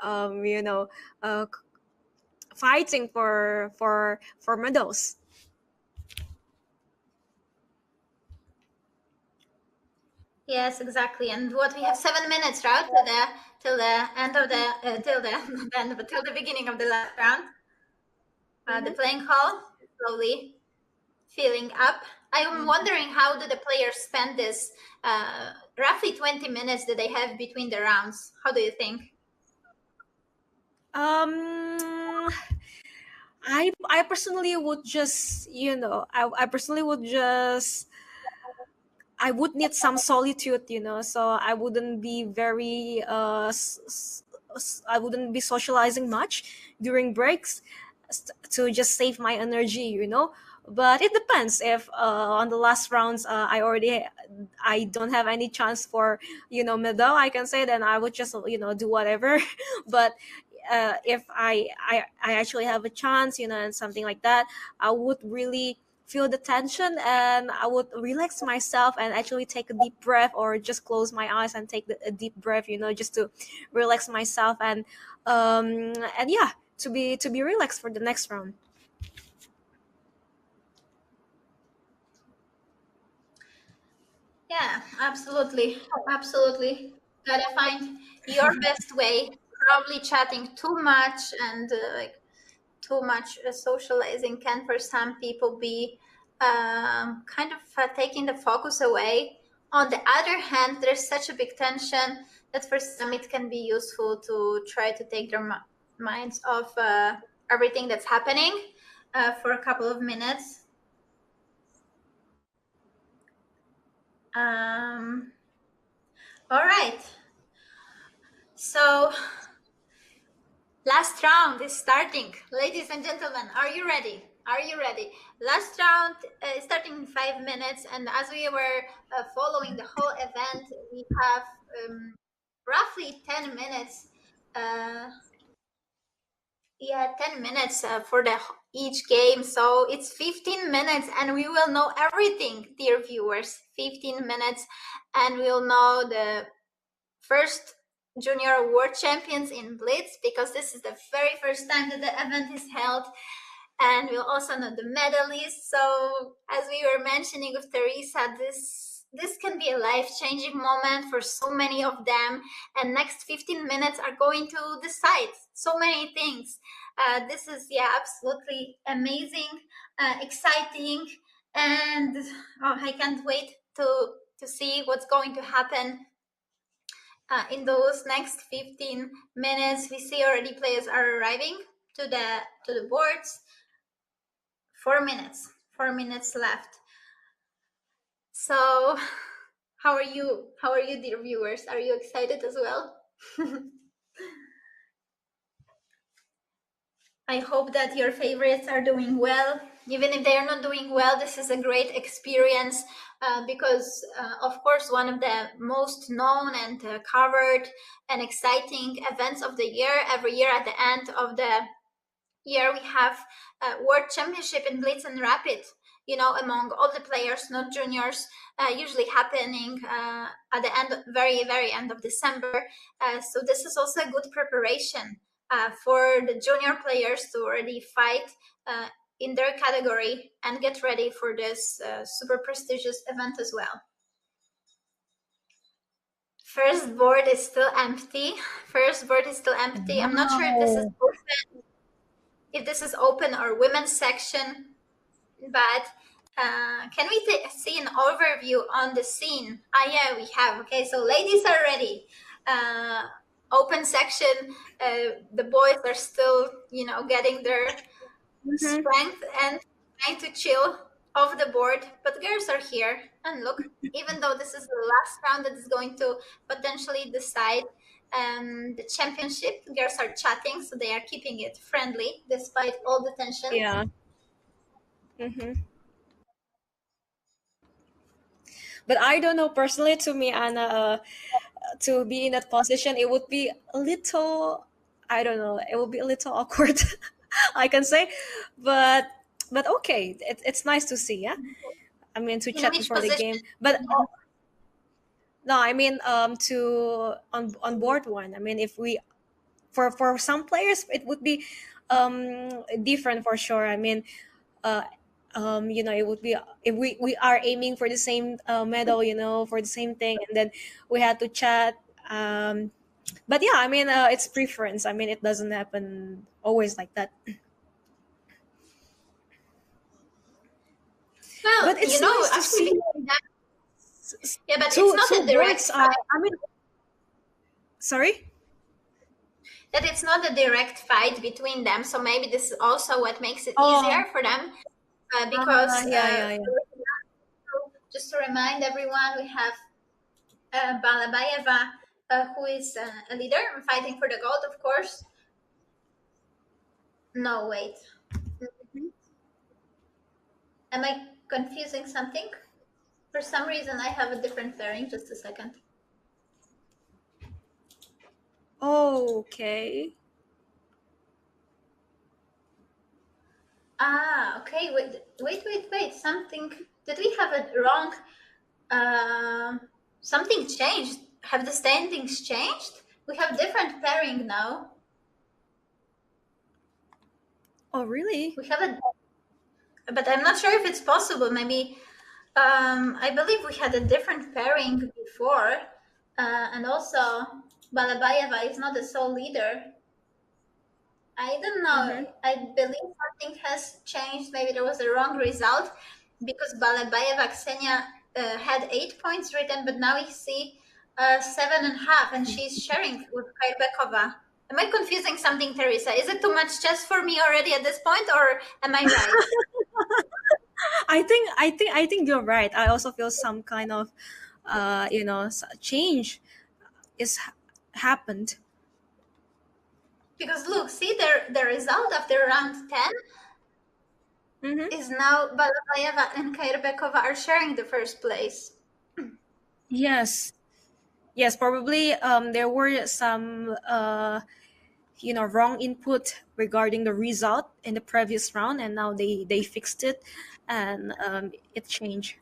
fighting for medals. Yes, exactly. And what we have 7 minutes, right, till the end of the till the not the end, but till the beginning of the last round. The Mhm. playing hall is slowly filling up. I'm wondering how do the players spend this roughly 20 minutes that they have between the rounds. How do you think? Um, I personally would just I personally would just I would need some solitude, so I wouldn't be very I wouldn't be socializing much during breaks to just save my energy. But it depends if on the last rounds I don't have any chance for medal, I can say, then I would just do whatever. But if I actually have a chance, and something like that, I would really feel the tension, and I would relax myself and actually take a deep breath, or just close my eyes and take a deep breath, just to relax myself, and yeah, to be relaxed for the next round. Yeah, absolutely. Absolutely. Gotta find your best way. Probably chatting too much and like too much socializing can for some people be kind of taking the focus away. On the other hand, there's such a big tension that for some it can be useful to try to take their minds off everything that's happening for a couple of minutes. Um, all right. So last round is starting. Ladies and gentlemen, are you ready? Are you ready? Last round is starting in 5 minutes, and as we were following the whole event, we have roughly 10 minutes. Uh, yeah, 10 minutes for each game. So it's 15 minutes, and we will know everything, dear viewers. 15 minutes, and we'll know the first junior world champions in Blitz, because this is the very first time that the event is held, and we'll also know the medalists. So as we were mentioning with Theresa, this can be a life-changing moment for so many of them, and next 15 minutes are going to decide so many things. This is, yeah, absolutely amazing, exciting, and I can't wait to see what's going to happen in those next 15 minutes. We see already players are arriving to the boards. 4 minutes. 4 minutes left. So, how are you? How are you, dear viewers? Are you excited as well? I hope that your favorites are doing well. Even if they are not doing well, this is a great experience because, of course, one of the most known and covered and exciting events of the year. Every year at the end of the year, we have a World Championship in Blitz and Rapid. Among all the players, not juniors, usually happening at the end, very very end of December. So this is also a good preparation for the junior players to already fight in their category and get ready for this super prestigious event as well. First board is still empty. First board is still empty. I'm not sure if this is Wow. open, or women's section, but can we see an overview on the scene? Yeah, we have. Okay, so ladies are ready. Open section. The boys are still, getting their Mhm. strength and trying to chill off the board, but girls are here. And look, even though this is the last round that is going to potentially decide the championship, girls are chatting, so they are keeping it friendly despite all the tension. Yeah. But I don't know, personally, to me, Anna, to be in that position, it would be a little, I don't know, it would be a little awkward, I can say. But okay, it's nice to see, yeah. I mean, to In chat which before the position? game. But no, I mean, to on board one. I mean, if we, for some players, it would be different for sure. I mean, uh, it would be if we are aiming for the same medal, for the same thing, and then we had to chat. But yeah, I mean, it's preference. I mean, it doesn't happen always like that. Well, But it's nice to actually, see yeah, but it's two not two a direct boards. fight. I mean, sorry. That it's not a direct fight between them. So maybe this is also what makes it Oh, easier for them, because yeah, yeah, yeah. just to remind everyone, we have Balabayeva, who is a leader fighting for the gold, of course. No, wait. Am I confusing something? For some reason, I have a different pairing. Just a second. Okay. Ah, okay. Wait. Something. Did we have it wrong? Something changed. Have the standings changed? We have different pairing now. Oh, really? We have a, but I'm not sure if it's possible. Maybe I believe we had a different pairing before, and also Balabayeva is not the sole leader. I don't know. Mm-hmm. I believe something has changed. Maybe there was a wrong result because Balabayeva Ksenia had 8 points written, but now we see 7.5, and she's sharing with Kairbekova. Am I confusing something, Theresa? Is it too much chess for me already at this point, or am I right? I think you're right. I also feel some kind of change is happened. Because look, see the result after round 10 Mm-hmm. is now Balabayeva and Kairbekova are sharing the first place. Yes. Yes, probably there were some wrong input regarding the result in the previous round, and now they fixed it, and it changed.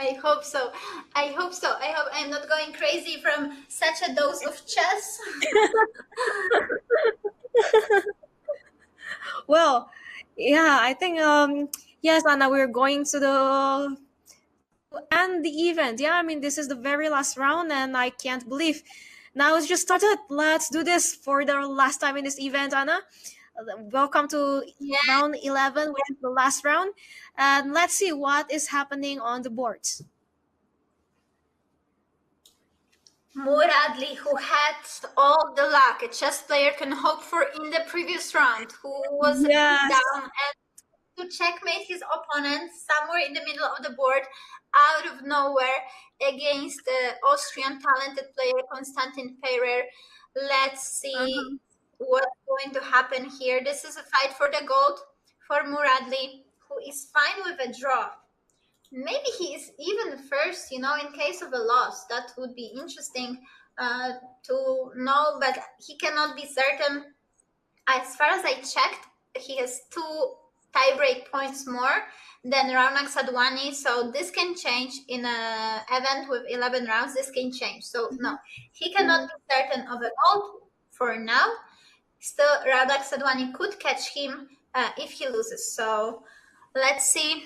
I hope so. I hope so. I hope I'm not going crazy from such a dose of chess. Well, yeah, I think yes, Anna, we're going to the end the event. Yeah, I mean, this is the very last round, and I can't believe now it's just started. Let's do this for the last time in this event, Anna. Welcome to Yeah, round 11, which is the last round, and let's see what is happening on the boards. Muradli, who had all the luck a chess player can hope for in the previous round, who was Yes. down and to checkmate his opponent somewhere in the middle of the board out of nowhere against the Austrian talented player Konstantin Peirer. Let's see what's going to happen here. This is a fight for the gold for Muradli, who is fine with a draw. Maybe he is even first, in case of a loss. That would be interesting to know, but he cannot be certain. As far as I checked, he has 2 tiebreak points more than Raunak Sadwani, so this can change in an event with 11 rounds. This can change. So no, he cannot be certain of a gold for now. Still, Raunak Sadwani could catch him if he loses. So let's see.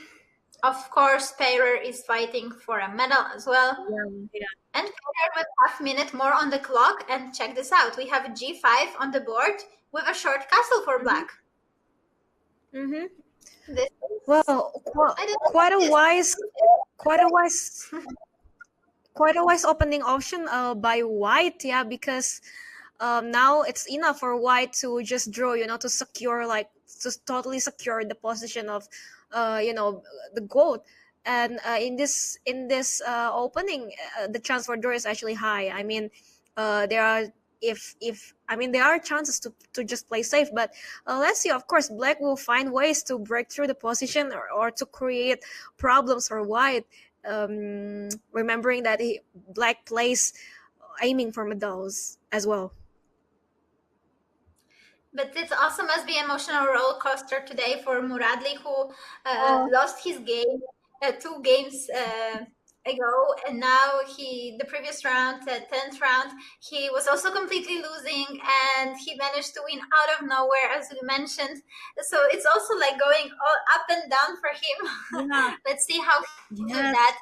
Of course, Peirer is fighting for a medal as well. Yeah. And Peirer with half-minute more on the clock. And check this out. We have a g5 on the board with a short castle for black. Mm-hmm. This Well, quite a wise, quite a wise, quite a wise opening option by White. Yeah, because now it's enough for White to just draw, to secure, like, to totally secure the position of the gold. and in this opening, the chance for draw is actually high. I mean, there are, if I mean, there are chances to just play safe, but let's see. Of course, black will find ways to break through the position, or to create problems for white. Remembering that black plays aiming for medals as well. But it also must be emotional roller coaster today for Muradli, who Oh, lost his game 2 games ago, and now the previous round, 10th round, he was also completely losing, and he managed to win out of nowhere, as we mentioned. So it's also like going all up and down for him. yeah. Let's see how he will do Yes. that.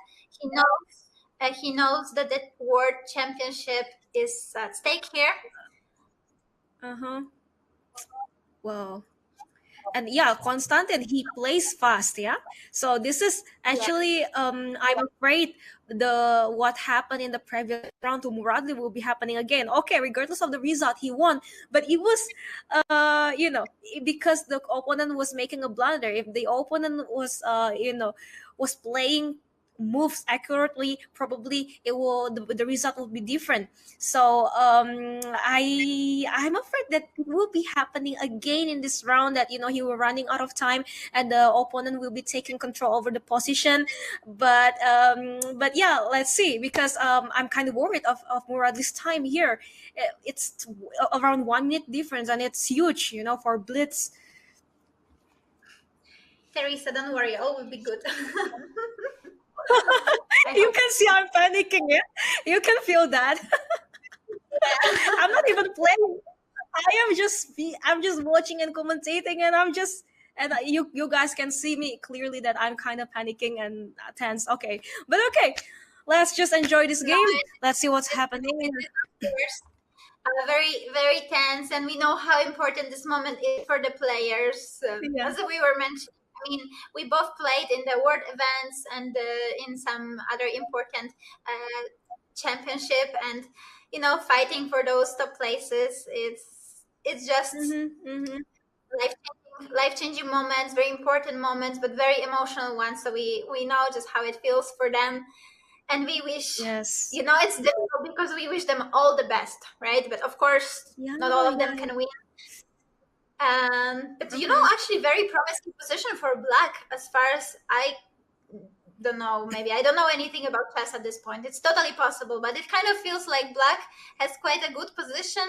He knows that the world championship is at stake here. Uh-huh. Wow. And yeah, Constantin, he plays fast, yeah. So this is Yeah. actually, I'm afraid the what happened in the previous round to Muradli will be happening again. Okay, regardless of the result, he won, but it was, because the opponent was making a blunder. If the opponent was, was playing moves accurately, probably the result will be different. So I'm afraid that it will be happening again in this round, that he will running out of time, and the opponent will be taking control over the position. But yeah, let's see, because I'm kind of worried of Murad's time here. It's around 1 minute difference, and it's huge, for Blitz. Theresa, don't worry, all will be good. I You hope. can see I'm panicking, yeah. You can feel that. I'm not even playing. I'm just watching and commentating, and you guys can see me clearly that I'm kind of panicking and tense. Okay, but okay, let's just enjoy this No, game. Let's see what's this happening. moment is, of course, very, very tense, and we know how important this moment is for the players. Yeah. As we were mentioning, I mean, we both played in the world events and in some other important championship, and fighting for those top places. It's just Mm-hmm, mm-hmm. life changing moments, very important moments, but very emotional ones. So we know just how it feels for them, and we wish, Yes. it's difficult because we wish them all the best, right? But of course, Yeah. not all of Yeah. them Yeah. can win. But Mm-hmm. actually, very promising position for black, as far as I don't know. Maybe I don't know anything about chess at this point. It's totally possible, but it kind of feels like black has quite a good position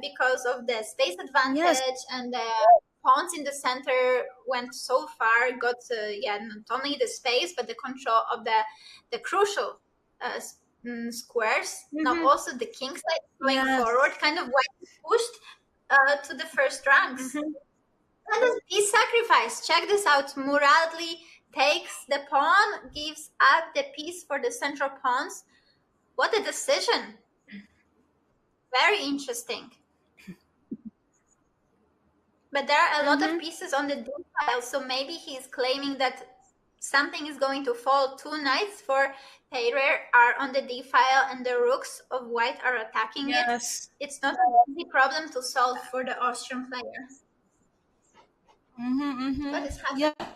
because of the space Yes. advantage, and the pawns in the center went so far, got not only the space but the control of the crucial squares. Now Mm-hmm. also the king side going forward, Yes. kind of white pushed to the first ranks. Mm-hmm. And a piece sacrifice. Check this out. Muradli takes the pawn, gives up the piece for the central pawns. What a decision. Very interesting. But there are a lot of Mm-hmm. pieces on the d file, so maybe he's claiming that something is going to fall. Two knights for Peirer are on the d file, and the rooks of white are attacking it. Yes. It's not an easy problem to solve for the Austrian player. Mm-hmm. What Mm-hmm. is happening? Yeah.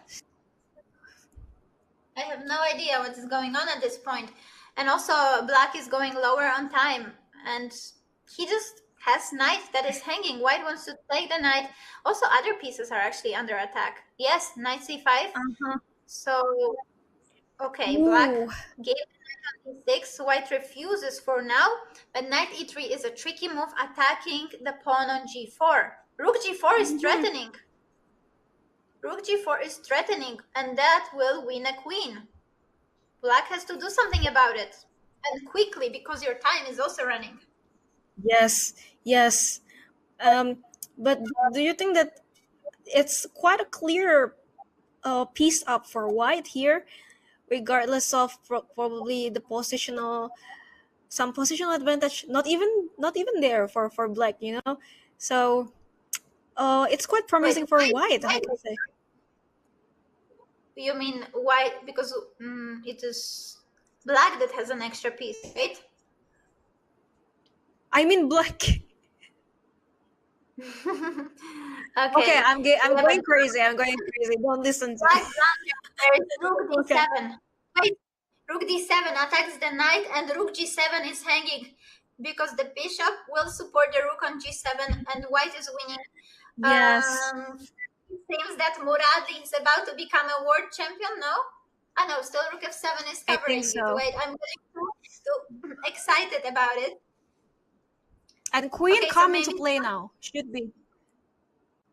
I have no idea what is going on at this point. And also, black is going lower on time, and he just has knight that is hanging. White wants to take the knight. Also, other pieces are actually under attack. Yes, knight c5. Uh-huh. So, okay, black Ooh. gave the knight on e6. White refuses for now, but knight e3 is a tricky move, attacking the pawn on g4. Rook g4 is Mm-hmm. threatening. Rook g4 is threatening, and that will win a queen. Black has to do something about it, and quickly, because your time is also running. Yes. Yes. But do you think that it's quite a clear piece up for white here, regardless of probably the positional, some positional advantage, not even there for black, so it's quite Wait, promising for white, I why? can say. You mean why? Because it is black that has an extra piece, right? I mean black. Okay. Okay, We I'm have a going crazy. I'm going crazy. Don't listen to black me. blunder. There is rook Okay. d7. Wait, rook d7 attacks the knight, and rook g7 is hanging because the bishop will support the rook on g7, and white is winning. Yes, It seems that Muradli is about to become a world champion. No, I know. Still, rook f7 is I think covering it. so. Wait, I'm getting too excited about it. And queen Okay, so coming to maybe, play now. Should be.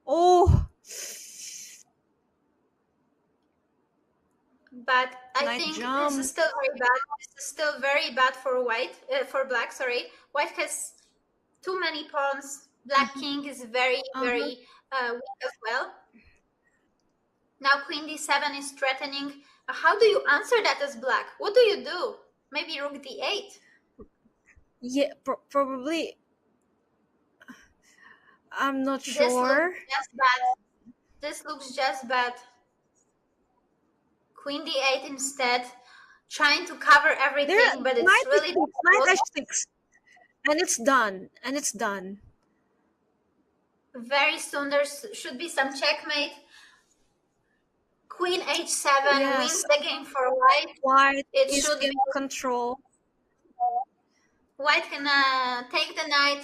Oh, but I knight think this is jump. still very bad. This is still very bad for white, for black. Sorry, white has too many pawns. Black king is very, Uh-huh. very weak as well. Now queen d7 is threatening. How do you answer that as black? What do you do? Maybe rook d8. Yeah, probably. I'm not This looks sure. just bad. This looks just bad. Queen d8 instead, trying to cover There, everything, but it's knight really h6, knight difficult. h6, and it's done. And it's done. Very soon there should be some checkmate. Queen h7 Yes, wins the game for white. white It is should in be. control. White can take the knight,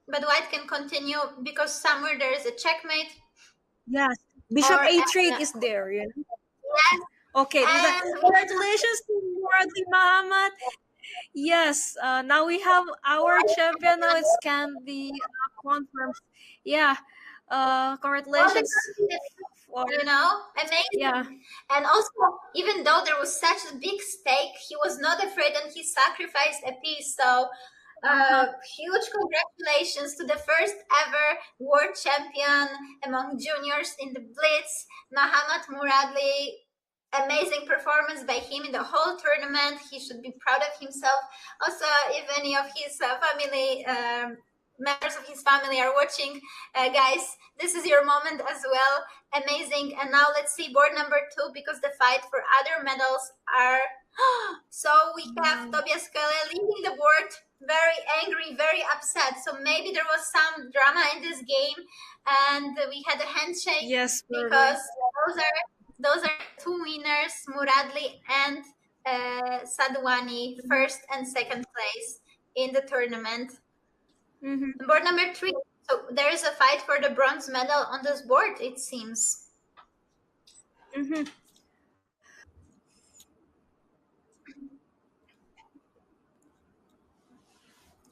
but white can continue because somewhere there is a checkmate Yes, bishop or a3 is there. You know. yes, Okay, this is a, and we congratulations to Worldly Muhammad. Yes, now we have our champion. Now it can be confirmed. Yeah, well, congratulations for yeah. amazing. And also, even though there was such a big stake, he was not afraid and he sacrificed a piece. So, Uh-huh. huge congratulations to the first ever world champion among juniors in the Blitz, Mahamat Muradli. Amazing performance by him in the whole tournament. He should be proud of himself. Also, if any of his family, members of his family are watching, guys, this is your moment as well. Amazing. And now let's see board number 2 because the fight for other medals are. So we have Tobias Kelle leading the board, very angry, very upset. So maybe there was some drama in this game, and we had a handshake Yes, because probably. those are two winners, Muradli and Sadwani, first and second place in the tournament. Mm-hmm. Board number 3. So there is a fight for the bronze medal on this board, it seems. Mm-hmm.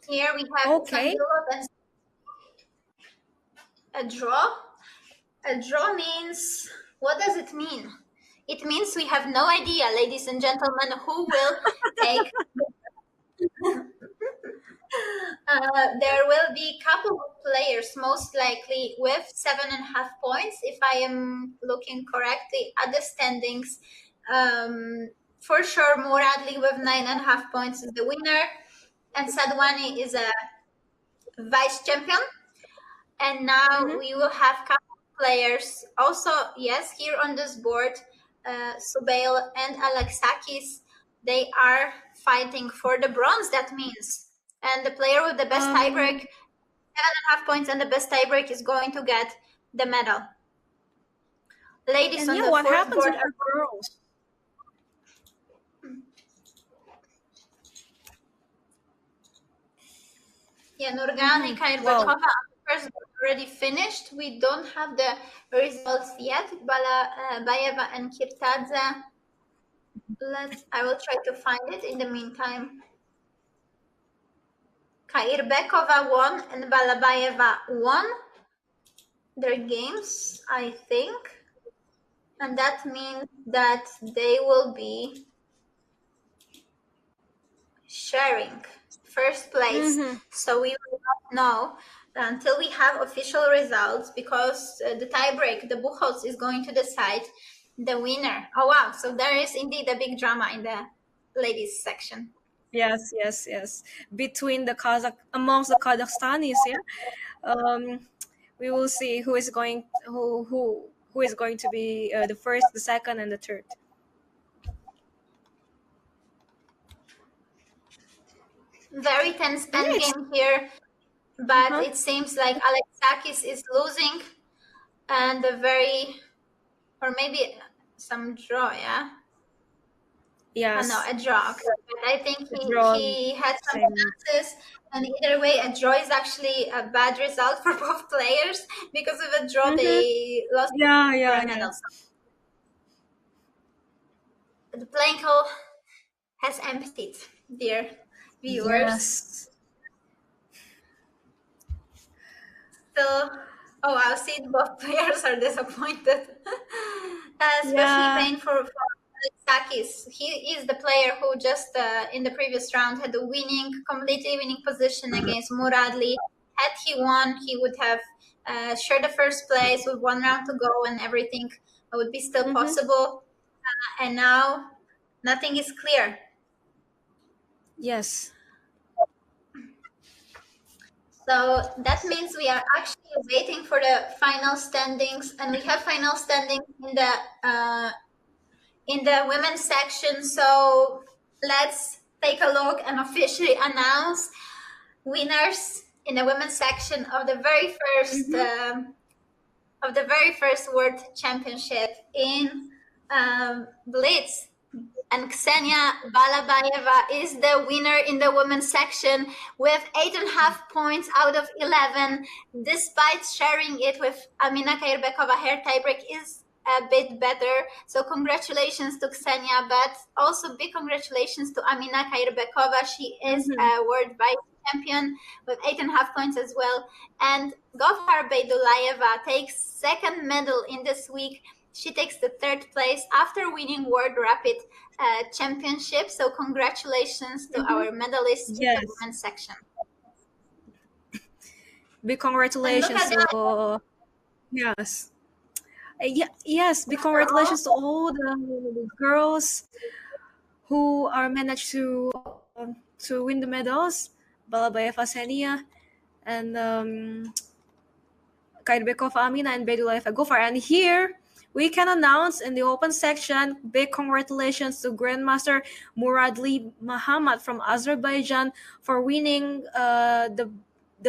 Here we have Okay. Sangilov and a draw. A draw means, what does it mean? It means we have no idea, ladies and gentlemen, who will take. There will be a couple of players, most likely with 7.5 points, if I am looking correctly at the standings. For sure, Muradli with 9.5 points is the winner, and Sadwani is a vice champion. And now Mm-hmm. we will have couple of players also, yes, here on this board, Subail and Alexakis. They are fighting for the bronze, that means. And the player with the best tiebreak, 7.5 points, and the best tiebreak is going to get the medal. Ladies And on yeah, the what fourth happens board. with the girls? Yeah, Nurgani Wow. Kairbekova first already finished. We don't have the results yet. Bayeva and Kirtadze. I will try to find it in the meantime. Kairbekova won and Balabayeva won their games, I think. And that means that they will be sharing first place. Mm-hmm. So we will not know until we have official results because the tiebreak, the Buchholz is going to decide the winner. Oh, wow. So there is indeed a big drama in the ladies section. Yes, yes, yes. Between the amongst the Kazakhstanis, yeah. We will see who is going to be the first, the second, and the third. Very tense And yeah, it's endgame here, but uh-huh. it seems like Alexakis is losing. and or maybe some draw, yeah. No, Yes, a draw. But I think a draw. he had some Same. chances, and either way, a draw is actually a bad result for both players because of a draw Mm-hmm. they lost Yeah, for yeah, a yeah. medal. So the playing hall has emptied, dear viewers. Yes. So, oh, I'll see both players are disappointed. Especially Yeah. pain for Sakis. He is the player who just in the previous round had a completely winning position against Muradli. Had he won, he would have shared the first place with 1 round to go, and everything would be still Mm-hmm. possible. And now, nothing is clear. Yes. So that means we are actually waiting for the final standings, and we have final standings in the women's section. So let's take a look and officially announce winners in the women's section of the Mm-hmm. very first World Championship in Blitz. And Ksenia Balabayeva is the winner in the women's section with 8.5 points out of 11, despite sharing it with Amina Kairbekova. Her tiebreak is a bit better. So congratulations to Ksenia, but also big congratulations to Amina Kairbekova. She is Mm-hmm. a world vice champion with 8.5 points as well. And Gofar Beidulayeva takes second medal in this week. She takes the third place after winning World Rapid Championship. So congratulations to Mm-hmm. our medalists in the Yes. women's section. Big And look congratulations at that. to yes. Yeah, yes, big After all, congratulations to all the girls who are managed to win the medals. Balabayeva Senia and Kairbekov Amina and Bedulayev Gofar. And here we can announce in the open section big congratulations to Grandmaster Muradli Muhammad from Azerbaijan for winning the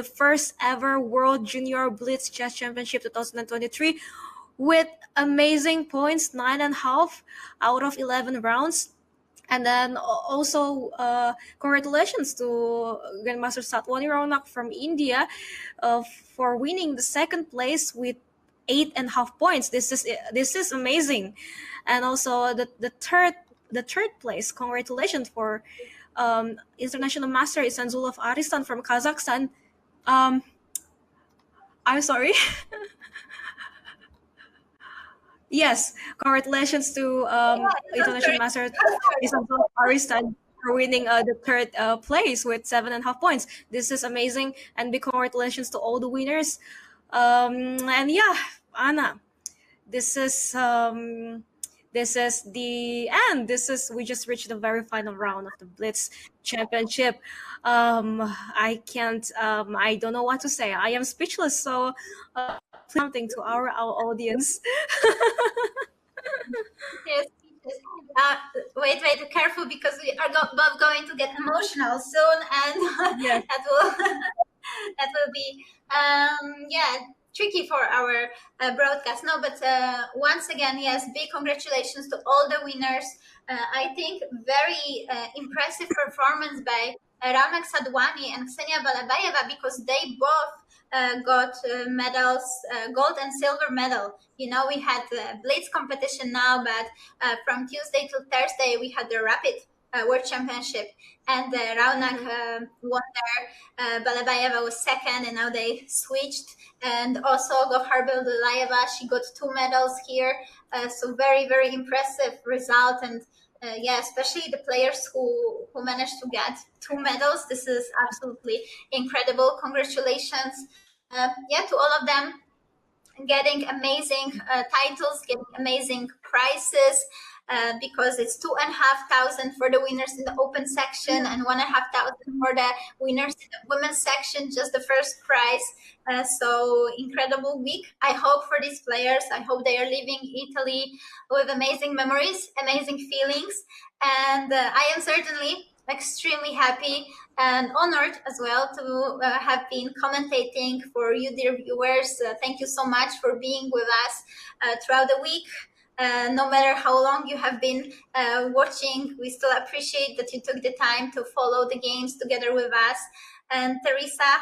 first ever World Junior Blitz Chess Championship 2023 with amazing points, 9.5 out of 11 rounds. And then also congratulations to Grandmaster Satwani Ronak from India for winning the second place with 8.5 points. This is amazing. And also the third place. Congratulations for International Master Isanzulov Aristan from Kazakhstan. Um, I'm sorry. Yes, congratulations to yeah, International Master Isabel Aristan for winning the third place with 7.5 points. This is amazing, and big congratulations to all the winners. And yeah, Anna, this is the end. We just reached the very final round of the Blitz Championship. I don't know what to say. I am speechless. So, something to our audience. yes, yes. Wait, careful, because we are both going to get emotional soon, and Yes. that will that will be yeah, tricky for our broadcast. No, but once again, yes, big congratulations to all the winners. I think very impressive performance by Raunak Sadwani and Ksenia Balabayeva, because they both got medals, gold and silver medal. You know, we had the Blitz competition now, but from Tuesday till Thursday we had the Rapid World Championship, and Raunak won there. Balabayeva was second, and now they switched. And also Gofar Beldulayeva, she got 2 medals here. So very impressive result. And yeah, especially the players who managed to get 2 medals. This is absolutely incredible. Congratulations, yeah, to all of them, getting amazing titles, getting amazing prizes, because it's 2,500 for the winners in the open section and 1,500 for the winners in the women's section, just the first prize. So incredible week. I hope for these players. I hope they are leaving Italy with amazing memories, amazing feelings, and I am certainly extremely happy and honored as well to have been commentating for you, dear viewers. Thank you so much for being with us throughout the week. No matter how long you have been watching, we still appreciate that you took the time to follow the games together with us. And Theresa,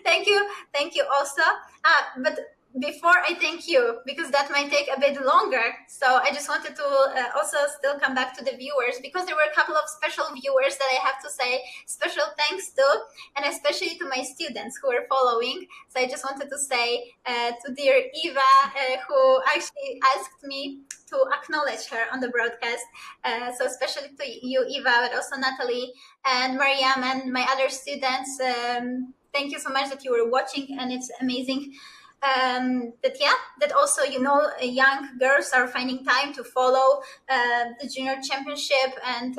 thank you also. But before I thank you, because that might take a bit longer, so I just wanted to also still come back to the viewers, because there were a couple of special viewers that I have to say special thanks to, and especially to my students who are following. So I just wanted to say to dear Eva, who actually asked me to acknowledge her on the broadcast. So especially to you, Eva, but also Natalie and Mariam and my other students. Thank you so much that you were watching, and it's amazing that also, young girls are finding time to follow the junior championship and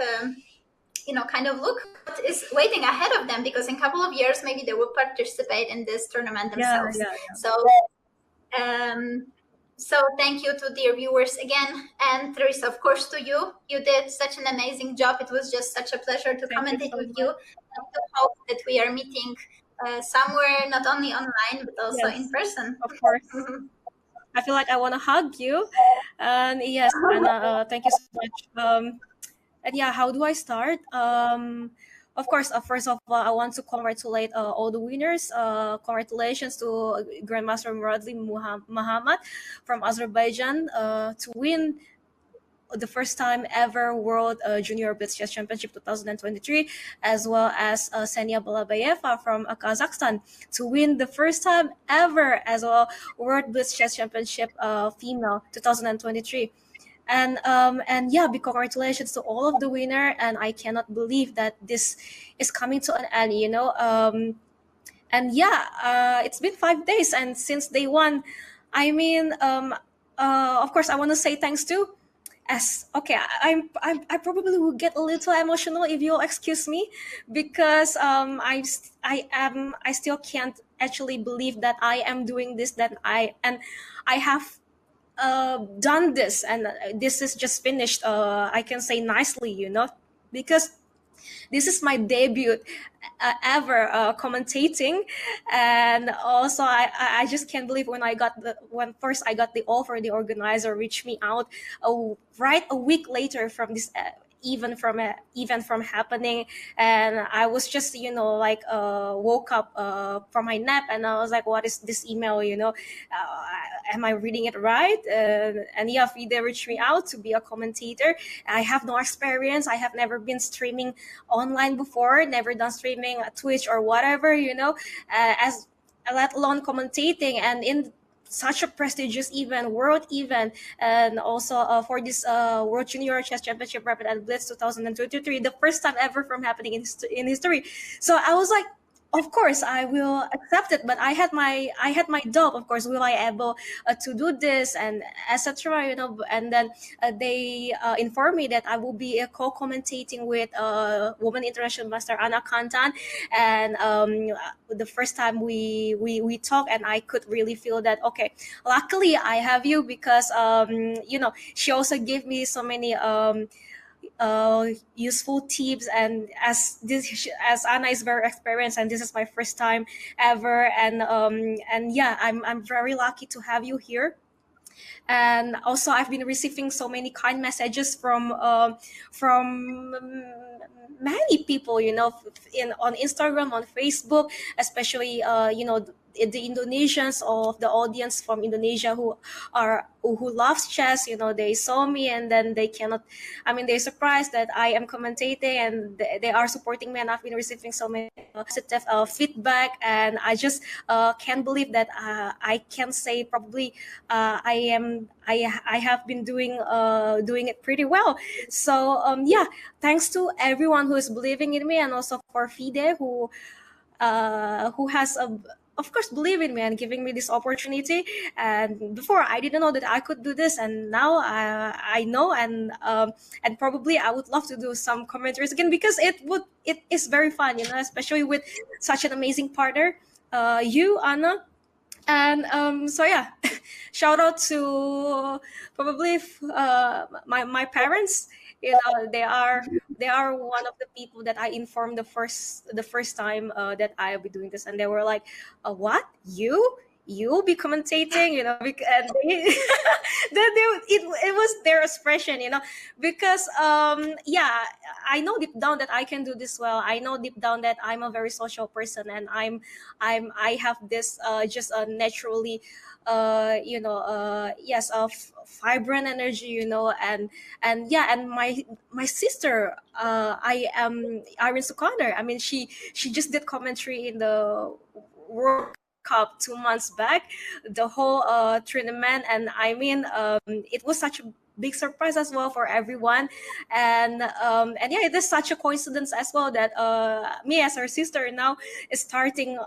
kind of look what is waiting ahead of them, because in a couple of years maybe they will participate in this tournament themselves. So thank you to dear viewers again, and Theresa, of course, to you. You did such an amazing job. It was just such a pleasure to commentate with you. And to hope that we are meeting somewhere, not only online but also in person. Of course. I feel like I want to hug you. And yes, Anna, thank you so much. And yeah, how do I start? Of course, first of all, I want to congratulate all the winners. Congratulations to Grandmaster Muradli Muhammad from Azerbaijan to win the first time ever World Junior Blitz Chess Championship 2023, as well as Senia Balabayeva from Kazakhstan to win the first time ever as well World Blitz Chess Championship female 2023. And yeah, big congratulations to all of the winner, and I cannot believe that this is coming to an end, and yeah, it's been 5 days, and since day one, I mean, of course I want to say thanks to, as okay, I probably will get a little emotional if you'll excuse me, because I still can't actually believe that I am doing this, that I have done this, and this is just finished, I can say nicely, because this is my debut ever commentating. And also I just can't believe when first I got the offer, the organizer reached me out right a week later from this event from happening, and I was just woke up from my nap, and I was like, what is this email, am I reading it right? And yeah, FIDE reached me out to be a commentator. I have no experience. I have never been streaming online before, never done streaming at Twitch or whatever, as let alone commentating, and in such a prestigious event, world event, and also for this World Junior Chess Championship Rapid and Blitz 2023, the first time ever from happening in history. So I was like, of course I will accept it, but I had my doubt, of course, will I able to do this and etc, and then they informed me that I will be co-commentating with woman international master Anna Kantane, and the first time we talked, and I could really feel that, okay, luckily I have you, because she also gave me so many useful tips, and as Anna is very experienced, and this is my first time ever, and yeah, I'm very lucky to have you here. And also I've been receiving so many kind messages from many people, on Instagram, on Facebook, especially the Indonesians of the audience from Indonesia who loves chess. They saw me, and then they're surprised that I am commentating, and they are supporting me, and I've been receiving so many positive feedback, and I just can't believe that I can say probably I have been doing it pretty well. So yeah, thanks to everyone who is believing in me, and also for FIDE who has of course believe in me and giving me this opportunity. And before I didn't know that I could do this, and now I know, and probably I would love to do some commentaries again, because it is very fun, especially with such an amazing partner, you, Anna. And so yeah, shout out to probably my parents, they are one of the people that I informed the first time that I'll be doing this, and they were like, "What, you'll be commentating?" And it was their expression, because yeah, I know deep down that I can do this well. I know deep down that I'm a very social person, and I have this just naturally yes, of vibrant energy, and yeah, and my sister, I am Irene Sukandar. I mean, she just did commentary in the World Cup 2 months back, the whole tournament, and I mean, it was such a big surprise as well for everyone, and yeah, it is such a coincidence as well that me as her sister now is starting,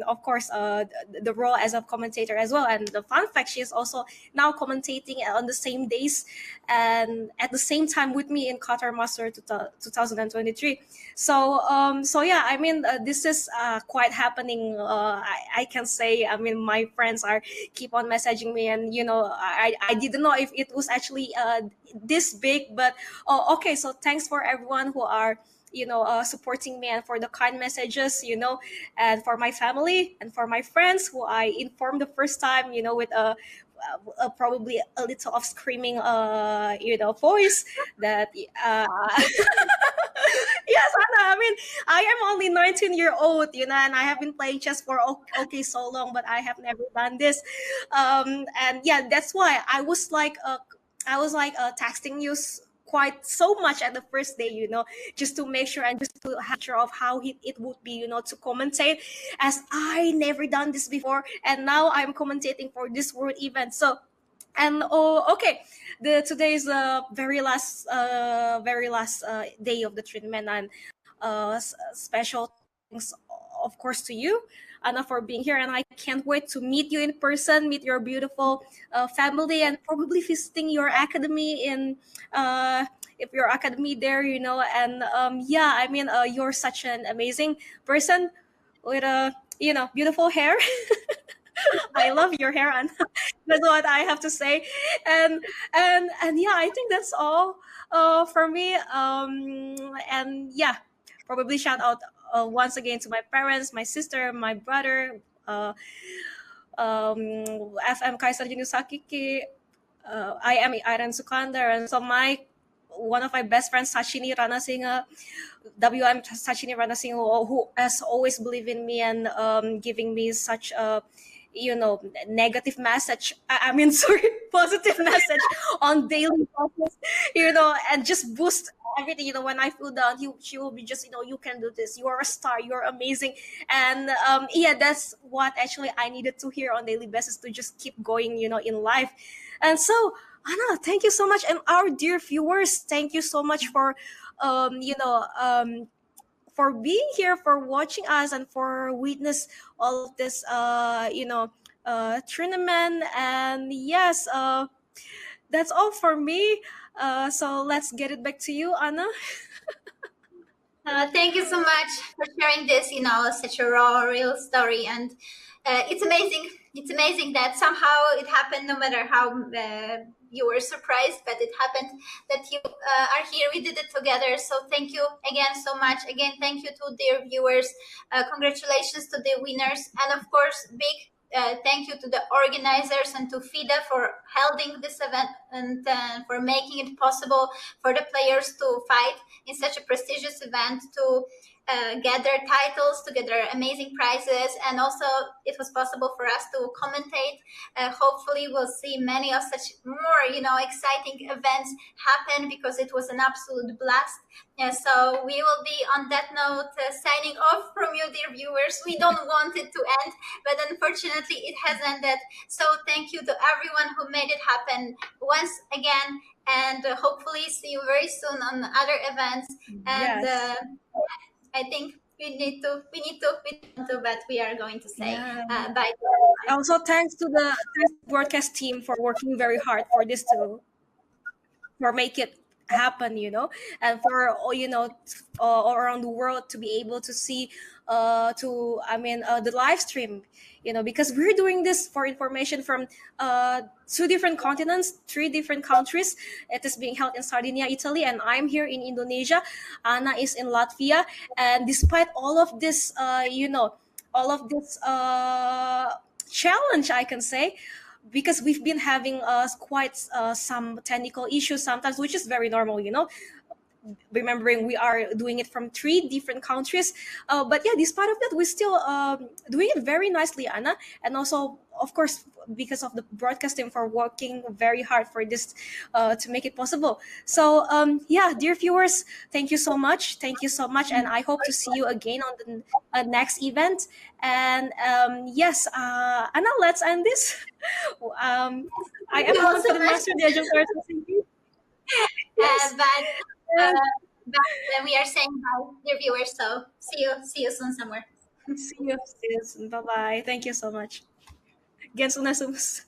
of course, the role as a commentator as well. And the fun fact, she is also now commentating on the same days and at the same time with me in Qatar Master 2023. So yeah, I mean, this is quite happening. I can say, I mean, my friends are keep on messaging me, and I didn't know if it was actually this big, but okay. So thanks for everyone who are supporting me, and for the kind messages, and for my family and for my friends who I informed the first time, with probably a little of screaming voice that yes, Anna. I mean, I am only 19-year-old, and I have been playing chess for okay so long, but I have never done this. And yeah, that's why I was like texting you quite so much at the first day, just to make sure and just to have sure of how it would be, to commentate, as I never done this before, and now I'm commentating for this world event. So, and okay, today is the very last day of the treatment, and special thanks, of course, to you, Anna, for being here, and I can't wait to meet you in person, meet your beautiful family, and probably visiting your academy in if your academy there, and yeah, I mean, you're such an amazing person with a beautiful hair. I love your hair, Anna. That's what I have to say. And yeah, I think that's all for me. And yeah, probably shout out once again to my parents, my sister, my brother, FM Kaisar Junusakiki. I am Iran Sukandar, and so one of my best friends, Sashini Ranasinghe, WM Sachini Ranasinghe, who has always believed in me, and giving me such a negative message. I mean, sorry, positive message on daily basis, and just boost everything. When I feel down, she will be just, you can do this. You are a star. You are amazing. And yeah, that's what actually I needed to hear on daily basis to just keep going, in life. And so, Anna, thank you so much, and our dear viewers, thank you so much for, for being here, for watching us, and for witness all of this, tournament. And yes, that's all for me. So let's get it back to you, Anna. Thank you so much for sharing this, such a raw, real story. And it's amazing. It's amazing that somehow it happened, no matter how you were surprised, but it happened that you are here. We did it together. So thank you again so much. Again, thank you to dear viewers. Congratulations to the winners. And of course, big thank you to the organizers and to FIDE for holding this event, and for making it possible for the players to fight in such a prestigious event, to get their titles, to get their amazing prizes. And also it was possible for us to commentate. Hopefully we'll see many of such more, exciting events happen, because it was an absolute blast. So we will be on that note signing off from you, dear viewers. We don't want it to end, but unfortunately it has ended. So thank you to everyone who made it happen once again, and hopefully see you very soon on other events. And Yes. I think we need to, but we are going to say Yeah. bye. Also, thanks to the broadcast team for working very hard for this to for make it happen, and for all around the world to be able to see, the live stream, because we're doing this for information from two different continents, three different countries. It is being held in Sardinia, Italy, and I'm here in Indonesia. Anna is in Latvia, and despite all of this, all of this challenge, I can say, because we've been having quite some technical issues sometimes, which is very normal, remembering we are doing it from three different countries. But yeah, despite of that, we're still doing it very nicely, Anna. And also, of course, because of the broadcasting for working very hard for this to make it possible. So yeah, dear viewers, thank you so much. Thank you so much. And I hope to see you again on the next event. And yes, Anna, let's end this. I Thank am you Woman also for the much. Master Diajeng Singgih. Yes. Uh, Uh, but we are saying bye, dear viewers. So see you soon somewhere. See you soon. Bye bye. Thank you so much. Gens una sumus.